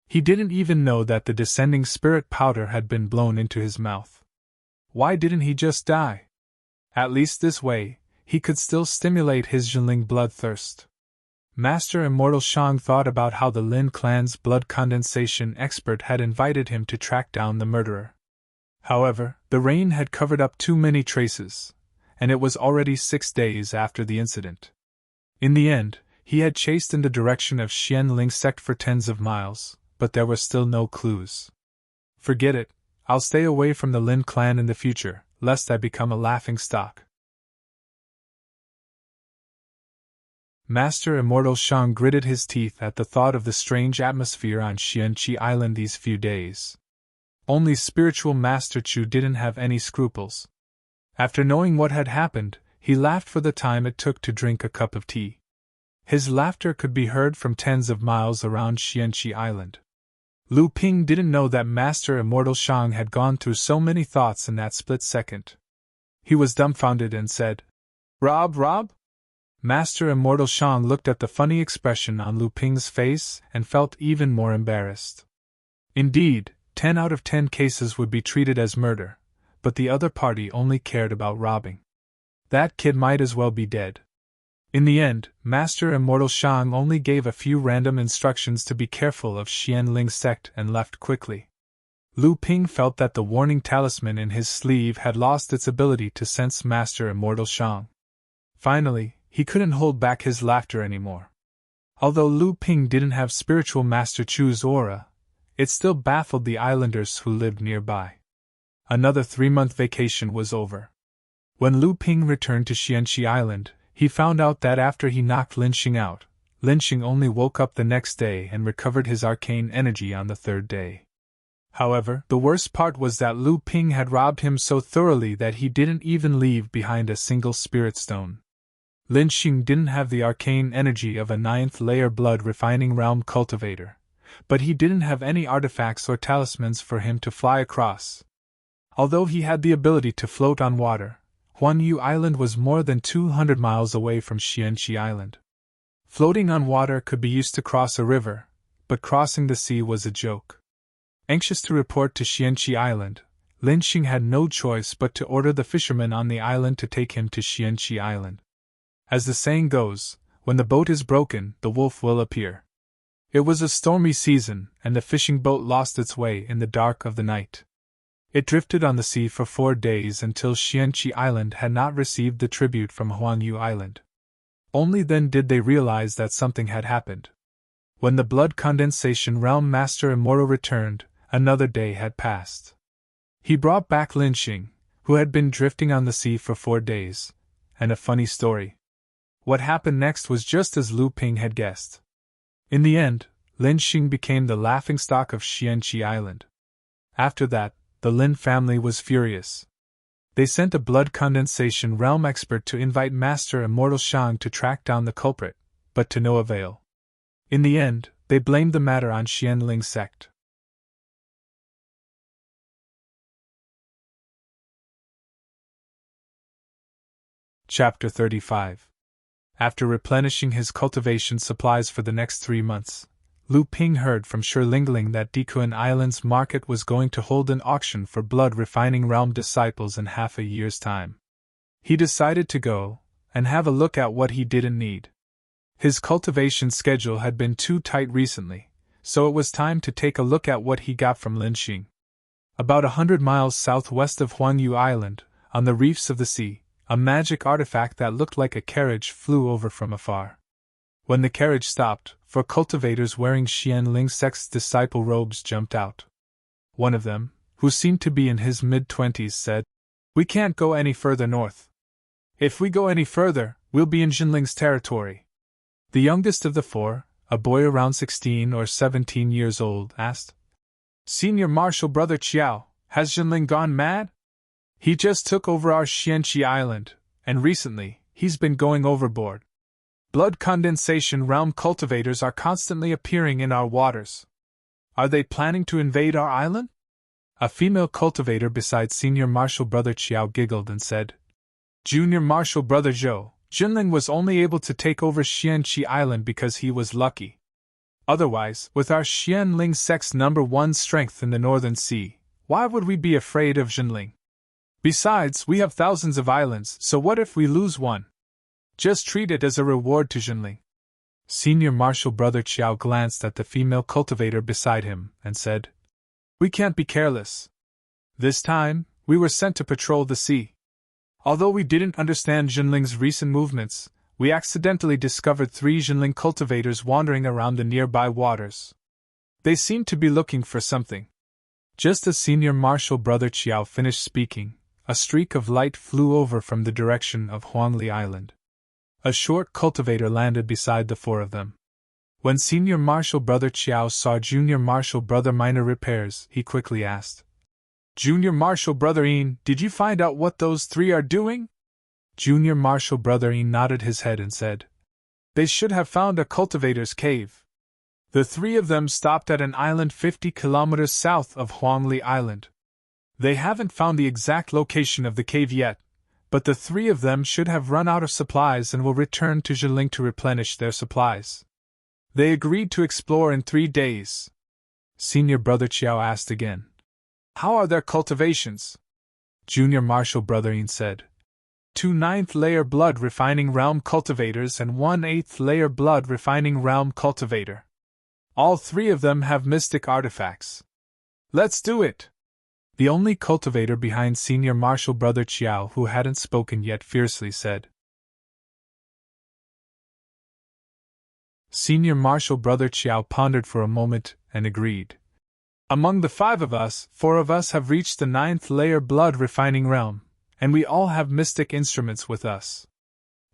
He didn't even know that the descending spirit powder had been blown into his mouth. Why didn't he just die? At least this way, he could still stimulate his Jinling bloodthirst. Master Immortal Shang thought about how the Lin clan's blood condensation expert had invited him to track down the murderer. However, the rain had covered up too many traces, and it was already 6 days after the incident. In the end, he had chased in the direction of Xianling sect for tens of miles, but there were still no clues. Forget it, I'll stay away from the Lin clan in the future, lest I become a laughingstock. Master Immortal Shang gritted his teeth at the thought of the strange atmosphere on Xianqi Island these few days. Only Spiritual Master Chu didn't have any scruples. After knowing what had happened, he laughed for the time it took to drink a cup of tea. His laughter could be heard from tens of miles around Xianqi Island. Lu Ping didn't know that Master Immortal Shang had gone through so many thoughts in that split second. He was dumbfounded and said, Rob? Master Immortal Shang looked at the funny expression on Lu Ping's face and felt even more embarrassed. Indeed, 10 out of 10 cases would be treated as murder, but the other party only cared about robbing. That kid might as well be dead. In the end, Master Immortal Shang only gave a few random instructions to be careful of Xianling sect and left quickly. Lu Ping felt that the warning talisman in his sleeve had lost its ability to sense Master Immortal Shang. Finally, he couldn't hold back his laughter anymore. Although Lu Ping didn't have Spiritual Master Chu's aura, it still baffled the islanders who lived nearby. Another 3-month vacation was over. When Lu Ping returned to Xianqi Island, he found out that after he knocked Lin Xing out, Lin Xing only woke up the next day and recovered his arcane energy on the 3rd day. However, the worst part was that Lu Ping had robbed him so thoroughly that he didn't even leave behind a single spirit stone. Lin Xing didn't have the arcane energy of a 9th-layer blood-refining realm cultivator, but he didn't have any artifacts or talismans for him to fly across. Although he had the ability to float on water, Huanyu Island was more than 200 miles away from Xianqi Island. Floating on water could be used to cross a river, but crossing the sea was a joke. Anxious to report to Xianqi Island, Lin Xing had no choice but to order the fishermen on the island to take him to Xianqi Island. As the saying goes, when the boat is broken, the wolf will appear. It was a stormy season, and the fishing boat lost its way in the dark of the night. It drifted on the sea for 4 days until Xianqi Island had not received the tribute from Huangyu Island. Only then did they realize that something had happened. When the blood condensation realm master immortal returned, another day had passed. He brought back Lin Xing, who had been drifting on the sea for 4 days, and a funny story. What happened next was just as Lu Ping had guessed. In the end, Lin Xing became the laughingstock of Xianqi Island. After that, the Lin family was furious. They sent a blood condensation realm expert to invite Master Immortal Shang to track down the culprit, but to no avail. In the end, they blamed the matter on Xianling's sect. Chapter 35. After replenishing his cultivation supplies for the next 3 months, Lu Ping heard from Shi Lingling that Dikuan Island's market was going to hold an auction for blood refining realm disciples in half a year's time. He decided to go and have a look at what he didn't need. His cultivation schedule had been too tight recently, so it was time to take a look at what he got from Lin Xing. About 100 miles southwest of Huangyu Island, on the reefs of the sea, a magic artifact that looked like a carriage flew over from afar. When the carriage stopped, 4 cultivators wearing Xianling sect's disciple robes jumped out. One of them, who seemed to be in his mid-20s, said, "We can't go any further north. If we go any further, we'll be in Jinling's territory." The youngest of the 4, a boy around 16 or 17 years old, asked, "Senior Marshal Brother Qiao, has Jinling gone mad? He just took over our Xianqi Island, and recently, he's been going overboard. Blood condensation realm cultivators are constantly appearing in our waters. Are they planning to invade our island?" A female cultivator beside Senior Marshal Brother Qiao giggled and said, "Junior Marshal Brother Zhou, Jinling was only able to take over Xianqi Island because he was lucky. Otherwise, with our Xianling sect's #1 strength in the Northern Sea, why would we be afraid of Jinling? Besides, we have thousands of islands, so what if we lose one? Just treat it as a reward to Jinling." Senior Marshal Brother Qiao glanced at the female cultivator beside him and said, "We can't be careless. This time, we were sent to patrol the sea. Although we didn't understand Jinling's recent movements, we accidentally discovered 3 Jinling cultivators wandering around the nearby waters. They seemed to be looking for something." Just as Senior Marshal Brother Qiao finished speaking, a streak of light flew over from the direction of Huangli Island. A short cultivator landed beside the 4 of them. When Senior Marshal Brother Qiao saw Junior Marshal Brother Minor Repairs, he quickly asked, "Junior Marshal Brother Yin, did you find out what those 3 are doing?" Junior Marshal Brother Yin nodded his head and said, "They should have found a cultivator's cave. The 3 of them stopped at an island 50 kilometers south of Huangli Island. They haven't found the exact location of the cave yet, but the 3 of them should have run out of supplies and will return to Jinling to replenish their supplies. They agreed to explore in 3 days." Senior Brother Qiao asked again, "How are their cultivations?" Junior Marshal Brother Yin said, 2 9th-layer blood refining realm cultivators and 1 8th-layer blood refining realm cultivator. All 3 of them have mystic artifacts. Let's do it!" The only cultivator behind Senior Marshal Brother Qiao who hadn't spoken yet fiercely said. Senior Marshal Brother Qiao pondered for a moment and agreed. "Among the 5 of us, 4 of us have reached the 9th-layer blood refining realm, and we all have mystic instruments with us.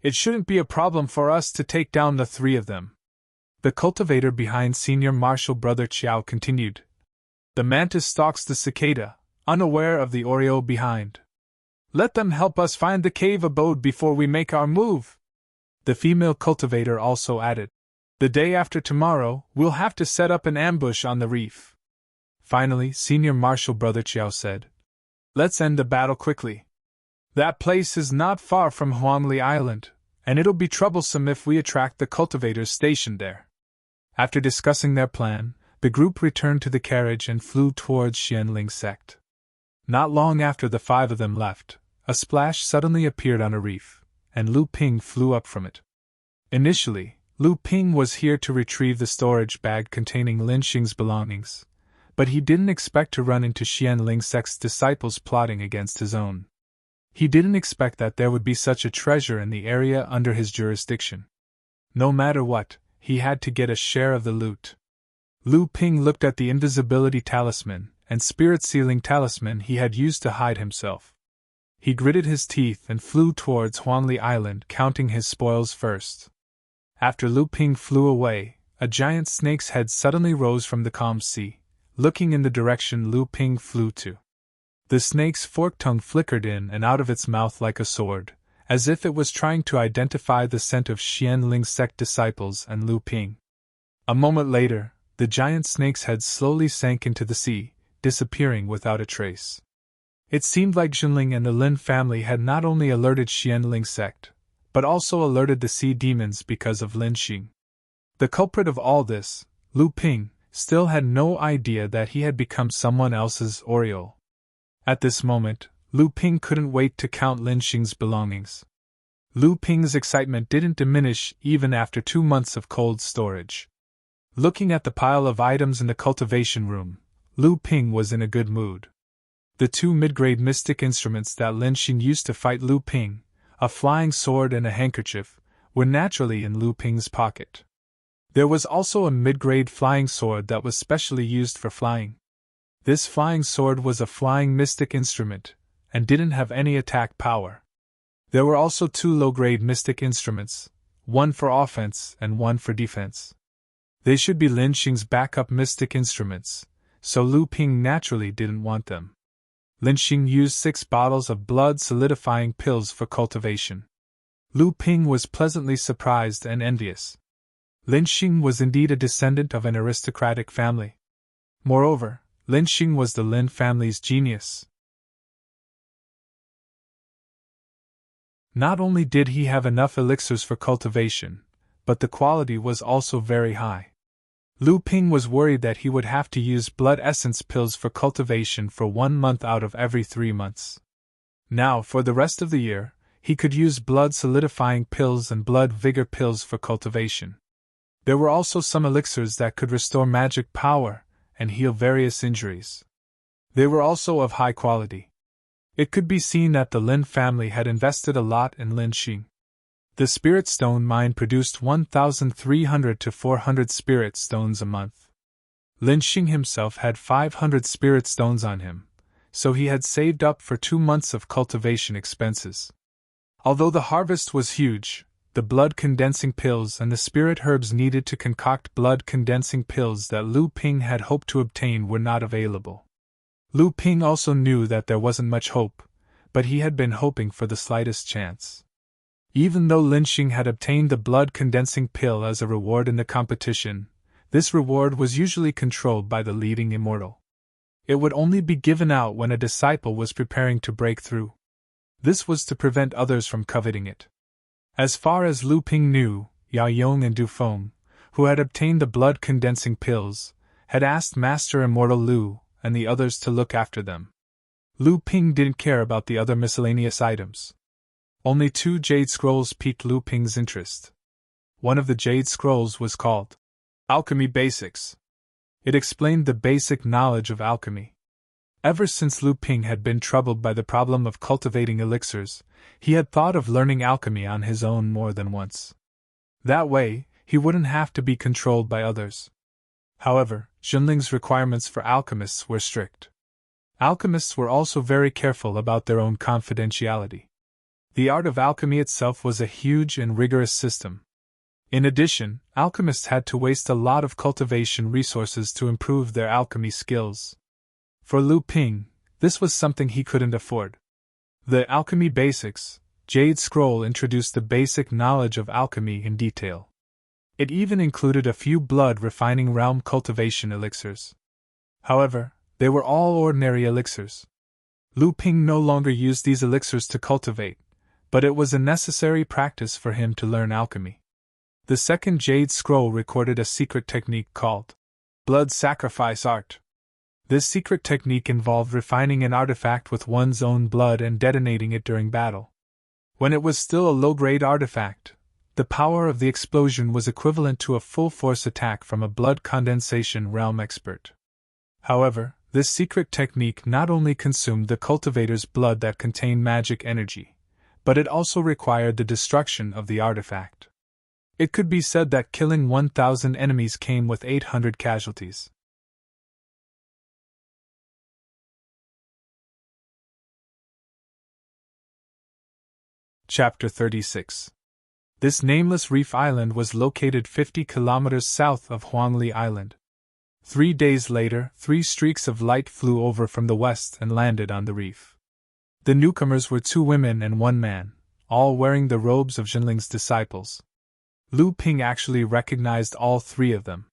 It shouldn't be a problem for us to take down the 3 of them." The cultivator behind Senior Marshal Brother Qiao continued. "The mantis stalks the cicada, unaware of the Oreo behind. Let them help us find the cave abode before we make our move." The female cultivator also added, "The day after tomorrow, we'll have to set up an ambush on the reef." Finally, Senior Marshal Brother Qiao said, "Let's end the battle quickly. That place is not far from Huangli Island, and it'll be troublesome if we attract the cultivators stationed there." After discussing their plan, the group returned to the carriage and flew towards Xianling sect. Not long after the 5 of them left, a splash suddenly appeared on a reef, and Lu Ping flew up from it. Initially, Lu Ping was here to retrieve the storage bag containing Lin Xing's belongings, but he didn't expect to run into Xianling sect's disciples plotting against his own. He didn't expect that there would be such a treasure in the area under his jurisdiction. No matter what, he had to get a share of the loot. Lu Ping looked at the invisibility talisman and spirit sealing talisman he had used to hide himself. He gritted his teeth and flew towards Huangli Island, counting his spoils first. After Lu Ping flew away, a giant snake's head suddenly rose from the calm sea, looking in the direction Lu Ping flew to. The snake's forked tongue flickered in and out of its mouth like a sword, as if it was trying to identify the scent of Xianling sect disciples and Lu Ping. A moment later, the giant snake's head slowly sank into the sea, disappearing without a trace. It seemed like Xinling and the Lin family had not only alerted Xianling sect, but also alerted the sea demons because of Lin Xing. The culprit of all this, Lu Ping, still had no idea that he had become someone else's Oriole. At this moment, Lu Ping couldn't wait to count Lin Xing's belongings. Lu Ping's excitement didn't diminish even after 2 months of cold storage. Looking at the pile of items in the cultivation room, Lu Ping was in a good mood. The 2 mid-grade mystic instruments that Lin Xing used to fight Lu Ping, a flying sword and a handkerchief, were naturally in Lu Ping's pocket. There was also a mid-grade flying sword that was specially used for flying. This flying sword was a flying mystic instrument, and didn't have any attack power. There were also 2 low-grade mystic instruments, one for offense and one for defense. They should be Lin Xing's backup mystic instruments, so Lu Ping naturally didn't want them. Lin Xing used 6 bottles of blood-solidifying pills for cultivation. Lu Ping was pleasantly surprised and envious. Lin Xing was indeed a descendant of an aristocratic family. Moreover, Lin Xing was the Lin family's genius. Not only did he have enough elixirs for cultivation, but the quality was also very high. Lu Ping was worried that he would have to use blood essence pills for cultivation for 1 month out of every 3 months. Now, for the rest of the year, he could use blood solidifying pills and blood vigor pills for cultivation. There were also some elixirs that could restore magic power and heal various injuries. They were also of high quality. It could be seen that the Lin family had invested a lot in Lin Xing. The spirit stone mine produced 1,300 to 400 spirit stones a month. Lin Xing himself had 500 spirit stones on him, so he had saved up for 2 months of cultivation expenses. Although the harvest was huge, the blood-condensing pills and the spirit herbs needed to concoct blood-condensing pills that Lu Ping had hoped to obtain were not available. Lu Ping also knew that there wasn't much hope, but he had been hoping for the slightest chance. Even though Lin Xing had obtained the blood-condensing pill as a reward in the competition, this reward was usually controlled by the leading immortal. It would only be given out when a disciple was preparing to break through. This was to prevent others from coveting it. As far as Lu Ping knew, Yao Yong and Du Feng, who had obtained the blood-condensing pills, had asked Master Immortal Lu and the others to look after them. Lu Ping didn't care about the other miscellaneous items. Only 2 jade scrolls piqued Lu Ping's interest. One of the jade scrolls was called Alchemy Basics. It explained the basic knowledge of alchemy. Ever since Lu Ping had been troubled by the problem of cultivating elixirs, he had thought of learning alchemy on his own more than once. That way, he wouldn't have to be controlled by others. However, Xinling's requirements for alchemists were strict. Alchemists were also very careful about their own confidentiality. The art of alchemy itself was a huge and rigorous system. In addition, alchemists had to waste a lot of cultivation resources to improve their alchemy skills. For Lu Ping, this was something he couldn't afford. The Alchemy Basics Jade Scroll introduced the basic knowledge of alchemy in detail. It even included a few blood-refining realm cultivation elixirs. However, they were all ordinary elixirs. Lu Ping no longer used these elixirs to cultivate, but it was a necessary practice for him to learn alchemy. The second Jade Scroll recorded a secret technique called Blood Sacrifice Art. This secret technique involved refining an artifact with one's own blood and detonating it during battle. When it was still a low-grade artifact, the power of the explosion was equivalent to a full-force attack from a blood condensation realm expert. However, this secret technique not only consumed the cultivator's blood that contained magic energy, but it also required the destruction of the artifact. It could be said that killing 1,000 enemies came with 800 casualties. Chapter 36. This nameless reef island was located 50 kilometers south of Huangli Island. 3 days later, 3 streaks of light flew over from the west and landed on the reef. The newcomers were 2 women and 1 man, all wearing the robes of Jinling's disciples. Lu Ping actually recognized all 3 of them.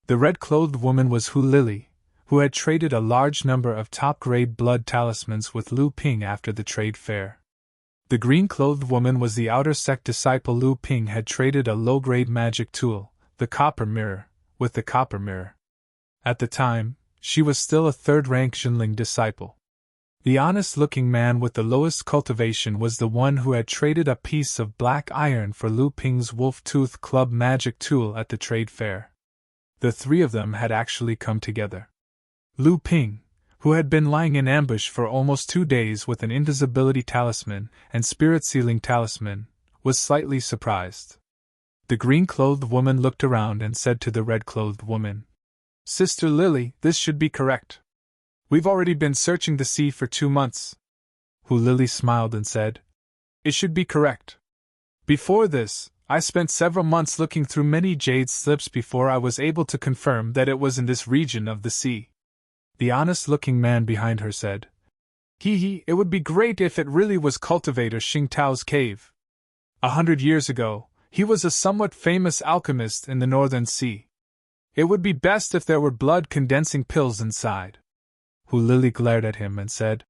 The red-clothed woman was Hu Lili, who had traded a large number of top-grade blood talismans with Lu Ping after the trade fair. The green-clothed woman was the outer sect disciple Lu Ping had traded a low-grade magic tool, the copper mirror, with the copper mirror. At the time, she was still a third-rank Jinling disciple. The honest-looking man with the lowest cultivation was the one who had traded a piece of black iron for Lu Ping's wolf-tooth club magic tool at the trade fair. The 3 of them had actually come together. Lu Ping, who had been lying in ambush for almost 2 days with an invisibility talisman and spirit-sealing talisman, was slightly surprised. The green-clothed woman looked around and said to the red-clothed woman, "Sister Lily, this should be correct. We've already been searching the sea for 2 months. Hu Lili smiled and said, "It should be correct. Before this, I spent several months looking through many jade slips before I was able to confirm that it was in this region of the sea." The honest-looking man behind her said, It would be great if it really was Cultivator Xing Tao's cave. 100 years ago, he was a somewhat famous alchemist in the Northern Sea. It would be best if there were blood-condensing pills inside." Hu Lili glared at him and said,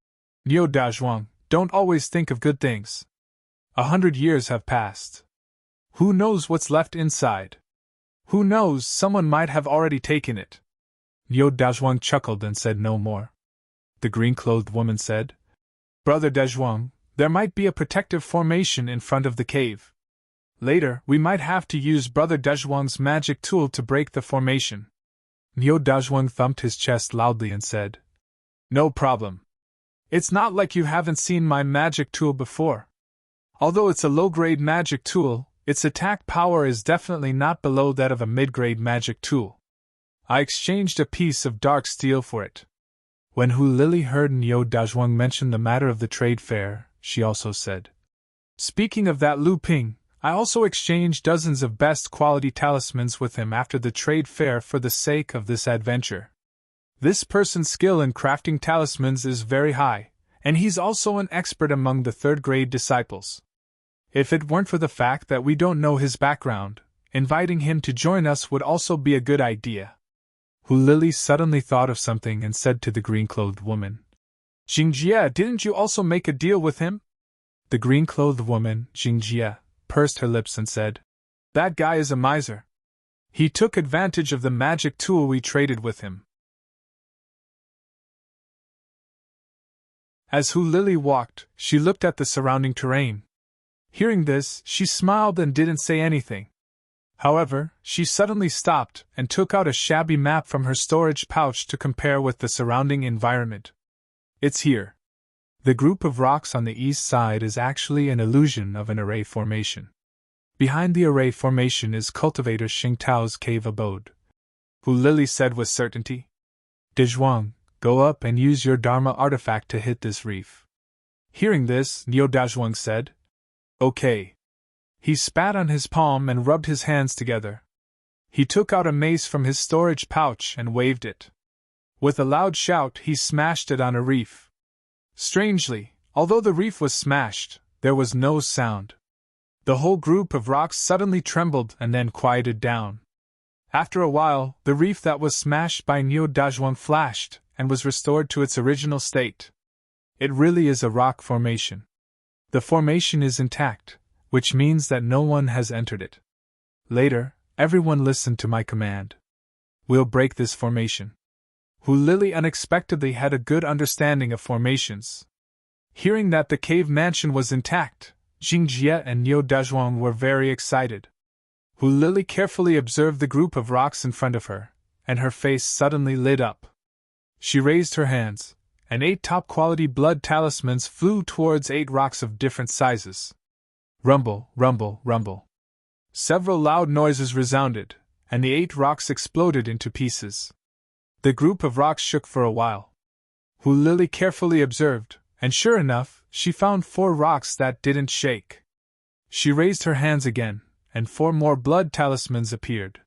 "Niu Dazhuang, don't always think of good things. 100 years have passed. Who knows what's left inside? Who knows, someone might have already taken it." Niu Dazhuang chuckled and said no more. The green-clothed woman said, "Brother Dazhuang, there might be a protective formation in front of the cave. Later, we might have to use Brother Dazhuang's magic tool to break the formation." Niu Dazhuang thumped his chest loudly and said, "No problem. It's not like you haven't seen my magic tool before. Although it's a low-grade magic tool, its attack power is definitely not below that of a mid-grade magic tool. I exchanged a piece of dark steel for it." When Hu Lili heard Niu Dazhuang mention the matter of the trade fair, she also said, "Speaking of that Lu Ping, I also exchanged dozens of best-quality talismans with him after the trade fair for the sake of this adventure. This person's skill in crafting talismans is very high, and he's also an expert among the third-grade disciples. If it weren't for the fact that we don't know his background, inviting him to join us would also be a good idea." Hu Lili suddenly thought of something and said to the green-clothed woman, "Jingjie, didn't you also make a deal with him?" The green-clothed woman, Jingjie, pursed her lips and said, "That guy is a miser. He took advantage of the magic tool we traded with him." As Hu Lili walked, she looked at the surrounding terrain. Hearing this, she smiled and didn't say anything. However, she suddenly stopped and took out a shabby map from her storage pouch to compare with the surrounding environment. "It's here." The group of rocks on the east side is actually an illusion of an array formation. Behind the array formation is Cultivator Xing Tao's cave abode. Hu Lili said with certainty, "Dazhuang, go up and use your Dharma artifact to hit this reef." Hearing this, Niu Dazhuang said, "Okay." He spat on his palm and rubbed his hands together. He took out a mace from his storage pouch and waved it. With a loud shout, he smashed it on a reef. Strangely, although the reef was smashed, there was no sound. The whole group of rocks suddenly trembled and then quieted down. After a while, the reef that was smashed by Niu Dazhuang flashed and was restored to its original state. It really is a rock formation. The formation is intact, which means that no one has entered it. Later, everyone listened to my command. We'll break this formation. Hu Lili unexpectedly had a good understanding of formations. Hearing that the cave mansion was intact, Jingjie and Niu Dazhuang were very excited. Hu Lili carefully observed the group of rocks in front of her, and her face suddenly lit up. She raised her hands, and 8 top-quality blood talismans flew towards 8 rocks of different sizes. Rumble, rumble, rumble. Several loud noises resounded, and the 8 rocks exploded into pieces. The group of rocks shook for a while. Lily carefully observed, and sure enough, she found 4 rocks that didn't shake. She raised her hands again, and 4 more blood talismans appeared.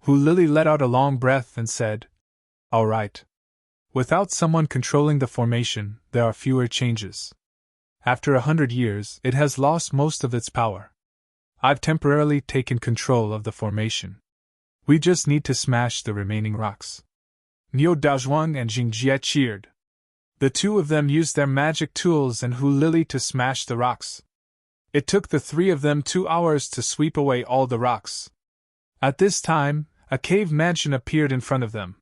Lily let out a long breath and said, "All right." Without someone controlling the formation, there are fewer changes. After 100 years, it has lost most of its power. I've temporarily taken control of the formation. We just need to smash the remaining rocks. Niu Dazhuang and Jingjie cheered. The 2 of them used their magic tools and Lily to smash the rocks. It took the 3 of them 2 hours to sweep away all the rocks. At this time, a cave mansion appeared in front of them.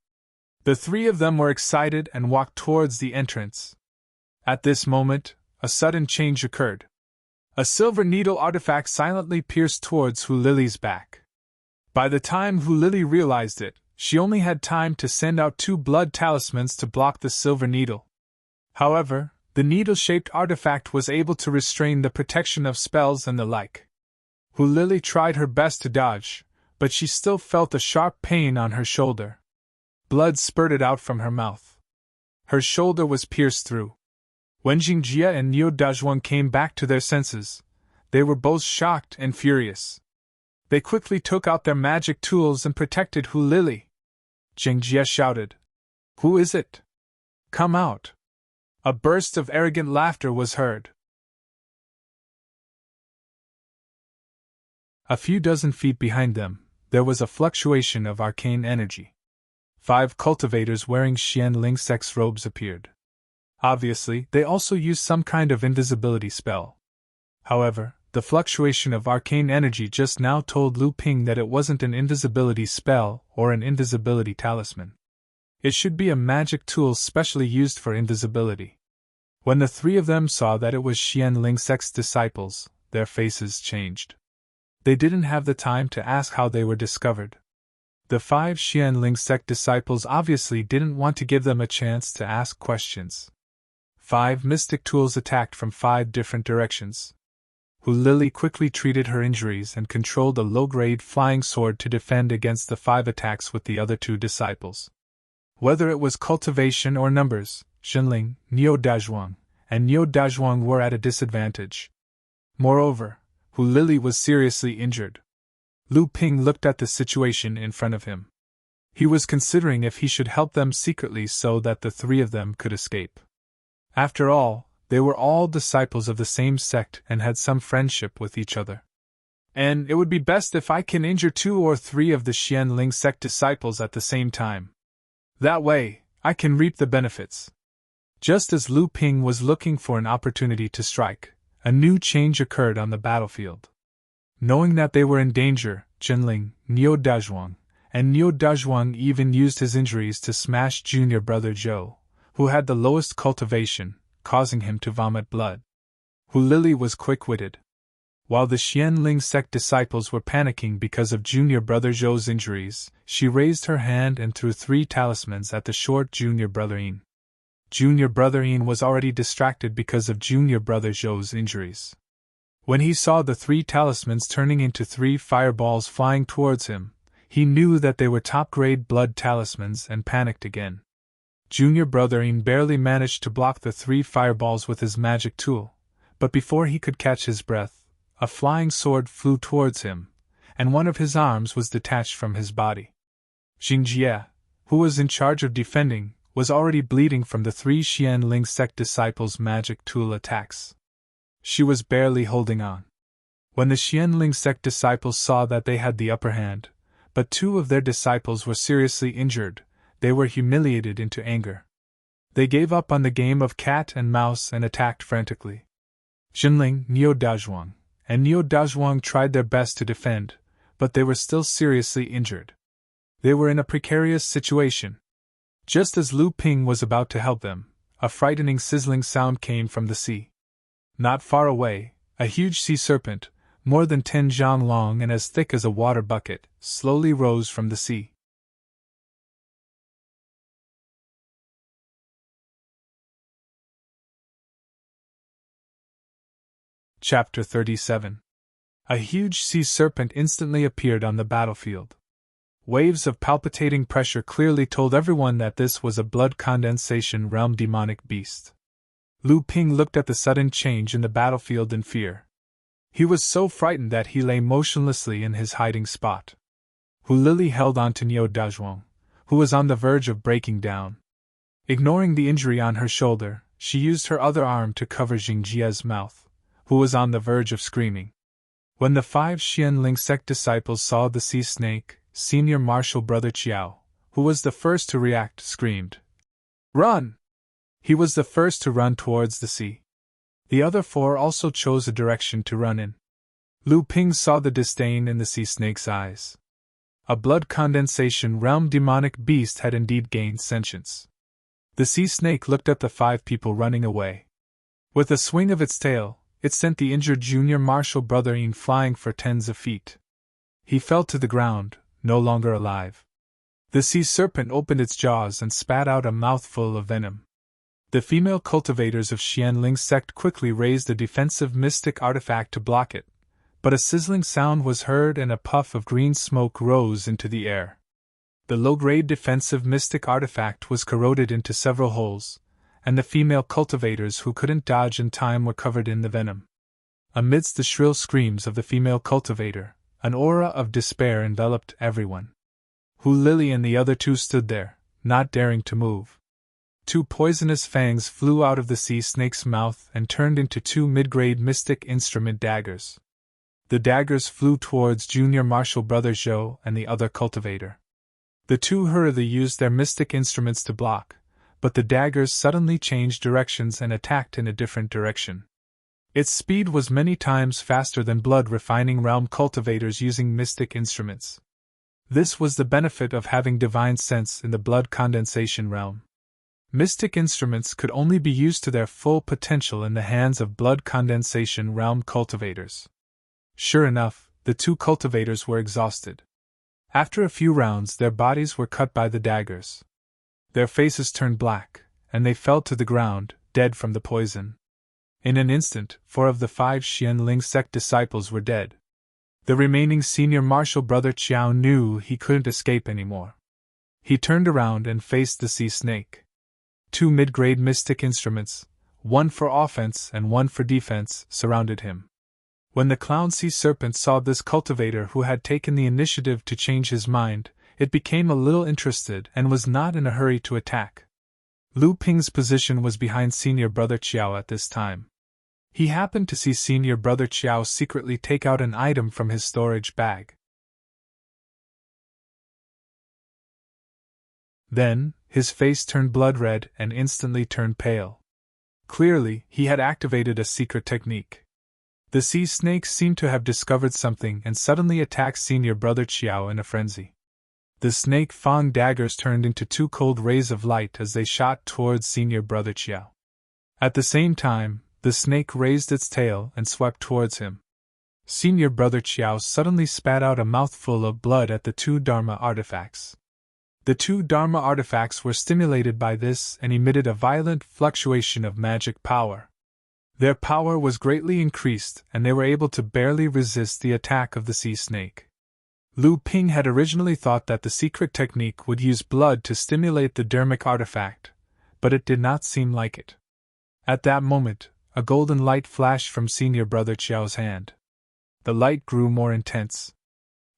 The 3 of them were excited and walked towards the entrance. At this moment, a sudden change occurred. A silver needle artifact silently pierced towards Lily's back. By the time Lily realized it, she only had time to send out 2 blood talismans to block the silver needle. However, the needle-shaped artifact was able to restrain the protection of spells and the like. Lily tried her best to dodge, but she still felt a sharp pain on her shoulder. Blood spurted out from her mouth. Her shoulder was pierced through. When Jingjie and Niu Dazhuang came back to their senses, they were both shocked and furious. They quickly took out their magic tools and protected Lily. Jingjie shouted, "Who is it? Come out!" A burst of arrogant laughter was heard. A few dozen feet behind them, there was a fluctuation of arcane energy. 5 cultivators wearing Xianling sex robes appeared. Obviously, they also used some kind of invisibility spell. However, the fluctuation of arcane energy just now told Lu Ping that it wasn't an invisibility spell or an invisibility talisman. It should be a magic tool specially used for invisibility. When the 3 of them saw that it was Xianling sex disciples, their faces changed. They didn't have the time to ask how they were discovered. The 5 Xianling sect disciples obviously didn't want to give them a chance to ask questions. 5 mystic tools attacked from 5 different directions. Lily quickly treated her injuries and controlled a low-grade flying sword to defend against the 5 attacks with the other 2 disciples. Whether it was cultivation or numbers, Jinling, Niu Dazhuang, and Niu Dazhuang were at a disadvantage. Moreover, Lily was seriously injured. Lu Ping looked at the situation in front of him. He was considering if he should help them secretly so that the 3 of them could escape. After all, they were all disciples of the same sect and had some friendship with each other. And it would be best if I can injure 2 or 3 of the Xianling sect disciples at the same time. That way, I can reap the benefits. Just as Lu Ping was looking for an opportunity to strike, a new change occurred on the battlefield. Knowing that they were in danger, Jinling, Niu Dazhuang, and Niu Dazhuang even used his injuries to smash junior brother Zhou, who had the lowest cultivation, causing him to vomit blood. Lily was quick-witted. While the Xianling sect disciples were panicking because of junior brother Zhou's injuries, she raised her hand and threw 3 talismans at the short junior brother Yin. Junior brother Yin was already distracted because of junior brother Zhou's injuries. When he saw the 3 talismans turning into 3 fireballs flying towards him, he knew that they were top-grade blood talismans and panicked again. Junior brother Yin barely managed to block the 3 fireballs with his magic tool, but before he could catch his breath, a flying sword flew towards him, and one of his arms was detached from his body. Jingjie, who was in charge of defending, was already bleeding from the 3 Xianling sect disciples' magic tool attacks. She was barely holding on. When the Xianling sect disciples saw that they had the upper hand, but 2 of their disciples were seriously injured, they were humiliated into anger. They gave up on the game of cat and mouse and attacked frantically. Jinling, Niu Dazhuang, and Niu Dazhuang tried their best to defend, but they were still seriously injured. They were in a precarious situation. Just as Lu Ping was about to help them, a frightening sizzling sound came from the sea. Not far away, a huge sea serpent, more than 10 zhang long and as thick as a water bucket, slowly rose from the sea. Chapter 37. A huge sea serpent instantly appeared on the battlefield. Waves of palpitating pressure clearly told everyone that this was a blood condensation realm demonic beast. Lu Ping looked at the sudden change in the battlefield in fear. He was so frightened that he lay motionlessly in his hiding spot. Hu Lili held on to Niu Dazhuang, who was on the verge of breaking down. Ignoring the injury on her shoulder, she used her other arm to cover Jingjie's mouth, who was on the verge of screaming. When the 5 Xianling sect disciples saw the sea snake, Senior Marshal Brother Qiao, who was the first to react, screamed, "Run!" He was the first to run towards the sea. The other 4 also chose a direction to run in. Lu Ping saw the disdain in the sea snake's eyes. A blood condensation realm demonic beast had indeed gained sentience. The sea snake looked at the 5 people running away. With a swing of its tail, it sent the injured junior marshal Brother Yin flying for tens of feet. He fell to the ground, no longer alive. The sea serpent opened its jaws and spat out a mouthful of venom. The female cultivators of Xianling's sect quickly raised a defensive mystic artifact to block it, but a sizzling sound was heard and a puff of green smoke rose into the air. The low-grade defensive mystic artifact was corroded into several holes, and the female cultivators who couldn't dodge in time were covered in the venom. Amidst the shrill screams of the female cultivator, an aura of despair enveloped everyone. Hu Lili and the other 2 stood there, not daring to move. 2 poisonous fangs flew out of the sea snake's mouth and turned into 2 mid-grade mystic instrument daggers. The daggers flew towards Junior Marshal Brother Zhou and the other cultivator. The 2 hurriedly used their mystic instruments to block, but the daggers suddenly changed directions and attacked in a different direction. Its speed was many times faster than blood-refining realm cultivators using mystic instruments. This was the benefit of having divine sense in the blood condensation realm. Mystic instruments could only be used to their full potential in the hands of blood condensation realm cultivators. Sure enough, the 2 cultivators were exhausted. After a few rounds, their bodies were cut by the daggers. Their faces turned black, and they fell to the ground, dead from the poison. In an instant, 4 of the 5 Xianling sect disciples were dead. The remaining senior marshal Brother Qiao knew he couldn't escape anymore. He turned around and faced the sea snake. 2 mid-grade mystic instruments, one for offense and one for defense, surrounded him. When the clown sea serpent saw this cultivator who had taken the initiative to change his mind, it became a little interested and was not in a hurry to attack. Lu Ping's position was behind Senior Brother Qiao at this time. He happened to see Senior Brother Qiao secretly take out an item from his storage bag. Then, his face turned blood red and instantly turned pale. Clearly, he had activated a secret technique. The sea snake seemed to have discovered something and suddenly attacked Senior Brother Qiao in a frenzy. The snake fang daggers turned into 2 cold rays of light as they shot towards Senior Brother Qiao. At the same time, the snake raised its tail and swept towards him. Senior Brother Qiao suddenly spat out a mouthful of blood at the 2 Dharma artifacts. The 2 Dharma artifacts were stimulated by this and emitted a violent fluctuation of magic power. Their power was greatly increased and they were able to barely resist the attack of the sea snake. Lu Ping had originally thought that the secret technique would use blood to stimulate the dermic artifact, but it did not seem like it. At that moment, a golden light flashed from Senior Brother Qiao's hand. The light grew more intense.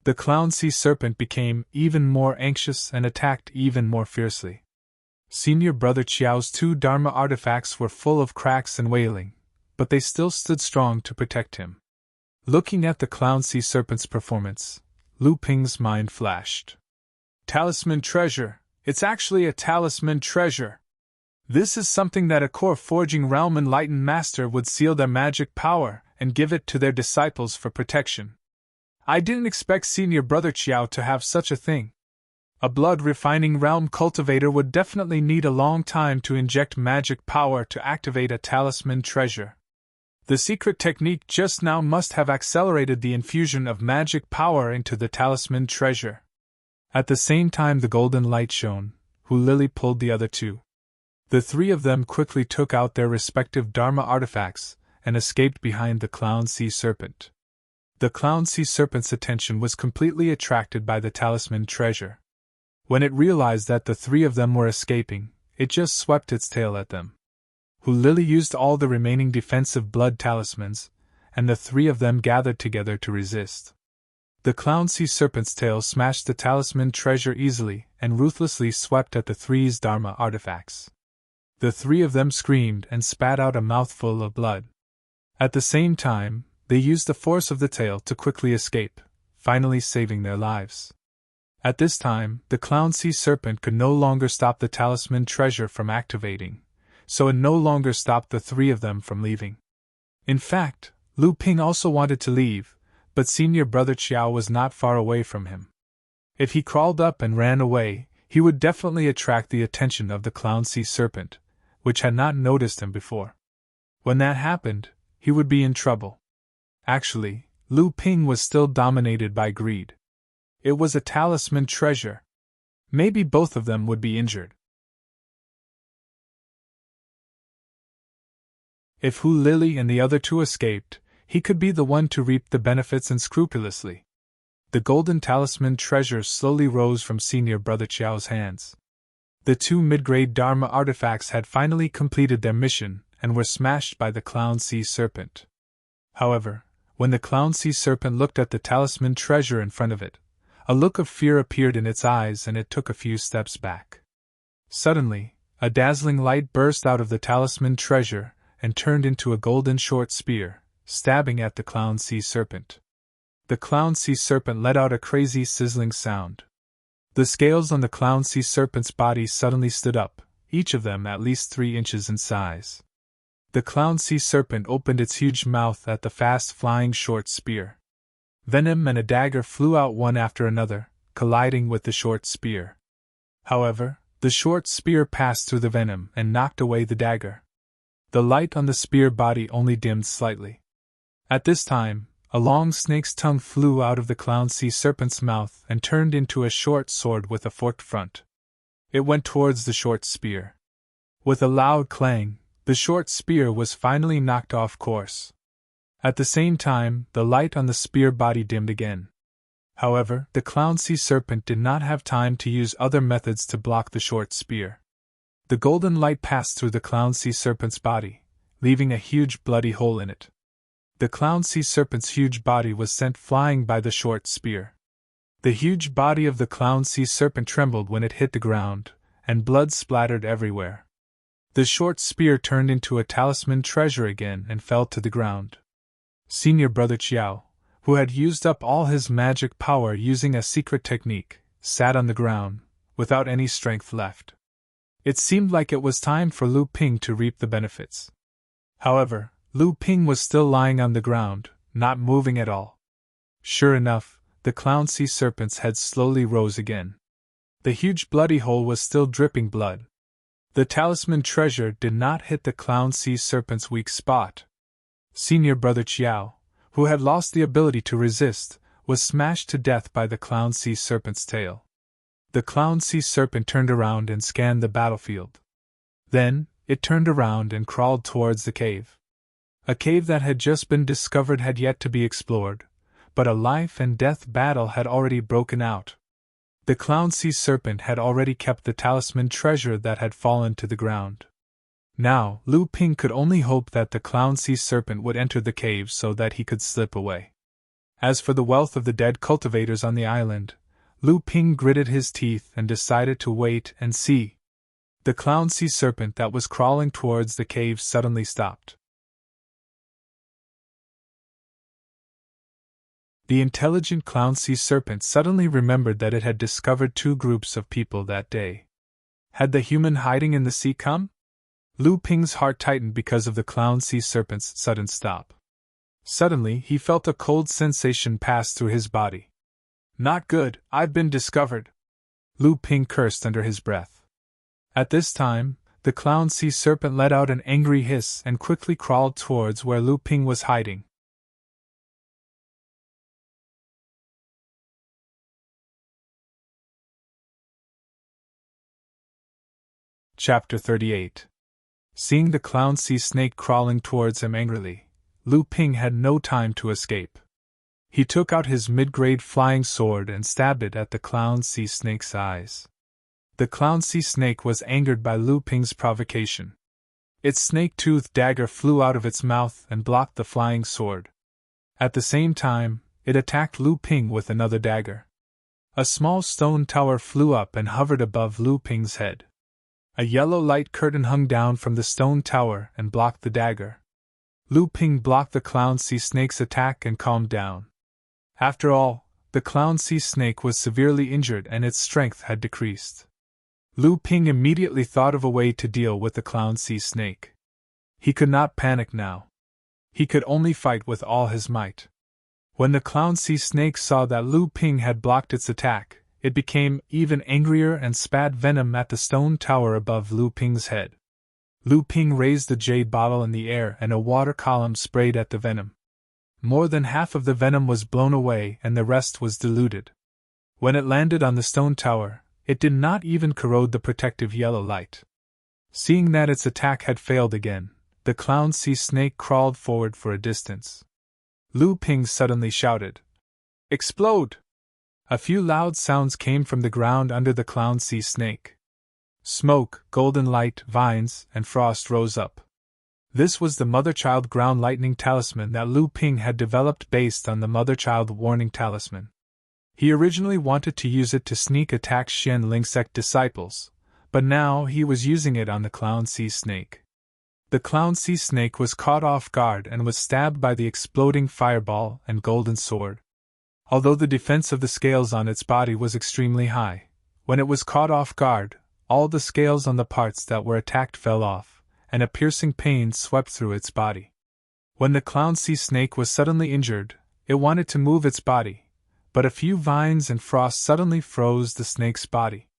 The clown sea serpent became even more anxious and attacked even more fiercely. Senior Brother Qiao's 2 Dharma artifacts were full of cracks and wailing, but they still stood strong to protect him. Looking at the clown sea serpent's performance, Lu Ping's mind flashed. Talisman treasure! It's actually a talisman treasure! This is something that a core forging realm enlightened master would seal their magic power and give it to their disciples for protection. I didn't expect Senior Brother Qiao to have such a thing. A blood-refining realm cultivator would definitely need a long time to inject magic power to activate a talisman treasure. The secret technique just now must have accelerated the infusion of magic power into the talisman treasure. At the same time the golden light shone, Hu Lili pulled the other 2. The 3 of them quickly took out their respective Dharma artifacts and escaped behind the clown sea serpent. The clown sea serpent's attention was completely attracted by the talisman treasure. When it realized that the three of them were escaping, it just swept its tail at them. Lily used all the remaining defensive blood talismans, and the three of them gathered together to resist. The clown sea serpent's tail smashed the talisman treasure easily and ruthlessly swept at the three's Dharma artifacts. The three of them screamed and spat out a mouthful of blood. At the same time, they used the force of the tail to quickly escape, finally saving their lives. At this time, the clown sea serpent could no longer stop the talisman treasure from activating, so it no longer stopped the three of them from leaving. In fact, Lu Ping also wanted to leave, but senior brother Qiao was not far away from him. If he crawled up and ran away, he would definitely attract the attention of the clown sea serpent, which had not noticed him before. When that happened, he would be in trouble. Actually, Lu Ping was still dominated by greed. It was a talisman treasure. Maybe both of them would be injured. If Hu Lily and the other two escaped, he could be the one to reap the benefits unscrupulously. The golden talisman treasure slowly rose from senior brother Qiao's hands. The two mid-grade Dharma artifacts had finally completed their mission and were smashed by the clown sea serpent. However, when the clown sea serpent looked at the talisman treasure in front of it, a look of fear appeared in its eyes and it took a few steps back. Suddenly, a dazzling light burst out of the talisman treasure and turned into a golden short spear, stabbing at the clown sea serpent. The clown sea serpent let out a crazy sizzling sound. The scales on the clown sea serpent's body suddenly stood up, each of them at least 3 inches in size. The clown sea serpent opened its huge mouth at the fast-flying short spear. Venom and a dagger flew out one after another, colliding with the short spear. However, the short spear passed through the venom and knocked away the dagger. The light on the spear body only dimmed slightly. At this time, a long snake's tongue flew out of the clown sea serpent's mouth and turned into a short sword with a forked front. It went towards the short spear. With a loud clang, the short spear was finally knocked off course. At the same time, the light on the spear body dimmed again. However, the clown sea serpent did not have time to use other methods to block the short spear. The golden light passed through the clown sea serpent's body, leaving a huge bloody hole in it. The clown sea serpent's huge body was sent flying by the short spear. The huge body of the clown sea serpent trembled when it hit the ground, and blood splattered everywhere. The short spear turned into a talisman treasure again and fell to the ground. Senior brother Qiao, who had used up all his magic power using a secret technique, sat on the ground, without any strength left. It seemed like it was time for Lu Ping to reap the benefits. However, Lu Ping was still lying on the ground, not moving at all. Sure enough, the clown sea serpent's head slowly rose again. The huge bloody hole was still dripping blood. The talisman treasure did not hit the clown sea serpent's weak spot. Senior brother Qiao, who had lost the ability to resist, was smashed to death by the clown sea serpent's tail. The clown sea serpent turned around and scanned the battlefield. Then, it turned around and crawled towards the cave. A cave that had just been discovered had yet to be explored, but a life-and-death battle had already broken out. The clown sea serpent had already kept the talisman treasure that had fallen to the ground. Now, Lu Ping could only hope that the clown sea serpent would enter the cave so that he could slip away. As for the wealth of the dead cultivators on the island, Lu Ping gritted his teeth and decided to wait and see. The clown sea serpent that was crawling towards the cave suddenly stopped. The intelligent clown sea serpent suddenly remembered that it had discovered 2 groups of people that day. Had the human hiding in the sea come? Lu Ping's heart tightened because of the clown sea serpent's sudden stop. Suddenly, he felt a cold sensation pass through his body. Not good, I've been discovered. Lu Ping cursed under his breath. At this time, the clown sea serpent let out an angry hiss and quickly crawled towards where Lu Ping was hiding. Chapter 38. Seeing the clown sea snake crawling towards him angrily, Lu Ping had no time to escape. He took out his mid-grade flying sword and stabbed it at the clown sea snake's eyes. The clown sea snake was angered by Lu Ping's provocation. Its snake-toothed dagger flew out of its mouth and blocked the flying sword. At the same time, it attacked Lu Ping with another dagger. A small stone tower flew up and hovered above Lu Ping's head. A yellow light curtain hung down from the stone tower and blocked the dagger. Lu Ping blocked the clown sea snake's attack and calmed down. After all, the clown sea snake was severely injured and its strength had decreased. Lu Ping immediately thought of a way to deal with the clown sea snake. He could not panic now. He could only fight with all his might. When the clown sea snake saw that Lu Ping had blocked its attack, it became even angrier and spat venom at the stone tower above Lu Ping's head. Lu Ping raised the jade bottle in the air and a water column sprayed at the venom. More than half of the venom was blown away and the rest was diluted. When it landed on the stone tower, it did not even corrode the protective yellow light. Seeing that its attack had failed again, the clown sea snake crawled forward for a distance. Lu Ping suddenly shouted, "Explode!" A few loud sounds came from the ground under the clown sea snake. Smoke, golden light, vines, and frost rose up. This was the mother-child ground lightning talisman that Lu Ping had developed based on the mother-child warning talisman. He originally wanted to use it to sneak attack Xian Ling sect disciples, but now he was using it on the clown sea snake. The clown sea snake was caught off guard and was stabbed by the exploding fireball and golden sword. Although the defense of the scales on its body was extremely high, when it was caught off guard, all the scales on the parts that were attacked fell off, and a piercing pain swept through its body. When the clown sea snake was suddenly injured, it wanted to move its body, but a few vines and frost suddenly froze the snake's body.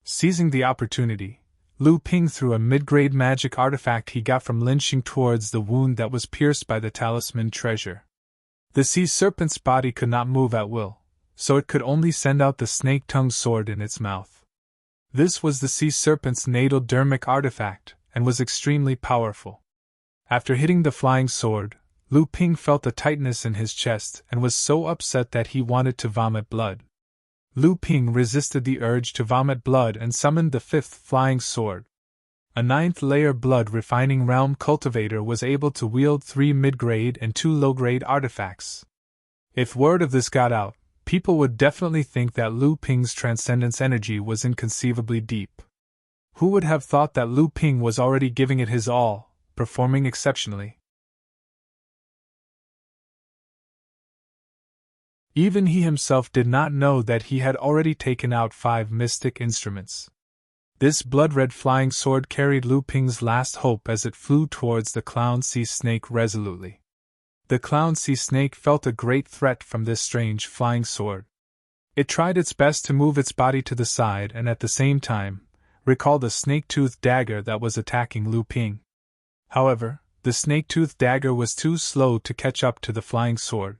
Seizing the opportunity, Lu Ping threw a mid-grade magic artifact he got from Lin Xing towards the wound that was pierced by the talisman treasure. The sea serpent's body could not move at will, so it could only send out the snake-tongued sword in its mouth. This was the sea serpent's natal dermic artifact, and was extremely powerful. After hitting the flying sword, Lu Ping felt a tightness in his chest and was so upset that he wanted to vomit blood. Lu Ping resisted the urge to vomit blood and summoned the fifth flying sword. A ninth-layer blood-refining realm cultivator was able to wield 3 mid-grade and 2 low-grade artifacts. If word of this got out, people would definitely think that Lu Ping's transcendence energy was inconceivably deep. Who would have thought that Lu Ping was already giving it his all, performing exceptionally? Even he himself did not know that he had already taken out 5 mystic instruments. This blood-red flying sword carried Lu Ping's last hope as it flew towards the clown sea snake resolutely. The clown sea snake felt a great threat from this strange flying sword. It tried its best to move its body to the side and at the same time recall the snake-toothed dagger that was attacking Lu Ping. However, the snake-toothed dagger was too slow to catch up to the flying sword.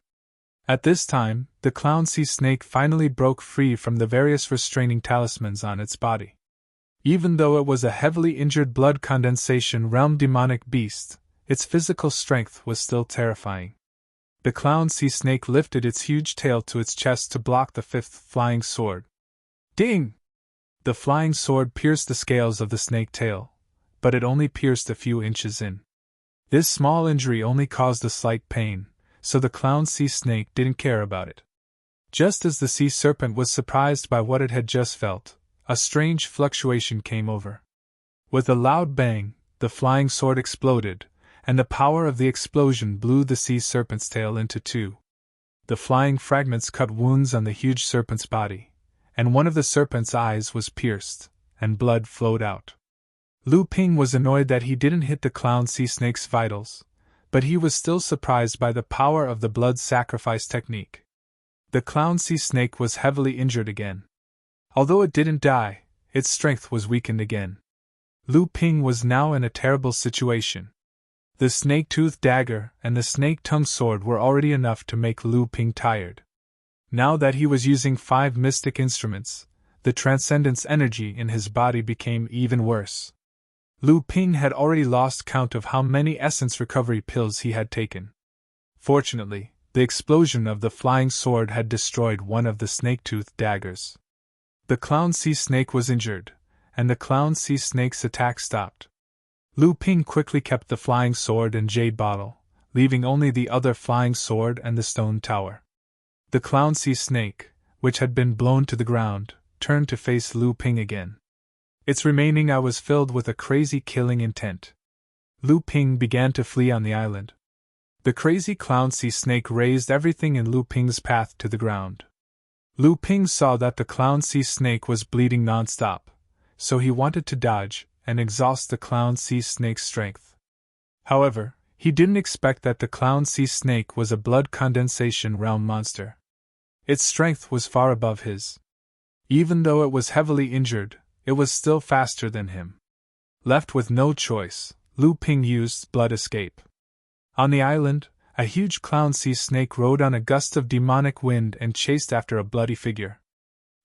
At this time, the clown sea snake finally broke free from the various restraining talismans on its body. Even though it was a heavily injured blood condensation realm demonic beast, its physical strength was still terrifying. The clown sea snake lifted its huge tail to its chest to block the fifth flying sword. Ding! The flying sword pierced the scales of the snake tail, but it only pierced a few inches in. This small injury only caused a slight pain, so the clown sea snake didn't care about it. Just as the sea serpent was surprised by what it had just felt, a strange fluctuation came over. With a loud bang, the flying sword exploded, and the power of the explosion blew the sea serpent's tail into 2. The flying fragments cut wounds on the huge serpent's body, and one of the serpent's eyes was pierced, and blood flowed out. Lu Ping was annoyed that he didn't hit the clown sea snake's vitals, but he was still surprised by the power of the blood sacrifice technique. The clown sea snake was heavily injured again. Although it didn't die, its strength was weakened again. Lu Ping was now in a terrible situation. The snake-toothed dagger and the snake-tongued sword were already enough to make Lu Ping tired. Now that he was using 5 mystic instruments, the transcendence energy in his body became even worse. Lu Ping had already lost count of how many essence recovery pills he had taken. Fortunately, The explosion of the flying sword had destroyed one of the snake-toothed daggers. The clown sea snake was injured, and the clown sea snake's attack stopped. Lu Ping quickly kept the flying sword and jade bottle, leaving only the other flying sword and the stone tower. The clown sea snake, which had been blown to the ground, turned to face Lu Ping again. Its remaining eye was filled with a crazy killing intent. Lu Ping began to flee on the island. The crazy clown sea snake razed everything in Lu Ping's path to the ground. Lu Ping saw that the clown sea snake was bleeding non-stop, so he wanted to dodge and exhaust the clown sea snake's strength. However, he didn't expect that the clown sea snake was a blood condensation realm monster. Its strength was far above his. Even though it was heavily injured, it was still faster than him. Left with no choice, Lu Ping used blood escape. On the island, a huge clown sea snake rode on a gust of demonic wind and chased after a bloody figure.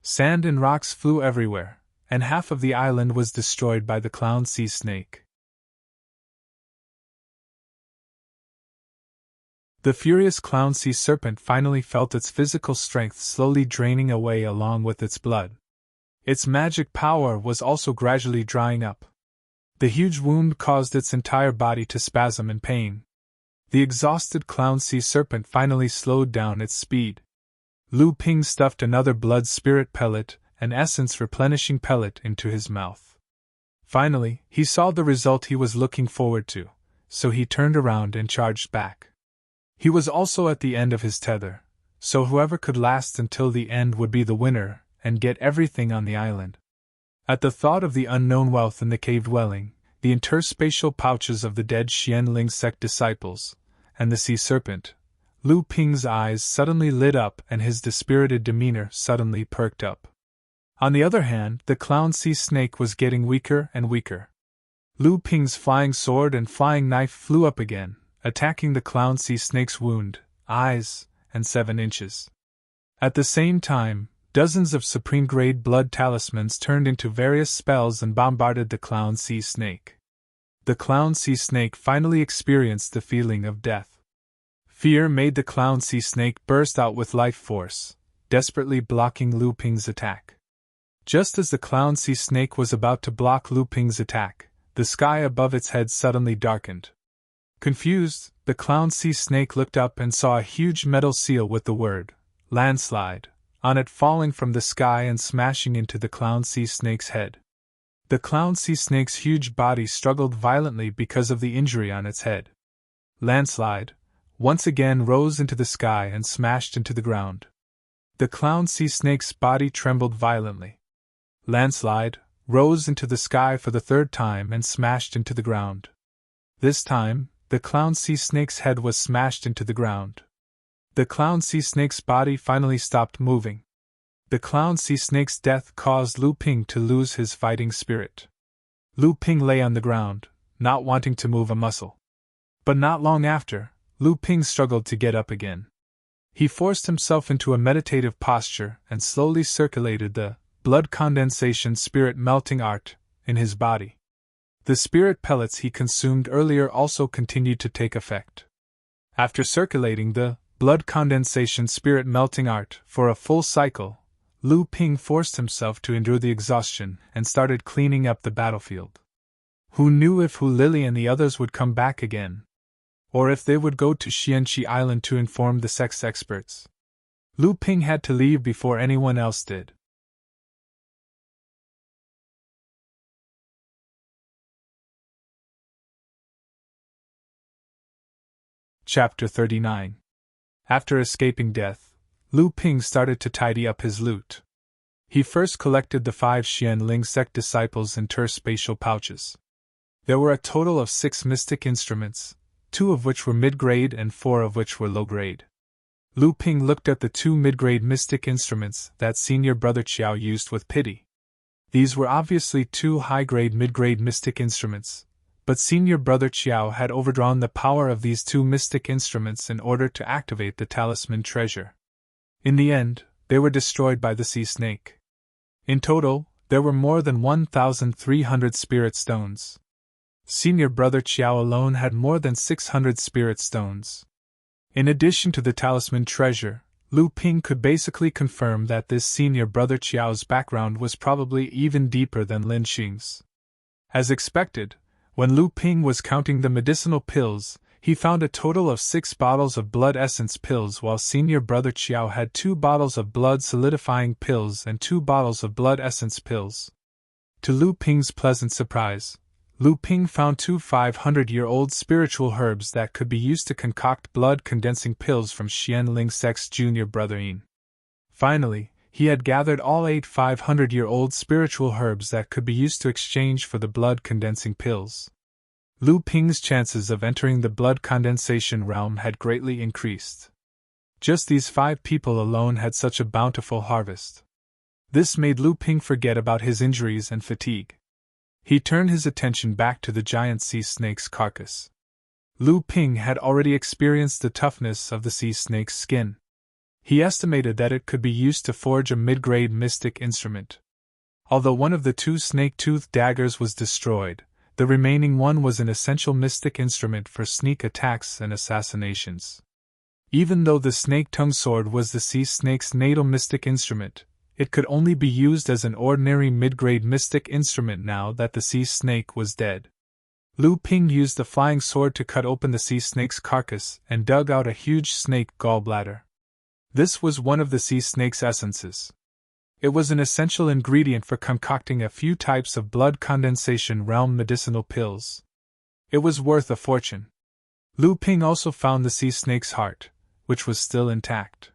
Sand and rocks flew everywhere, and half of the island was destroyed by the clown sea snake. The furious clown sea serpent finally felt its physical strength slowly draining away along with its blood. Its magic power was also gradually drying up. The huge wound caused its entire body to spasm in pain. The exhausted clown sea serpent finally slowed down its speed. Lu Ping stuffed another blood spirit pellet, an essence replenishing pellet, into his mouth. Finally, he saw the result he was looking forward to, so he turned around and charged back. He was also at the end of his tether, so whoever could last until the end would be the winner and get everything on the island. At the thought of the unknown wealth in the cave dwelling, the interspatial pouches of the dead Xianling sect disciples, and the sea serpent, Lu Ping's eyes suddenly lit up and his dispirited demeanor suddenly perked up. On the other hand, the clown sea snake was getting weaker and weaker. Lu Ping's flying sword and flying knife flew up again, attacking the clown sea snake's wound, eyes, and 7 inches. At the same time, dozens of supreme-grade blood talismans turned into various spells and bombarded the clown sea snake. The clown sea snake finally experienced the feeling of death. Fear made the clown sea snake burst out with life force, desperately blocking Lu Ping's attack. Just as the clown sea snake was about to block Lu Ping's attack, the sky above its head suddenly darkened. Confused, the clown sea snake looked up and saw a huge metal seal with the word, "Landslide," on it falling from the sky and smashing into the clown sea snake's head. The clown sea snake's huge body struggled violently because of the injury on its head. Landslide once again rose into the sky and smashed into the ground. The clown sea snake's body trembled violently. Landslide rose into the sky for the 3rd time and smashed into the ground. This time, the clown sea snake's head was smashed into the ground. The clown sea snake's body finally stopped moving. The clown sea snake's death caused Lu Ping to lose his fighting spirit. Lu Ping lay on the ground, not wanting to move a muscle. But not long after, Lu Ping struggled to get up again. He forced himself into a meditative posture and slowly circulated the blood condensation spirit melting art in his body. The spirit pellets he consumed earlier also continued to take effect. After circulating the blood condensation spirit melting art for a full cycle, Lu Ping forced himself to endure the exhaustion and started cleaning up the battlefield. Who knew if Hu Lily and the others would come back again? Or if they would go to Xianqi Island to inform the sex experts? Lu Ping had to leave before anyone else did. Chapter 39. After escaping death, Lu Ping started to tidy up his loot. He first collected the 5 Xianling sect disciples' interspatial pouches. There were a total of 6 mystic instruments, 2 of which were mid-grade and 4 of which were low-grade. Lu Ping looked at the 2 mid-grade mystic instruments that senior brother Qiao used with pity. These were obviously 2 high-grade mid-grade mystic instruments, but senior brother Qiao had overdrawn the power of these 2 mystic instruments in order to activate the talisman treasure. In the end, they were destroyed by the sea snake. In total, there were more than 1,300 spirit stones. Senior brother Qiao alone had more than 600 spirit stones. In addition to the talisman treasure, Lu Ping could basically confirm that this senior brother Qiao's background was probably even deeper than Lin Xing's. As expected, when Lu Ping was counting the medicinal pills, he found a total of 6 bottles of blood essence pills, while senior brother Qiao had 2 bottles of blood solidifying pills and 2 bottles of blood essence pills. To Lu Ping's pleasant surprise, Lu Ping found 2 500-year-old spiritual herbs that could be used to concoct blood-condensing pills from Xian Lingsek's junior brother Yin. Finally, he had gathered all 8 500-year-old spiritual herbs that could be used to exchange for the blood-condensing pills. Lu Ping's chances of entering the blood condensation realm had greatly increased. Just these 5 people alone had such a bountiful harvest. This made Lu Ping forget about his injuries and fatigue. He turned his attention back to the giant sea snake's carcass. Lu Ping had already experienced the toughness of the sea snake's skin. He estimated that it could be used to forge a mid-grade mystic instrument. Although one of the 2 snake-toothed daggers was destroyed, the remaining one was an essential mystic instrument for sneak attacks and assassinations. Even though the snake-tongue sword was the sea snake's natal mystic instrument, it could only be used as an ordinary mid-grade mystic instrument now that the sea snake was dead. Lu Ping used the flying sword to cut open the sea snake's carcass and dug out a huge snake gallbladder. This was one of the sea snake's essences. It was an essential ingredient for concocting a few types of blood condensation realm medicinal pills. It was worth a fortune. Lu Ping also found the sea snake's heart, which was still intact.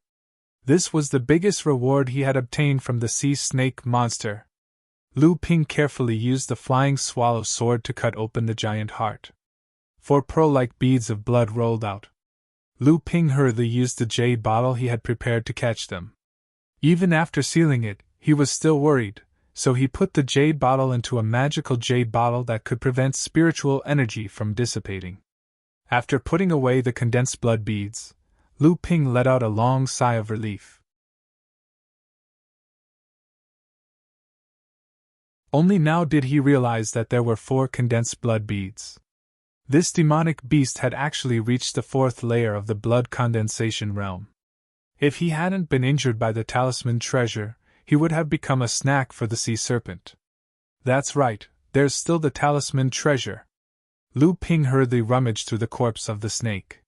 This was the biggest reward he had obtained from the sea snake monster. Lu Ping carefully used the flying swallow sword to cut open the giant heart. 4 pearl-like beads of blood rolled out. Lu Ping hurriedly used the jade bottle he had prepared to catch them. Even after sealing it, he was still worried, so he put the jade bottle into a magical jade bottle that could prevent spiritual energy from dissipating. After putting away the condensed blood beads, Lu Ping let out a long sigh of relief. Only now did he realize that there were 4 condensed blood beads. This demonic beast had actually reached the 4th layer of the blood condensation realm. If he hadn't been injured by the talisman treasure, he would have become a snack for the sea serpent. That's right, there's still the talisman treasure. Lu Ping hurriedly rummaged through the corpse of the snake.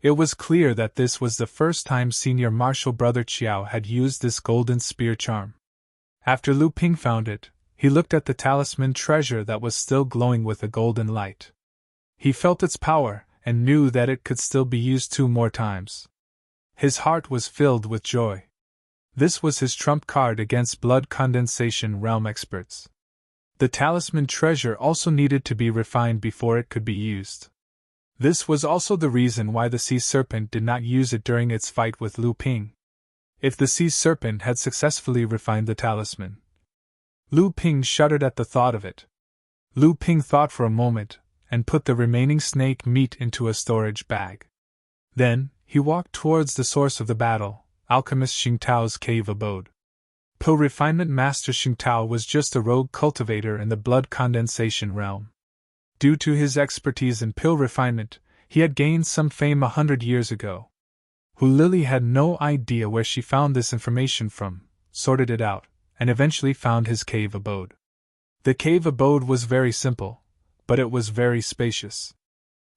It was clear that this was the first time senior martial brother Qiao had used this golden spear charm. After Lu Ping found it, he looked at the talisman treasure that was still glowing with a golden light. He felt its power and knew that it could still be used 2 more times. His heart was filled with joy. This was his trump card against blood condensation realm experts. The talisman treasure also needed to be refined before it could be used. This was also the reason why the sea serpent did not use it during its fight with Lu Ping. If the sea serpent had successfully refined the talisman, Lu Ping shuddered at the thought of it. Lu Ping thought for a moment and put the remaining snake meat into a storage bag. Then, he walked towards the source of the battle, alchemist Xingtao's cave abode. Pill Refinement Master Xingtao was just a rogue cultivator in the blood condensation realm. Due to his expertise in pill refinement, he had gained some fame 100 years ago. Hu Lily had no idea where she found this information from, sorted it out, and eventually found his cave abode. The cave abode was very simple, but it was very spacious.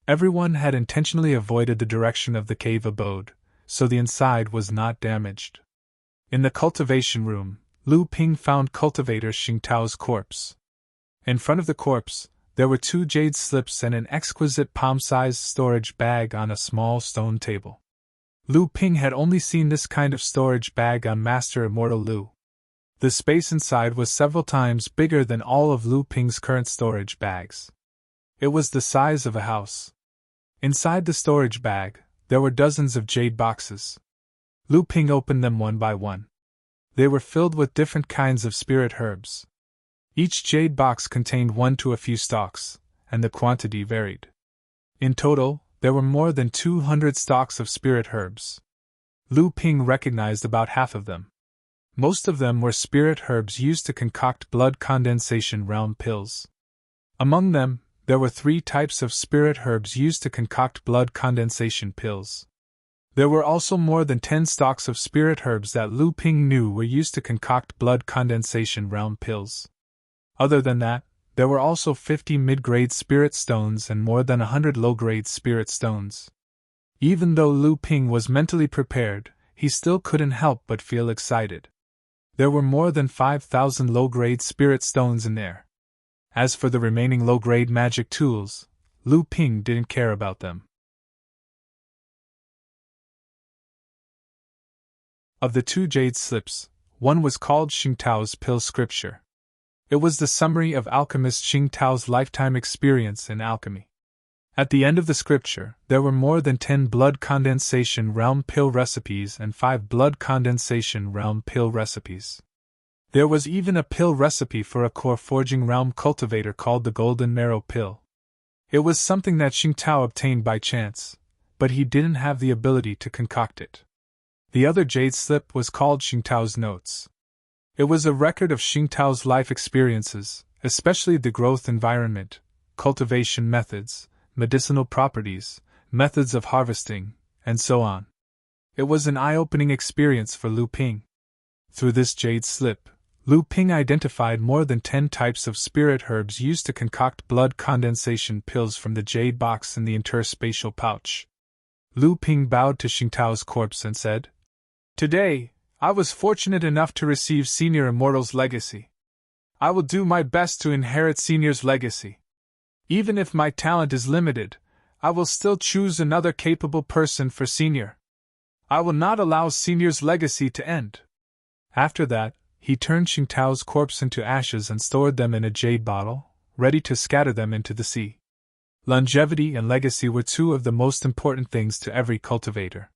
Everyone had intentionally avoided the direction of the cave abode, so the inside was not damaged. In the cultivation room, Lu Ping found cultivator Xingtao's corpse. In front of the corpse, there were 2 jade slips and an exquisite palm-sized storage bag on a small stone table. Lu Ping had only seen this kind of storage bag on Master Immortal Lu. The space inside was several times bigger than all of Lu Ping's current storage bags. It was the size of a house. Inside the storage bag, there were dozens of jade boxes. Lu Ping opened them one by one. They were filled with different kinds of spirit herbs. Each jade box contained 1 to a few stalks, and the quantity varied. In total, there were more than 200 stalks of spirit herbs. Lu Ping recognized about half of them. Most of them were spirit herbs used to concoct blood condensation realm pills. Among them, there were 3 types of spirit herbs used to concoct blood condensation pills. There were also more than 10 stalks of spirit herbs that Lu Ping knew were used to concoct blood condensation realm pills. Other than that, there were also 50 mid-grade spirit stones and more than 100 low-grade spirit stones. Even though Lu Ping was mentally prepared, he still couldn't help but feel excited. There were more than 5,000 low-grade spirit stones in there. As for the remaining low-grade magic tools, Lu Ping didn't care about them. Of the 2 jade slips, one was called Xingtao's Pill Scripture. It was the summary of alchemist Xingtao's lifetime experience in alchemy. At the end of the scripture, there were more than 10 blood condensation realm pill recipes and 5 blood condensation realm pill recipes. There was even a pill recipe for a core forging realm cultivator called the Golden Marrow Pill. It was something that Xingtao obtained by chance, but he didn't have the ability to concoct it. The other jade slip was called Xingtao's Notes. It was a record of Xingtao's life experiences, especially the growth environment, cultivation methods, medicinal properties, methods of harvesting, and so on. It was an eye-opening experience for Lu Ping. Through this jade slip, Lu Ping identified more than 10 types of spirit herbs used to concoct blood condensation pills from the jade box in the interspatial pouch. Lu Ping bowed to Xingtao's corpse and said, "Today, I was fortunate enough to receive Senior Immortal's legacy. I will do my best to inherit Senior's legacy. Even if my talent is limited, I will still choose another capable person for Senior. I will not allow Senior's legacy to end." After that, he turned Xingtao's corpse into ashes and stored them in a jade bottle, ready to scatter them into the sea. Longevity and legacy were 2 of the most important things to every cultivator.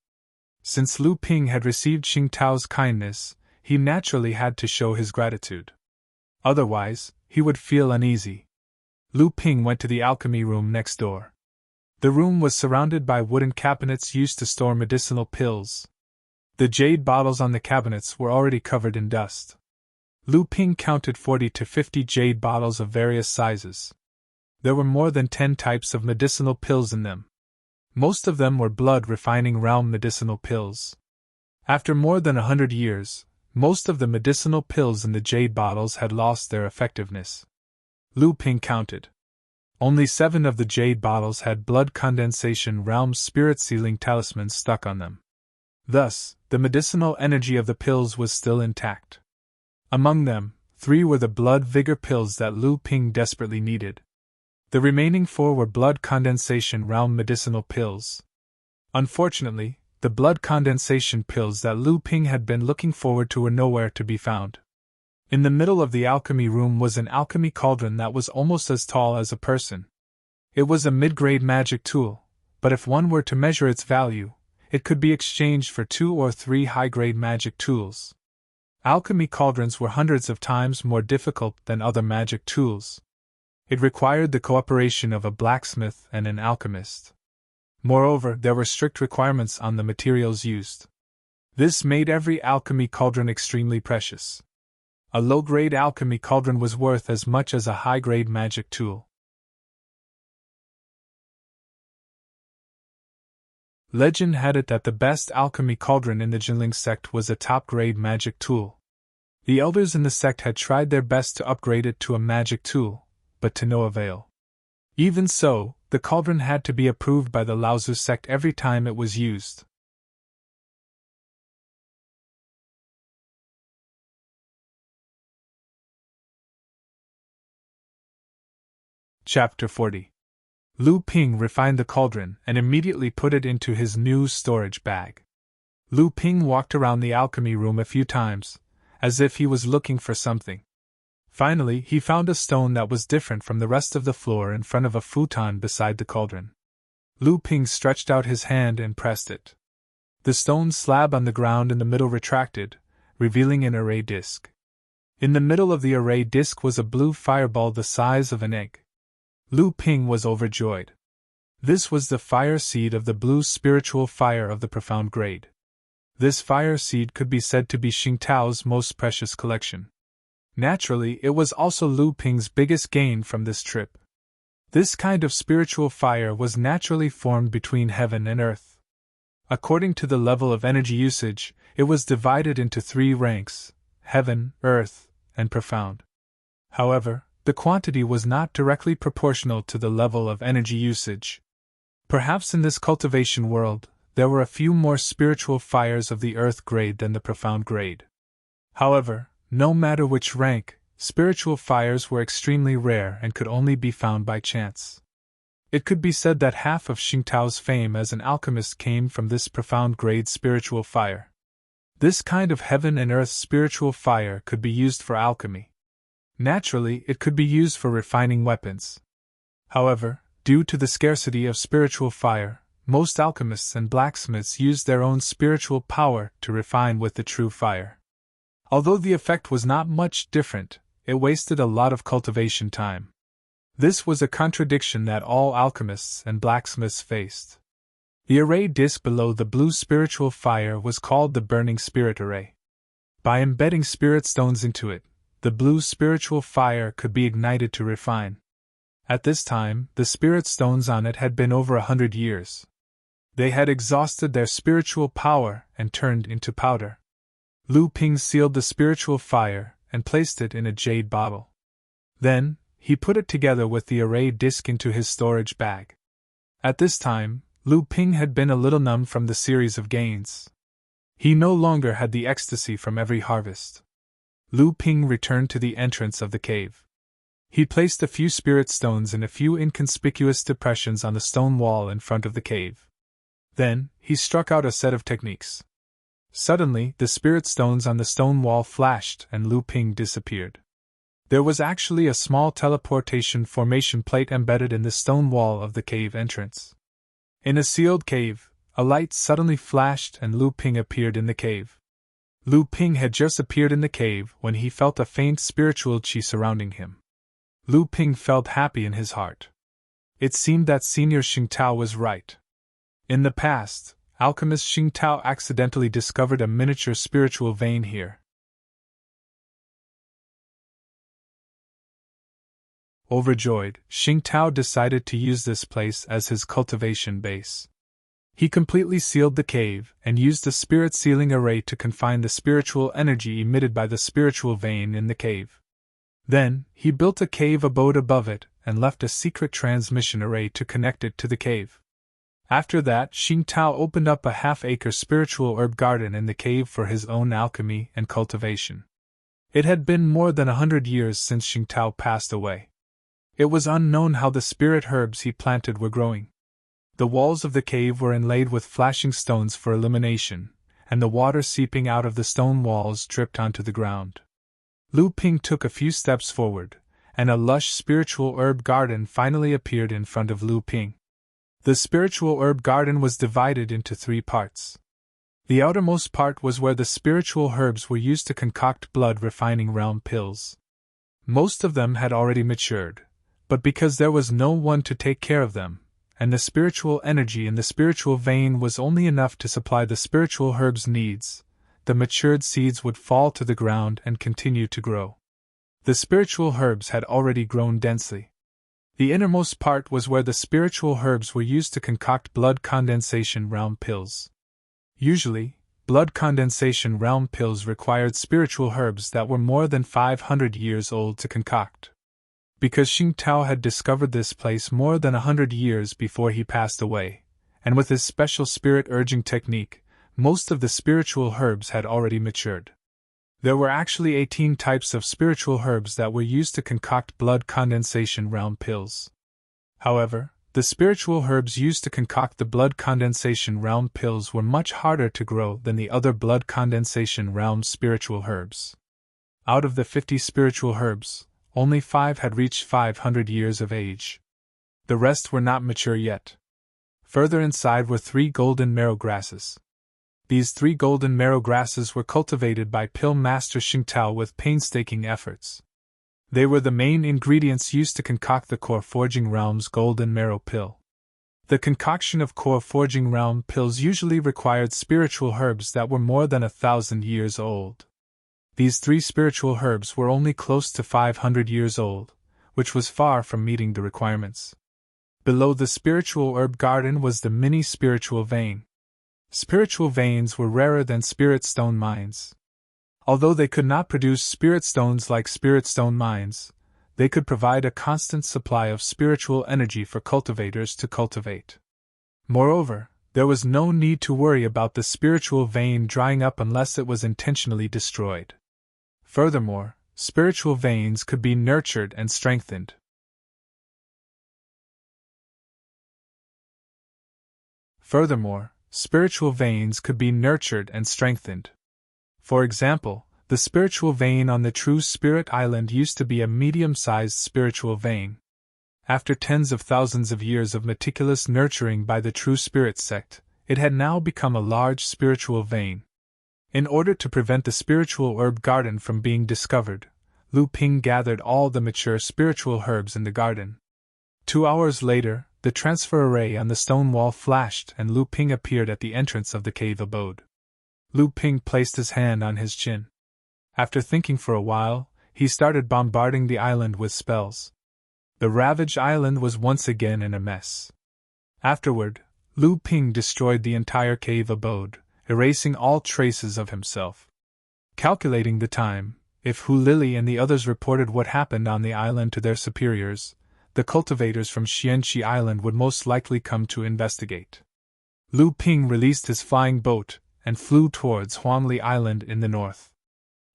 Since Lu Ping had received Xingtao's kindness, he naturally had to show his gratitude. Otherwise, he would feel uneasy. Lu Ping went to the alchemy room next door. The room was surrounded by wooden cabinets used to store medicinal pills. The jade bottles on the cabinets were already covered in dust. Lu Ping counted 40 to 50 jade bottles of various sizes. There were more than 10 types of medicinal pills in them. Most of them were blood-refining realm medicinal pills. After more than 100 years, most of the medicinal pills in the jade bottles had lost their effectiveness. Lu Ping counted. Only 7 of the jade bottles had blood condensation realm spirit sealing talismans stuck on them. Thus, the medicinal energy of the pills was still intact. Among them, 3 were the blood vigor pills that Lu Ping desperately needed. The remaining 4 were blood condensation realm medicinal pills. Unfortunately, the blood condensation pills that Lu Ping had been looking forward to were nowhere to be found. In the middle of the alchemy room was an alchemy cauldron that was almost as tall as a person. It was a mid-grade magic tool, but if one were to measure its value, it could be exchanged for 2 or 3 high-grade magic tools. Alchemy cauldrons were hundreds of times more difficult than other magic tools. It required the cooperation of a blacksmith and an alchemist. Moreover, there were strict requirements on the materials used. This made every alchemy cauldron extremely precious. A low-grade alchemy cauldron was worth as much as a high-grade magic tool. Legend had it that the best alchemy cauldron in the Jinling sect was a top-grade magic tool. The elders in the sect had tried their best to upgrade it to a magic tool, but to no avail. Even so, the cauldron had to be approved by the Laozu sect every time it was used. Chapter 40. Lu Ping refined the cauldron and immediately put it into his new storage bag. Lu Ping walked around the alchemy room a few times, as if he was looking for something. Finally, he found a stone that was different from the rest of the floor in front of a futon beside the cauldron. Lu Ping stretched out his hand and pressed it. The stone slab on the ground in the middle retracted, revealing an array disc. In the middle of the array disc was a blue fireball the size of an egg. Lu Ping was overjoyed. This was the fire seed of the blue spiritual fire of the profound grade. This fire seed could be said to be Xingtao's most precious collection. Naturally, it was also Lu Ping's biggest gain from this trip. This kind of spiritual fire was naturally formed between heaven and earth. According to the level of energy usage, it was divided into 3 ranks: heaven, earth, and profound. However, the quantity was not directly proportional to the level of energy usage. Perhaps in this cultivation world, there were a few more spiritual fires of the earth grade than the profound grade. However, no matter which rank, spiritual fires were extremely rare and could only be found by chance. It could be said that half of Xingtao's fame as an alchemist came from this profound grade spiritual fire. This kind of heaven and earth spiritual fire could be used for alchemy. Naturally, it could be used for refining weapons. However, due to the scarcity of spiritual fire, most alchemists and blacksmiths used their own spiritual power to refine with the true fire. Although the effect was not much different, it wasted a lot of cultivation time. This was a contradiction that all alchemists and blacksmiths faced. The array disk below the blue spiritual fire was called the burning spirit array. By embedding spirit stones into it, the blue spiritual fire could be ignited to refine. At this time, the spirit stones on it had been over 100 years. They had exhausted their spiritual power and turned into powder. Lu Ping sealed the spiritual fire and placed it in a jade bottle. Then, he put it together with the array disc into his storage bag. At this time, Lu Ping had been a little numb from the series of gains. He no longer had the ecstasy from every harvest. Lu Ping returned to the entrance of the cave. He placed a few spirit stones in a few inconspicuous depressions on the stone wall in front of the cave. Then, he struck out a set of techniques. Suddenly, the spirit stones on the stone wall flashed and Lu Ping disappeared. There was actually a small teleportation formation plate embedded in the stone wall of the cave entrance. In a sealed cave, a light suddenly flashed and Lu Ping appeared in the cave. Lu Ping had just appeared in the cave when he felt a faint spiritual qi surrounding him. Lu Ping felt happy in his heart. It seemed that Senior Xingtao was right. In the past, alchemist Xingtao accidentally discovered a miniature spiritual vein here. Overjoyed, Xingtao decided to use this place as his cultivation base. He completely sealed the cave and used a spirit sealing array to confine the spiritual energy emitted by the spiritual vein in the cave. Then, he built a cave abode above it and left a secret transmission array to connect it to the cave. After that, Xingtao opened up a half-acre spiritual herb garden in the cave for his own alchemy and cultivation. It had been more than 100 years since Xingtao passed away. It was unknown how the spirit herbs he planted were growing. The walls of the cave were inlaid with flashing stones for illumination, and the water seeping out of the stone walls dripped onto the ground. Lu Ping took a few steps forward, and a lush spiritual herb garden finally appeared in front of Lu Ping. The spiritual herb garden was divided into 3 parts. The outermost part was where the spiritual herbs were used to concoct blood-refining realm pills. Most of them had already matured, but because there was no one to take care of them, and the spiritual energy in the spiritual vein was only enough to supply the spiritual herbs' needs, the matured seeds would fall to the ground and continue to grow. The spiritual herbs had already grown densely. The innermost part was where the spiritual herbs were used to concoct blood condensation realm pills. Usually, blood condensation realm pills required spiritual herbs that were more than 500 years old to concoct. Because Xingtao had discovered this place more than 100 years before he passed away, and with his special spirit-urging technique, most of the spiritual herbs had already matured. There were actually 18 types of spiritual herbs that were used to concoct blood condensation realm pills. However, the spiritual herbs used to concoct the blood condensation realm pills were much harder to grow than the other blood condensation realm spiritual herbs. Out of the 50 spiritual herbs, only 5 had reached 500 years of age. The rest were not mature yet. Further inside were 3 golden marrow grasses. These 3 golden marrow grasses were cultivated by Pill Master Xingtao with painstaking efforts. They were the main ingredients used to concoct the core forging realm's golden marrow pill. The concoction of core forging realm pills usually required spiritual herbs that were more than 1,000 years old. These 3 spiritual herbs were only close to 500 years old, which was far from meeting the requirements. Below the spiritual herb garden was the mini spiritual vein. Spiritual veins were rarer than spirit stone mines. Although they could not produce spirit stones like spirit stone mines, they could provide a constant supply of spiritual energy for cultivators to cultivate. Moreover, there was no need to worry about the spiritual vein drying up unless it was intentionally destroyed. Furthermore, spiritual veins could be nurtured and strengthened. For example, the spiritual vein on the True Spirit Island used to be a medium-sized spiritual vein. After tens of thousands of years of meticulous nurturing by the True Spirit sect, it had now become a large spiritual vein. In order to prevent the spiritual herb garden from being discovered, Lu Ping gathered all the mature spiritual herbs in the garden. 2 hours later, the transfer array on the stone wall flashed and Lu Ping appeared at the entrance of the cave abode. Lu Ping placed his hand on his chin. After thinking for a while, he started bombarding the island with spells. The ravaged island was once again in a mess. Afterward, Lu Ping destroyed the entire cave abode, erasing all traces of himself. Calculating the time, if Hu Lili and the others reported what happened on the island to their superiors, the cultivators from Xianqi Island would most likely come to investigate. Lu Ping released his flying boat and flew towards Huangli Island in the north.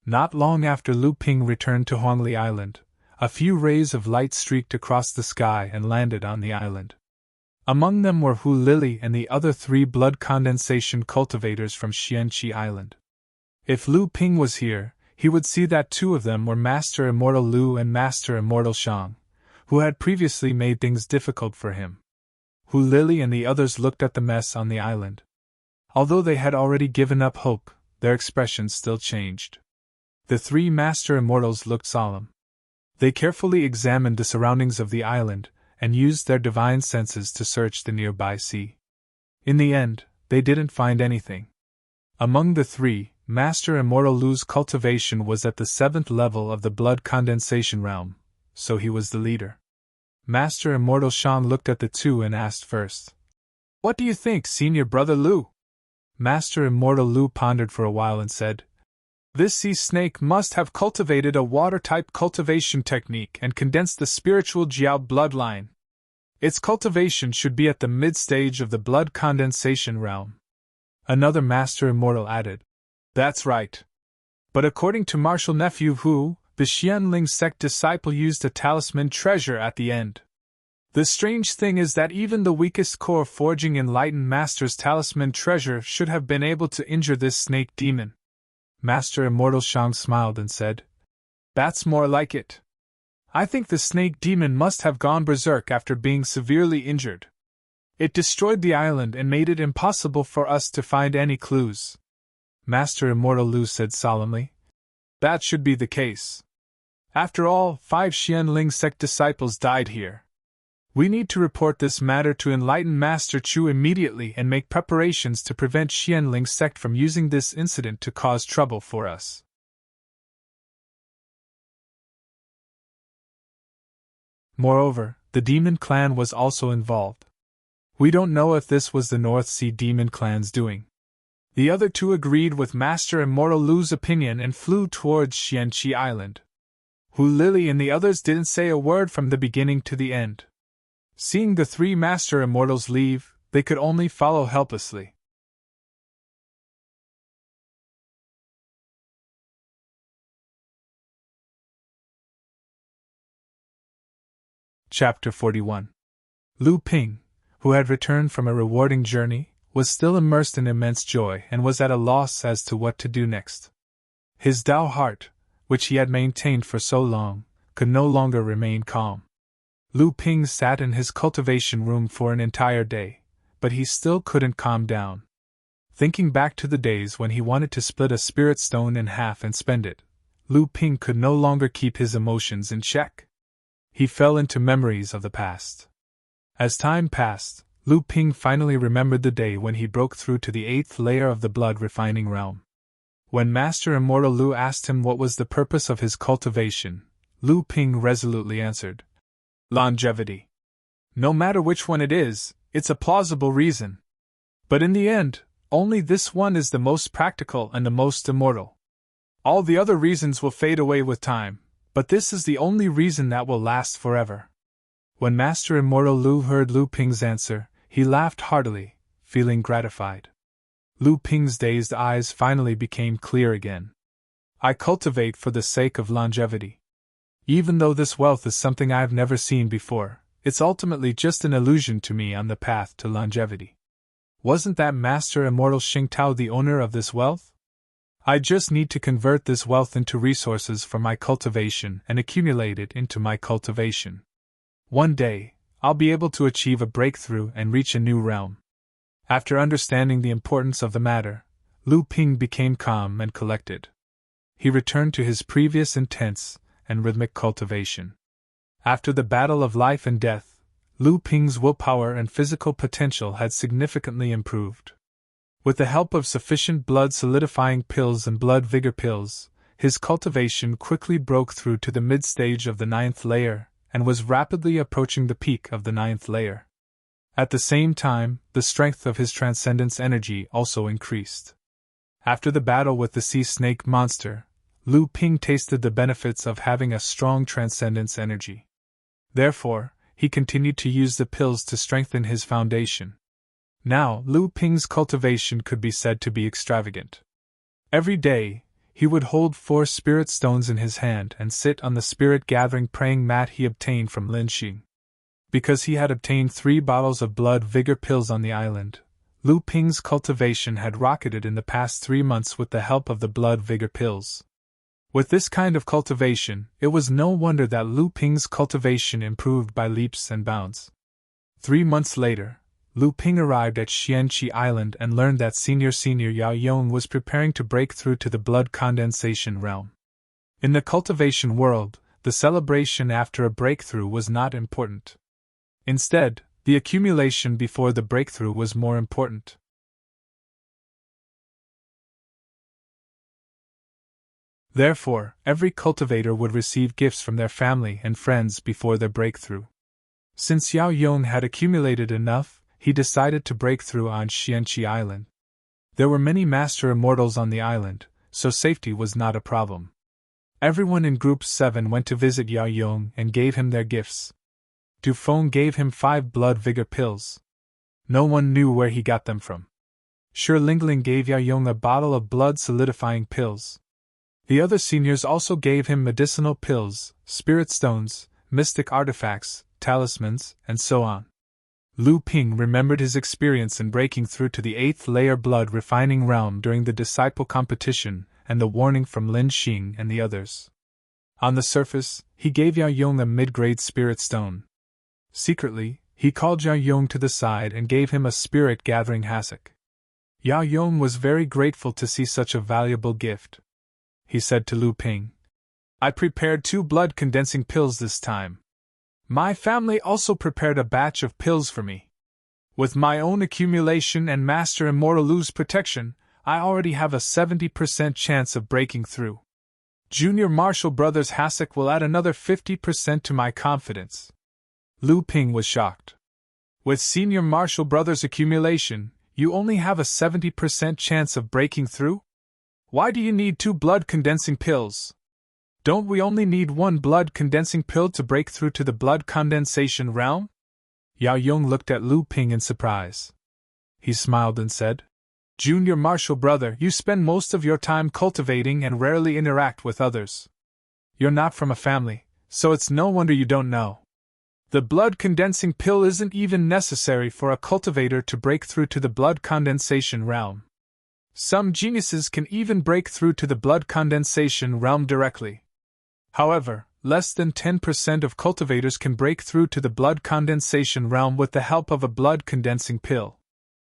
Not long after Lu Ping returned to Huangli Island, a few rays of light streaked across the sky and landed on the island. Among them were Hu Lili and the other 3 blood condensation cultivators from Xianqi Island. If Lu Ping was here, he would see that 2 of them were Master Immortal Lu and Master Immortal Shang, who had previously made things difficult for him. Hu Lili and the others looked at the mess on the island. Although they had already given up hope, their expressions still changed. The 3 Master Immortals looked solemn. They carefully examined the surroundings of the island and used their divine senses to search the nearby sea. In the end, they didn't find anything. Among the 3, Master Immortal Lu's cultivation was at the 7th level of the blood condensation realm, so he was the leader. Master Immortal Shang looked at the 2 and asked first, "What do you think, Senior Brother Lu?" Master Immortal Lu pondered for a while and said, "This sea snake must have cultivated a water-type cultivation technique and condensed the spiritual Jiao bloodline. Its cultivation should be at the mid-stage of the blood condensation realm." Another Master Immortal added, "That's right. But according to Martial Nephew Hu, the Xianling sect disciple used a talisman treasure at the end. The strange thing is that even the weakest core forging enlightened master's talisman treasure should have been able to injure this snake demon." Master Immortal Shang smiled and said, "That's more like it. I think the snake demon must have gone berserk after being severely injured. It destroyed the island and made it impossible for us to find any clues." Master Immortal Lu said solemnly, "That should be the case. After all, 5 Xianling sect disciples died here. We need to report this matter to enlightened Master Chu immediately and make preparations to prevent Xianling sect from using this incident to cause trouble for us." Moreover, the demon clan was also involved. We don't know if this was the North Sea demon clan's doing. The other 2 agreed with Master Immortal Lu's opinion and flew towards Xianqi Island. Hu Lili and the others didn't say a word from the beginning to the end. Seeing the 3 Master Immortals leave, they could only follow helplessly. Chapter 41. Lu Ping, who had returned from a rewarding journey, was still immersed in immense joy and was at a loss as to what to do next. His Tao heart, which he had maintained for so long, could no longer remain calm. Lu Ping sat in his cultivation room for an entire day, but he still couldn't calm down. Thinking back to the days when he wanted to split a spirit stone in half and spend it, Lu Ping could no longer keep his emotions in check. He fell into memories of the past. As time passed, Lu Ping finally remembered the day when he broke through to the 8th layer of the blood refining realm. When Master Immortal Lu asked him what was the purpose of his cultivation, Lu Ping resolutely answered, "Longevity. No matter which one it is, it's a plausible reason. But in the end, only this one is the most practical and the most immortal. All the other reasons will fade away with time, but this is the only reason that will last forever." When Master Immortal Lu heard Lu Ping's answer, he laughed heartily, feeling gratified. Lu Ping's dazed eyes finally became clear again. "I cultivate for the sake of longevity. Even though this wealth is something I've never seen before, it's ultimately just an illusion to me on the path to longevity. Wasn't that Master Immortal Xingtao the owner of this wealth? I just need to convert this wealth into resources for my cultivation and accumulate it into my cultivation. One day, I'll be able to achieve a breakthrough and reach a new realm." After understanding the importance of the matter, Lu Ping became calm and collected. He returned to his previous intense and rhythmic cultivation. After the battle of life and death, Lu Ping's willpower and physical potential had significantly improved. With the help of sufficient blood-solidifying pills and blood vigor pills, his cultivation quickly broke through to the mid-stage of the 9th layer, and was rapidly approaching the peak of the 9th layer. At the same time, the strength of his transcendence energy also increased. After the battle with the sea snake monster, Lu Ping tasted the benefits of having a strong transcendence energy. Therefore, he continued to use the pills to strengthen his foundation. Now, Lu Ping's cultivation could be said to be extravagant. Every day, he would hold 4 spirit stones in his hand and sit on the spirit-gathering praying mat he obtained from Lin Xing. Because he had obtained 3 bottles of blood vigor pills on the island, Lu Ping's cultivation had rocketed in the past 3 months with the help of the blood vigor pills. With this kind of cultivation, it was no wonder that Lu Ping's cultivation improved by leaps and bounds. 3 months later, Lu Ping arrived at Xianqi Island and learned that Senior Yao Yong was preparing to break through to the blood condensation realm. In the cultivation world, the celebration after a breakthrough was not important. Instead, the accumulation before the breakthrough was more important. Therefore, every cultivator would receive gifts from their family and friends before their breakthrough. Since Yao Yong had accumulated enough, he decided to break through on Xianqi Island. There were many Master Immortals on the island, so safety was not a problem. Everyone in Group 7 went to visit Yao Yong and gave him their gifts. Dufeng gave him 5 blood vigor pills. No one knew where he got them from. Shi Lingling gave Yao Yong a bottle of blood-solidifying pills. The other seniors also gave him medicinal pills, spirit stones, mystic artifacts, talismans, and so on. Lu Ping remembered his experience in breaking through to the 8th layer blood refining realm during the disciple competition and the warning from Lin Xing and the others. On the surface, he gave Yao Yong a mid-grade spirit stone. Secretly, he called Yao Yong to the side and gave him a spirit-gathering hassock. Yao Yong was very grateful to see such a valuable gift. He said to Lu Ping, "I prepared 2 blood-condensing pills this time. My family also prepared a batch of pills for me. With my own accumulation and Master Immortal Lu's protection, I already have a 70% chance of breaking through. Junior Marshall Brothers hassock will add another 50% to my confidence." Lu Ping was shocked. "With Senior Marshall Brothers accumulation, you only have a 70% chance of breaking through? Why do you need 2 blood-condensing pills? Don't we only need 1 blood-condensing pill to break through to the blood condensation realm?" Yao Yong looked at Lu Ping in surprise. He smiled and said, "Junior Marshall brother, you spend most of your time cultivating and rarely interact with others. You're not from a family, so it's no wonder you don't know. The blood-condensing pill isn't even necessary for a cultivator to break through to the blood condensation realm. Some geniuses can even break through to the blood condensation realm directly. However, less than 10% of cultivators can break through to the blood condensation realm with the help of a blood-condensing pill.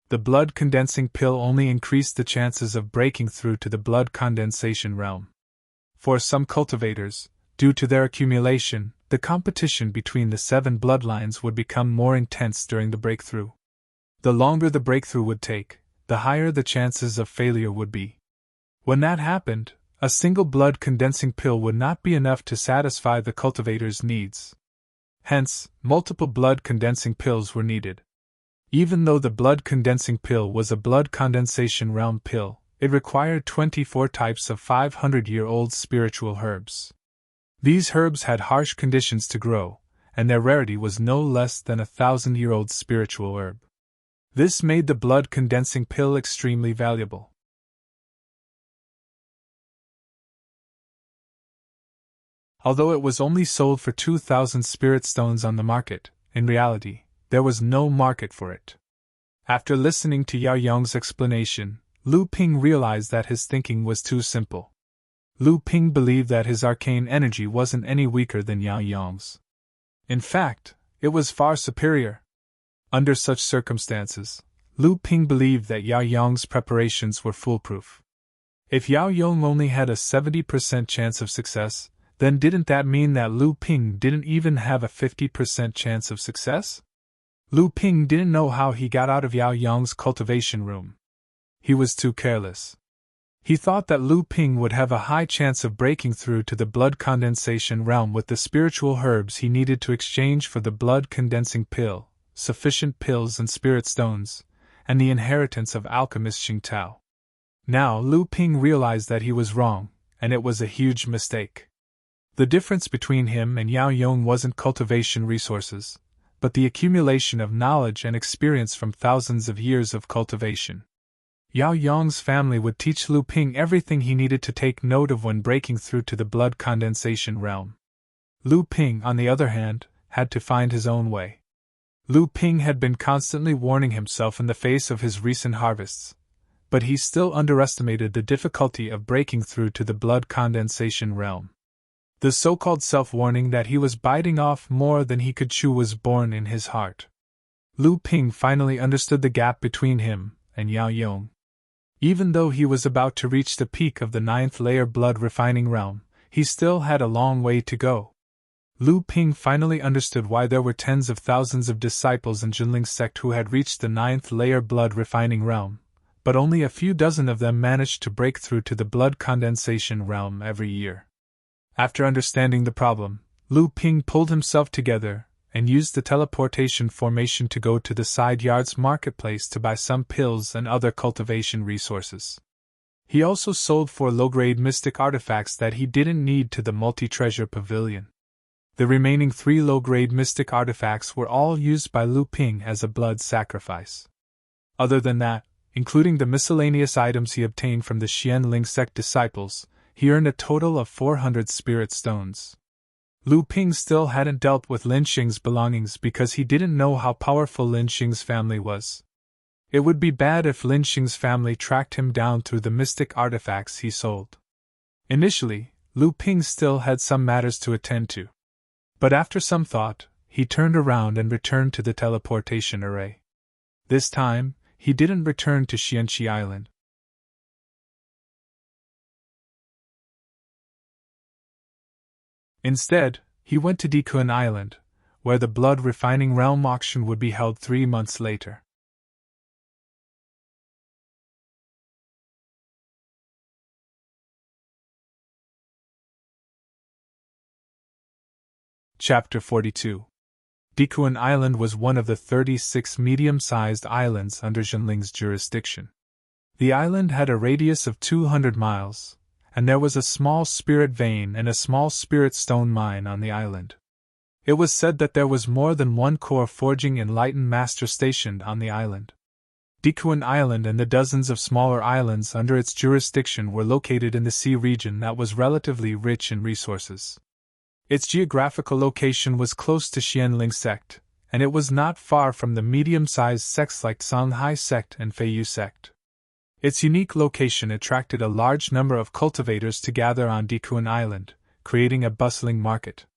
The blood-condensing pill only increased the chances of breaking through to the blood condensation realm. For some cultivators, due to their accumulation, the competition between the 7 bloodlines would become more intense during the breakthrough. The longer the breakthrough would take, the higher the chances of failure would be. When that happened, a single blood-condensing pill would not be enough to satisfy the cultivator's needs. Hence, multiple blood-condensing pills were needed. Even though the blood-condensing pill was a blood condensation realm pill, it required 24 types of 500-year-old spiritual herbs. These herbs had harsh conditions to grow, and their rarity was no less than a 1,000-year-old spiritual herb. This made the blood-condensing pill extremely valuable. Although it was only sold for 2,000 spirit stones on the market, in reality, there was no market for it. After listening to Yao Yong's explanation, Lu Ping realized that his thinking was too simple. Lu Ping believed that his arcane energy wasn't any weaker than Yao Yong's. In fact, it was far superior. Under such circumstances, Lu Ping believed that Yao Yong's preparations were foolproof. If Yao Yong only had a 70% chance of success, then didn't that mean that Lu Ping didn't even have a 50% chance of success? Lu Ping didn't know how he got out of Yao Yong's cultivation room. He was too careless. He thought that Lu Ping would have a high chance of breaking through to the blood condensation realm with the spiritual herbs he needed to exchange for the blood condensing pill, sufficient pills and spirit stones, and the inheritance of alchemist Xing Tao. Now Lu Ping realized that he was wrong, and it was a huge mistake. The difference between him and Yao Yong wasn't cultivation resources, but the accumulation of knowledge and experience from thousands of years of cultivation. Yao Yong's family would teach Lu Ping everything he needed to take note of when breaking through to the blood condensation realm. Lu Ping, on the other hand, had to find his own way. Lu Ping had been constantly warning himself in the face of his recent harvests, but he still underestimated the difficulty of breaking through to the blood condensation realm. The so-called self-warning that he was biting off more than he could chew was born in his heart. Lu Ping finally understood the gap between him and Yao Yong. Even though he was about to reach the peak of the 9th layer blood refining realm, he still had a long way to go. Lu Ping finally understood why there were tens of thousands of disciples in Jinling's sect who had reached the 9th layer blood refining realm, but only a few dozen of them managed to break through to the blood condensation realm every year. After understanding the problem, Lu Ping pulled himself together and used the teleportation formation to go to the side yard's marketplace to buy some pills and other cultivation resources. He also sold 4 low-grade mystic artifacts that he didn't need to the multi-treasure pavilion. The remaining 3 low-grade mystic artifacts were all used by Lu Ping as a blood sacrifice. Other than that, including the miscellaneous items he obtained from the Xianling sect disciples, he earned a total of 400 spirit stones. Lu Ping still hadn't dealt with Lin Xing's belongings because he didn't know how powerful Lin Xing's family was. It would be bad if Lin Xing's family tracked him down through the mystic artifacts he sold. Initially, Lu Ping still had some matters to attend to. But after some thought, he turned around and returned to the teleportation array. This time, he didn't return to Xianqi Island. Instead, he went to Dikun Island, where the blood refining realm auction would be held 3 months later. Chapter 42. Dikun Island was one of the 36 medium-sized islands under Jinling's jurisdiction. The island had a radius of 200 miles, and there was a small spirit vein and a small spirit stone mine on the island. It was said that there was more than one core forging enlightened master stationed on the island. Dikun Island and the dozens of smaller islands under its jurisdiction were located in the sea region that was relatively rich in resources. Its geographical location was close to Xianling sect, and it was not far from the medium-sized sects like Songhai sect and Feiyu sect. Its unique location attracted a large number of cultivators to gather on Dikun Island, creating a bustling market.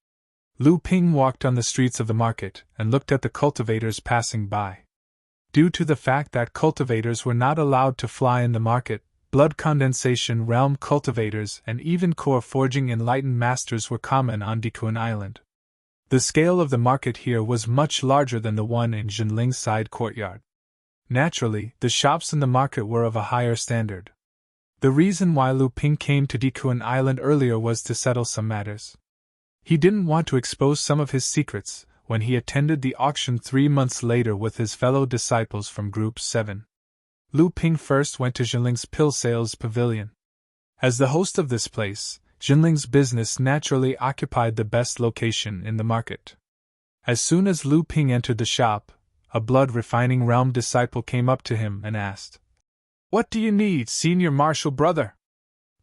Lu Ping walked on the streets of the market and looked at the cultivators passing by. Due to the fact that cultivators were not allowed to fly in the market, blood condensation realm cultivators and even core forging enlightened masters were common on Dikun Island. The scale of the market here was much larger than the one in Jinling's side courtyard. Naturally, the shops in the market were of a higher standard. The reason why Lu Ping came to Dikun Island earlier was to settle some matters. He didn't want to expose some of his secrets, when he attended the auction 3 months later with his fellow disciples from Group 7. Lu Ping first went to Jinling's pill sales pavilion. As the host of this place, Jinling's business naturally occupied the best location in the market. As soon as Lu Ping entered the shop, a blood-refining realm disciple came up to him and asked, "What do you need, senior marshal brother?"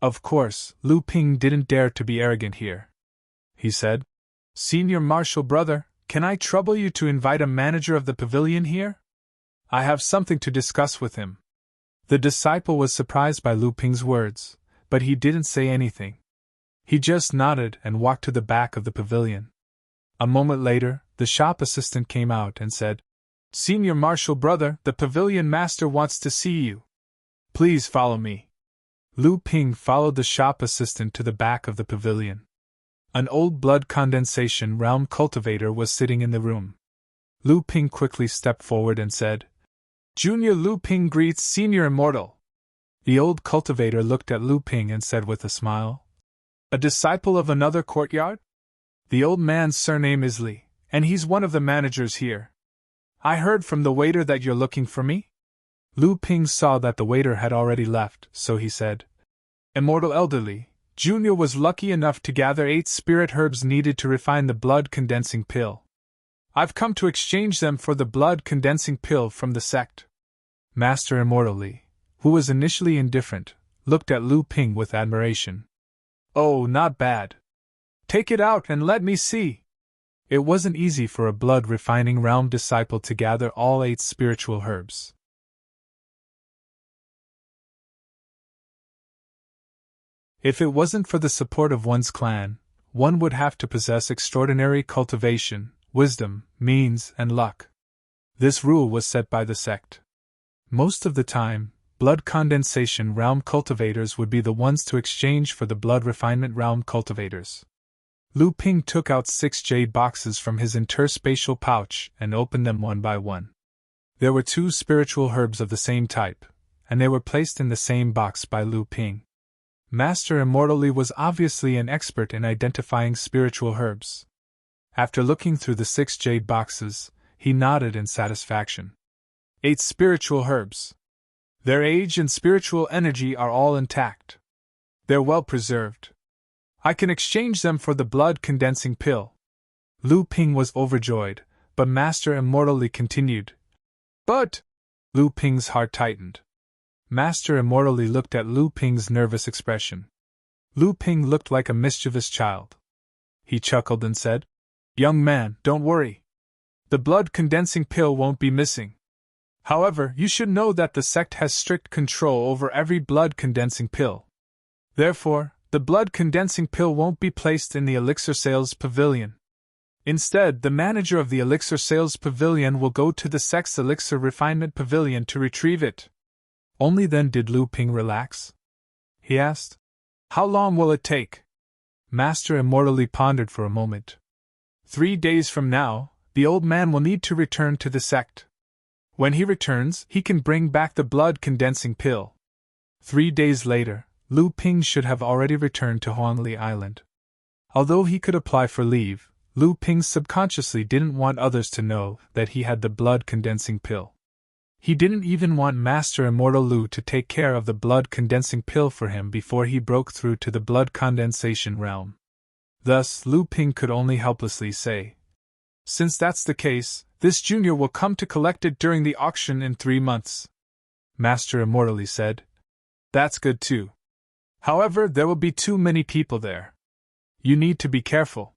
Of course, Lu Ping didn't dare to be arrogant here. He said, "Senior marshal brother, can I trouble you to invite a manager of the pavilion here? I have something to discuss with him." The disciple was surprised by Lu Ping's words, but he didn't say anything. He just nodded and walked to the back of the pavilion. A moment later, the shop assistant came out and said, "Senior marshal brother, the pavilion master wants to see you. Please follow me." Lu Ping followed the shop assistant to the back of the pavilion. An old blood condensation realm cultivator was sitting in the room. Lu Ping quickly stepped forward and said, "Junior Lu Ping greets Senior Immortal." The old cultivator looked at Lu Ping and said with a smile, "A disciple of another courtyard? The old man's surname is Li, and he's one of the managers here. I heard from the waiter that you're looking for me?" Lu Ping saw that the waiter had already left, so he said, "Immortal Elderly, Junior was lucky enough to gather 8 spirit herbs needed to refine the blood-condensing pill. I've come to exchange them for the blood-condensing pill from the sect." Master Immortal Li, who was initially indifferent, looked at Lu Ping with admiration. "Oh, not bad. Take it out and let me see." It wasn't easy for a blood-refining realm disciple to gather all 8 spiritual herbs. If it wasn't for the support of one's clan, one would have to possess extraordinary cultivation, wisdom, means, and luck. This rule was set by the sect. Most of the time, blood condensation realm cultivators would be the ones to exchange for the blood refinement realm cultivators. Lu Ping took out 6 jade boxes from his interspatial pouch and opened them one by one. There were 2 spiritual herbs of the same type, and they were placed in the same box by Lu Ping. Master Immortal Li was obviously an expert in identifying spiritual herbs. After looking through the 6 jade boxes, he nodded in satisfaction. 8 spiritual herbs. Their age and spiritual energy are all intact. They're well preserved. I can exchange them for the blood-condensing pill. Lu Ping was overjoyed, but Master Immortal Li continued. "But—" Lu Ping's heart tightened. Master Immortal Li looked at Lu Ping's nervous expression. Lu Ping looked like a mischievous child. He chuckled and said, "Young man, don't worry. The blood-condensing pill won't be missing. However, you should know that the sect has strict control over every blood-condensing pill. Therefore, the blood-condensing pill won't be placed in the elixir sales pavilion. Instead, the manager of the elixir sales pavilion will go to the sect's elixir refinement pavilion to retrieve it." Only then did Lu Ping relax. He asked, "How long will it take?" Master Immortal Li pondered for a moment. 3 days from now, the old man will need to return to the sect. When he returns, he can bring back the blood-condensing pill. 3 days later, Lu Ping should have already returned to Huangli Island. Although he could apply for leave, Lu Ping subconsciously didn't want others to know that he had the blood-condensing pill. He didn't even want Master Immortal Lu to take care of the blood-condensing pill for him before he broke through to the blood condensation realm. Thus, Lu Ping could only helplessly say, "Since that's the case, this junior will come to collect it during the auction in 3 months." Master Immortal Li said, "That's good too. However, there will be too many people there. You need to be careful."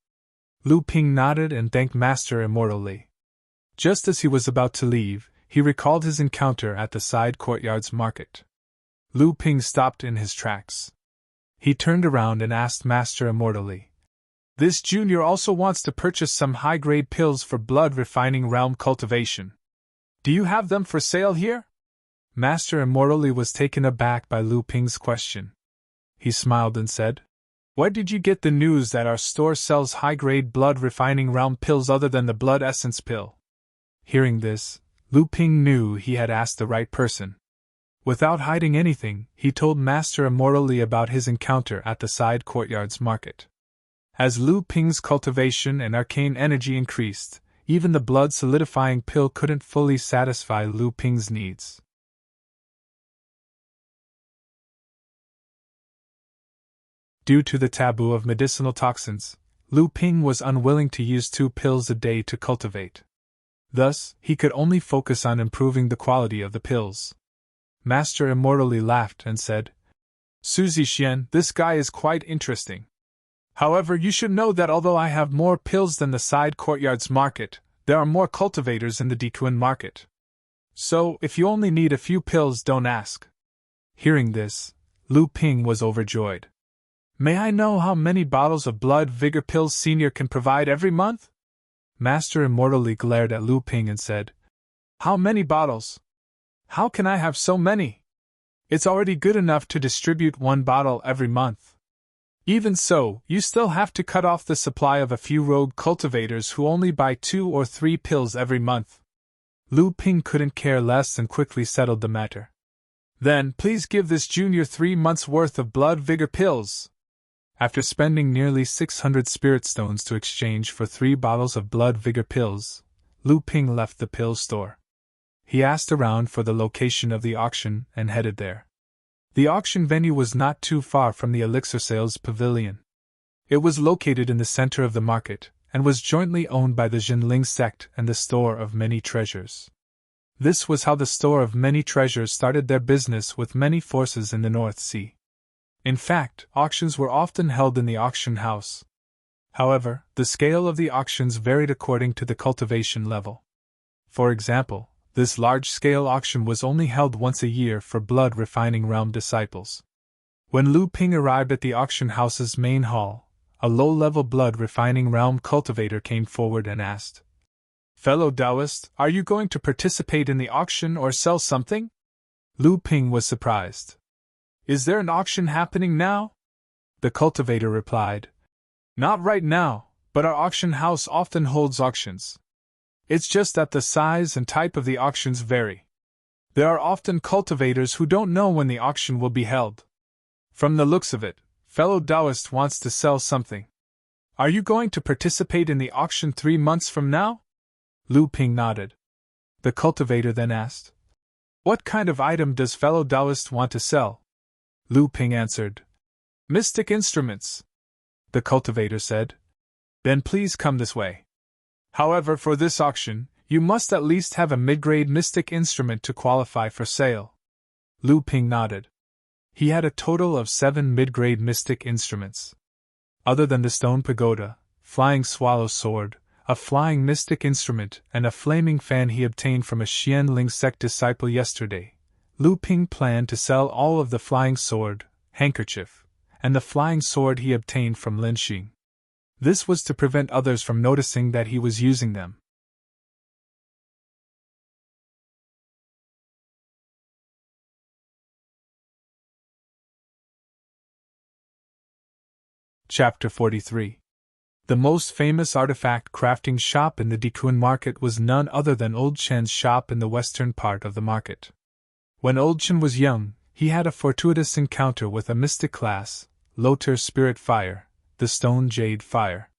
Lu Ping nodded and thanked Master Immortal Li. Just as he was about to leave, he recalled his encounter at the side courtyard's market. Lu Ping stopped in his tracks. He turned around and asked Master Immortal Li, "This junior also wants to purchase some high-grade pills for blood-refining realm cultivation. Do you have them for sale here?" Master Immortal Li was taken aback by Lu Ping's question. He smiled and said, "Where did you get the news that our store sells high-grade blood-refining realm pills other than the blood essence pill?" Hearing this, Lu Ping knew he had asked the right person. Without hiding anything, he told Master Immortal Li about his encounter at the side courtyard's market. As Lu Ping's cultivation and arcane energy increased, even the blood-solidifying pill couldn't fully satisfy Lu Ping's needs. Due to the taboo of medicinal toxins, Lu Ping was unwilling to use 2 pills a day to cultivate. Thus, he could only focus on improving the quality of the pills. Master immortally laughed and said, "Suzy Xian, this guy is quite interesting. However, you should know that although I have more pills than the side courtyard's market, there are more cultivators in the Dikuan market. So, if you only need a few pills, don't ask." Hearing this, Lu Ping was overjoyed. "May I know how many bottles of blood vigor pills Senior can provide every month?" Master immortally glared at Lu Ping and said, "How many bottles? How can I have so many? It's already good enough to distribute 1 bottle every month. Even so, you still have to cut off the supply of a few rogue cultivators who only buy 2 or 3 pills every month." Lu Ping couldn't care less and quickly settled the matter. "Then, please give this junior 3 months' worth of blood vigor pills." After spending nearly 600 spirit stones to exchange for 3 bottles of blood vigor pills, Lu Ping left the pill store. He asked around for the location of the auction and headed there. The auction venue was not too far from the elixir sales pavilion. It was located in the center of the market, and was jointly owned by the Jinling sect and the Store of Many Treasures. This was how the Store of Many Treasures started their business with many forces in the North Sea. In fact, auctions were often held in the auction house. However, the scale of the auctions varied according to the cultivation level. For example, this large-scale auction was only held once a year for blood refining realm disciples. When Lu Ping arrived at the auction house's main hall, a low-level blood refining realm cultivator came forward and asked, "Fellow Taoist, are you going to participate in the auction or sell something?" Lu Ping was surprised. "Is there an auction happening now?" The cultivator replied, "Not right now, but our auction house often holds auctions. It's just that the size and type of the auctions vary. There are often cultivators who don't know when the auction will be held. From the looks of it, fellow Taoist wants to sell something. Are you going to participate in the auction 3 months from now?" Lu Ping nodded. The cultivator then asked, "What kind of item does fellow Taoist want to sell?" Lu Ping answered, "Mystic instruments." The cultivator said, "Then please come this way. However, for this auction, you must at least have a mid-grade mystic instrument to qualify for sale." Lu Ping nodded. He had a total of 7 mid-grade mystic instruments. Other than the stone pagoda, flying swallow sword, a flying mystic instrument, and a flaming fan he obtained from a Xianling sect disciple yesterday, Lu Ping planned to sell all of the flying sword, handkerchief, and the flying sword he obtained from Lin Xing. This was to prevent others from noticing that he was using them. Chapter 43. The most famous artifact crafting shop in the Dikuan market was none other than Old Chen's shop in the western part of the market. When Old Chen was young, he had a fortuitous encounter with a mystic class, Loter Spirit Fire, the Stone Jade Fire.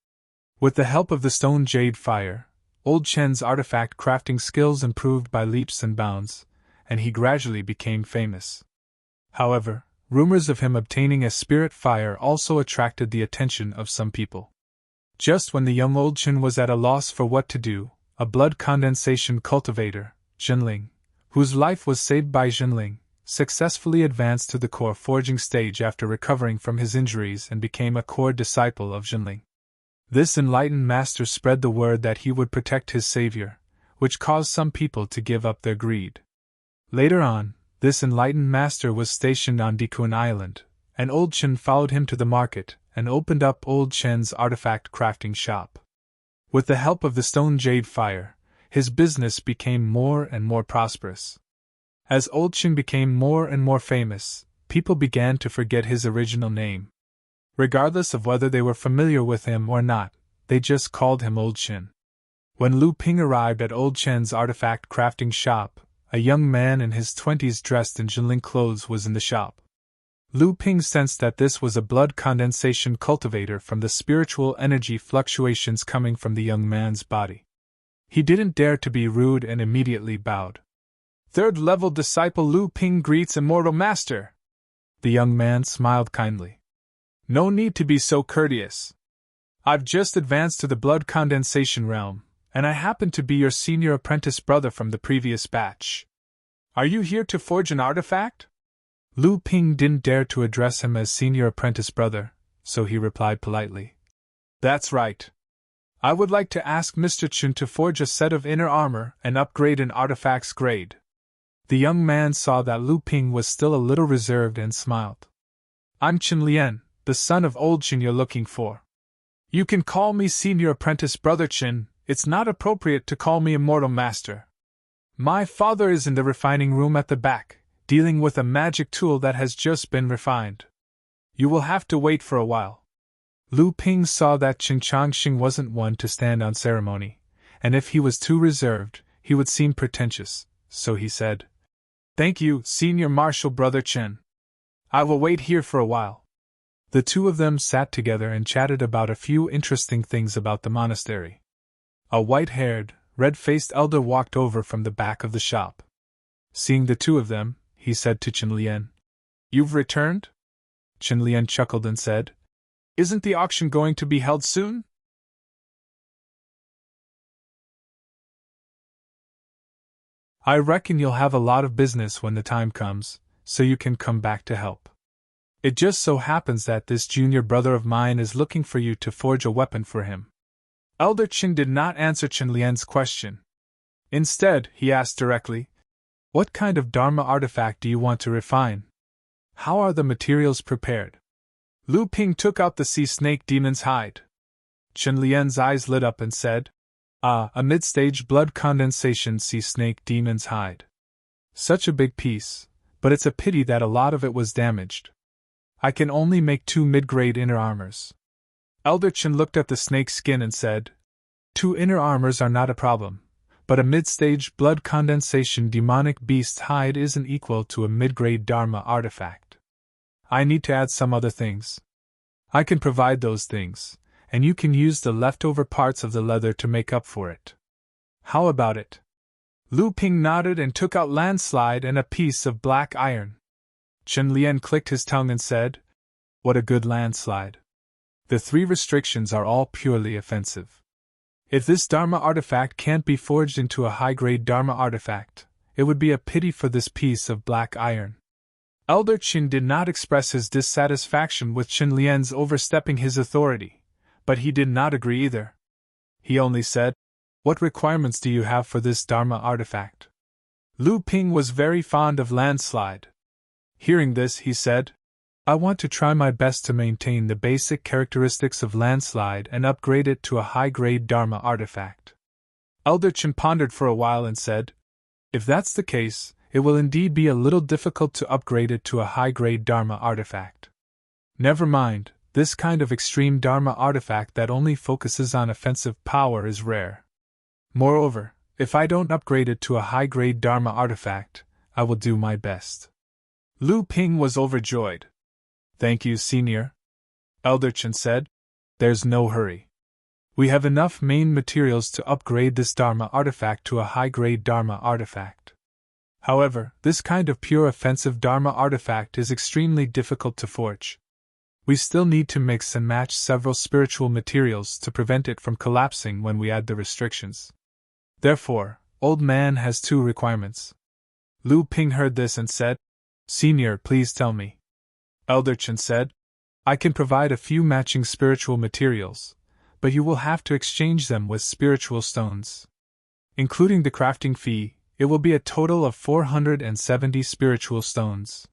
With the help of the Stone Jade Fire, Old Chen's artifact crafting skills improved by leaps and bounds, and he gradually became famous. However, rumors of him obtaining a spirit fire also attracted the attention of some people. Just when the young Old Chen was at a loss for what to do, a blood condensation cultivator, Jinling, whose life was saved by Jinling, successfully advanced to the core forging stage after recovering from his injuries and became a core disciple of Jinling. This enlightened master spread the word that he would protect his savior, which caused some people to give up their greed. Later on, this enlightened master was stationed on Dikuan Island, and Old Chen followed him to the market and opened up Old Chen's artifact crafting shop. With the help of the Stone Jade Fire, his business became more and more prosperous. As Old Chen became more and more famous, people began to forget his original name. Regardless of whether they were familiar with him or not, they just called him Old Chen. When Lu Ping arrived at Old Chen's artifact crafting shop, a young man in his 20s dressed in Jinling clothes was in the shop. Lu Ping sensed that this was a blood condensation cultivator from the spiritual energy fluctuations coming from the young man's body. He didn't dare to be rude and immediately bowed. "Third-level disciple Lu Ping greets Immortal Master." The young man smiled kindly. "No need to be so courteous. I've just advanced to the blood condensation realm, and I happen to be your senior apprentice brother from the previous batch. Are you here to forge an artifact?" Lu Ping didn't dare to address him as senior apprentice brother, so he replied politely. "That's right. I would like to ask Mr. Chun to forge a set of inner armor and upgrade an artifact's grade." The young man saw that Lu Ping was still a little reserved and smiled. "I'm Chen Lian, the son of old Chen you're looking for. You can call me senior apprentice brother Chen, it's not appropriate to call me Immortal Master. My father is in the refining room at the back, dealing with a magic tool that has just been refined. You will have to wait for a while." Lu Ping saw that Chen Changxing wasn't one to stand on ceremony, and if he was too reserved, he would seem pretentious, so he said, "Thank you, Senior Marshal Brother Chen. I will wait here for a while." The two of them sat together and chatted about a few interesting things about the monastery. A white-haired, red-faced elder walked over from the back of the shop. Seeing the two of them, he said to Chen Lian, "You've returned?" Chen Lian chuckled and said, "Isn't the auction going to be held soon?" "I reckon you'll have a lot of business when the time comes, so you can come back to help. It just so happens that this junior brother of mine is looking for you to forge a weapon for him." Elder Chen did not answer Chen Lian's question. Instead, he asked directly, "What kind of Dharma artifact do you want to refine? How are the materials prepared?" Lu Ping took out the sea snake demon's hide. Chen Lian's eyes lit up and said, "A mid-stage blood condensation sea snake demon's hide. Such a big piece, but it's a pity that a lot of it was damaged. I can only make 2 mid-grade inner armors." Elder Chen looked at the snake skin and said, 2 inner armors are not a problem, but a mid-stage blood condensation demonic beast hide isn't equal to a mid-grade Dharma artifact. I need to add some other things. I can provide those things, and you can use the leftover parts of the leather to make up for it. How about it?" Lu Ping nodded and took out landslide and a piece of black iron. Chen Lian clicked his tongue and said, "What a good landslide. The 3 restrictions are all purely offensive. If this Dharma artifact can't be forged into a high-grade Dharma artifact, it would be a pity for this piece of black iron." Elder Chen did not express his dissatisfaction with Chen Lian's overstepping his authority, but he did not agree either. He only said, "What requirements do you have for this Dharma artifact?" Lu Ping was very fond of landslide. Hearing this, he said, "I want to try my best to maintain the basic characteristics of landslide and upgrade it to a high-grade Dharma artifact." Elder Chen pondered for a while and said, "If that's the case, it will indeed be a little difficult to upgrade it to a high-grade Dharma artifact. Never mind, this kind of extreme Dharma artifact that only focuses on offensive power is rare. Moreover, if I don't upgrade it to a high-grade Dharma artifact, I will do my best." Lu Ping was overjoyed. "Thank you, Senior," Elder Chen said. "There's no hurry. We have enough main materials to upgrade this Dharma artifact to a high-grade Dharma artifact. However, this kind of pure offensive Dharma artifact is extremely difficult to forge. We still need to mix and match several spiritual materials to prevent it from collapsing when we add the restrictions. Therefore, Old Man has 2 requirements." Lu Ping heard this and said, "Senior, please tell me." Elder Chen said, "I can provide a few matching spiritual materials, but you will have to exchange them with spiritual stones. Including the crafting fee, it will be a total of 470 spiritual stones.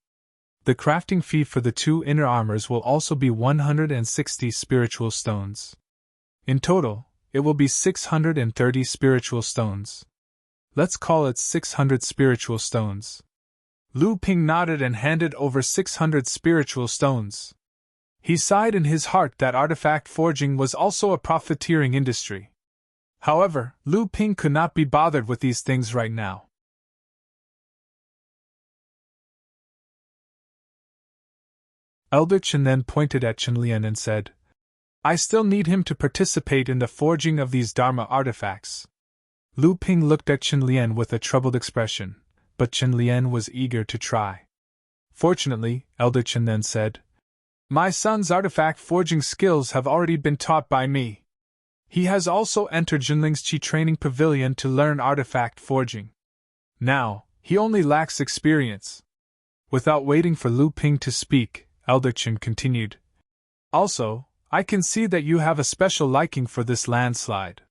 The crafting fee for the 2 inner armors will also be 160 spiritual stones. In total, it will be 630 spiritual stones. Let's call it 600 spiritual stones." Lu Ping nodded and handed over 600 spiritual stones. He sighed in his heart that artifact forging was also a profiteering industry. However, Lu Ping could not be bothered with these things right now. Elder Chen then pointed at Chen Lian and said, "I still need him to participate in the forging of these Dharma artifacts. Lu Ping looked at Chen Lian with a troubled expression, but Chen Lian was eager to try. Fortunately, Elder Chen then said, "My son's artifact forging skills have already been taught by me. He has also entered Jinling's Qi training pavilion to learn artifact forging. Now, he only lacks experience." Without waiting for Lu Ping to speak, Elder Chen continued, "Also, I can see that you have a special liking for this landslide.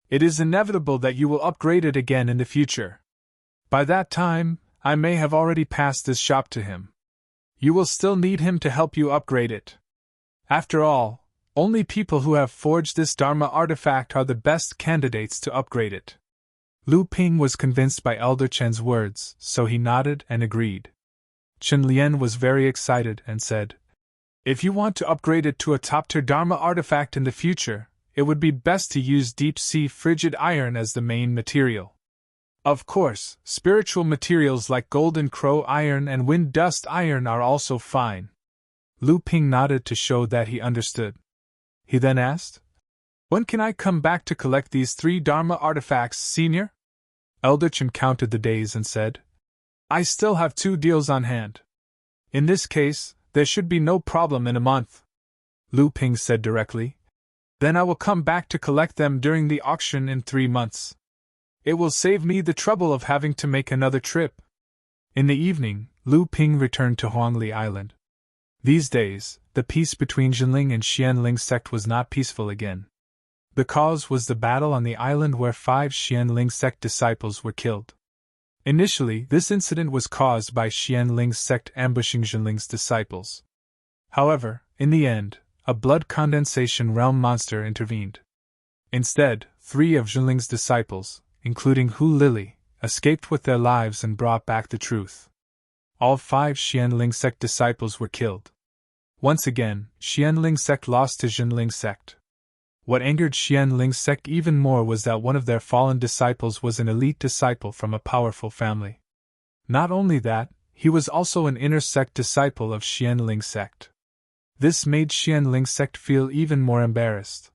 It is inevitable that you will upgrade it again in the future. By that time, I may have already passed this shop to him. You will still need him to help you upgrade it. After all, only people who have forged this Dharma artifact are the best candidates to upgrade it." Lu Ping was convinced by Elder Chen's words, so he nodded and agreed. Chen Lian was very excited and said, "If you want to upgrade it to a top-tier Dharma artifact in the future, it would be best to use deep-sea frigid iron as the main material. Of course, spiritual materials like golden crow iron and wind dust iron are also fine." Lu Ping nodded to show that he understood. He then asked, "When can I come back to collect these 3 Dharma artifacts, Senior?" Elder Chen counted the days and said, "I still have 2 deals on hand. In this case, there should be no problem in a month." Lu Ping said directly, "Then I will come back to collect them during the auction in 3 months. It will save me the trouble of having to make another trip." In the evening, Lu Ping returned to Huangli Island. These days, the peace between Jinling and Xianling sect was not peaceful again. The cause was the battle on the island where 5 Xianling sect disciples were killed. Initially, this incident was caused by Xianling sect ambushing Jinling's disciples. However, in the end, a blood condensation realm monster intervened. Instead, 3 of Jinling's disciples, including Hu Lili, escaped with their lives and brought back the truth. All 5 Xianling sect disciples were killed. Once again, Xianling sect lost to Jinling sect. What angered Xianling sect even more was that one of their fallen disciples was an elite disciple from a powerful family. Not only that, he was also an inner sect disciple of Xianling sect. This made Xianling sect feel even more embarrassed.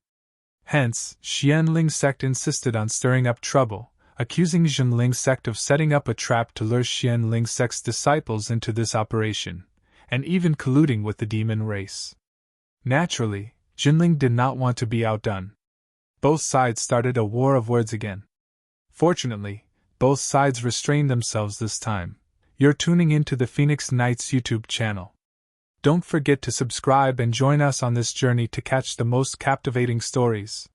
Hence, Xianling sect insisted on stirring up trouble, accusing Jinling sect of setting up a trap to lure Xianling sect's disciples into this operation, and even colluding with the demon race. Naturally, Jinling did not want to be outdone. Both sides started a war of words again. Fortunately, both sides restrained themselves this time. You're tuning into the Phoenix Knights YouTube channel. Don't forget to subscribe and join us on this journey to catch the most captivating stories.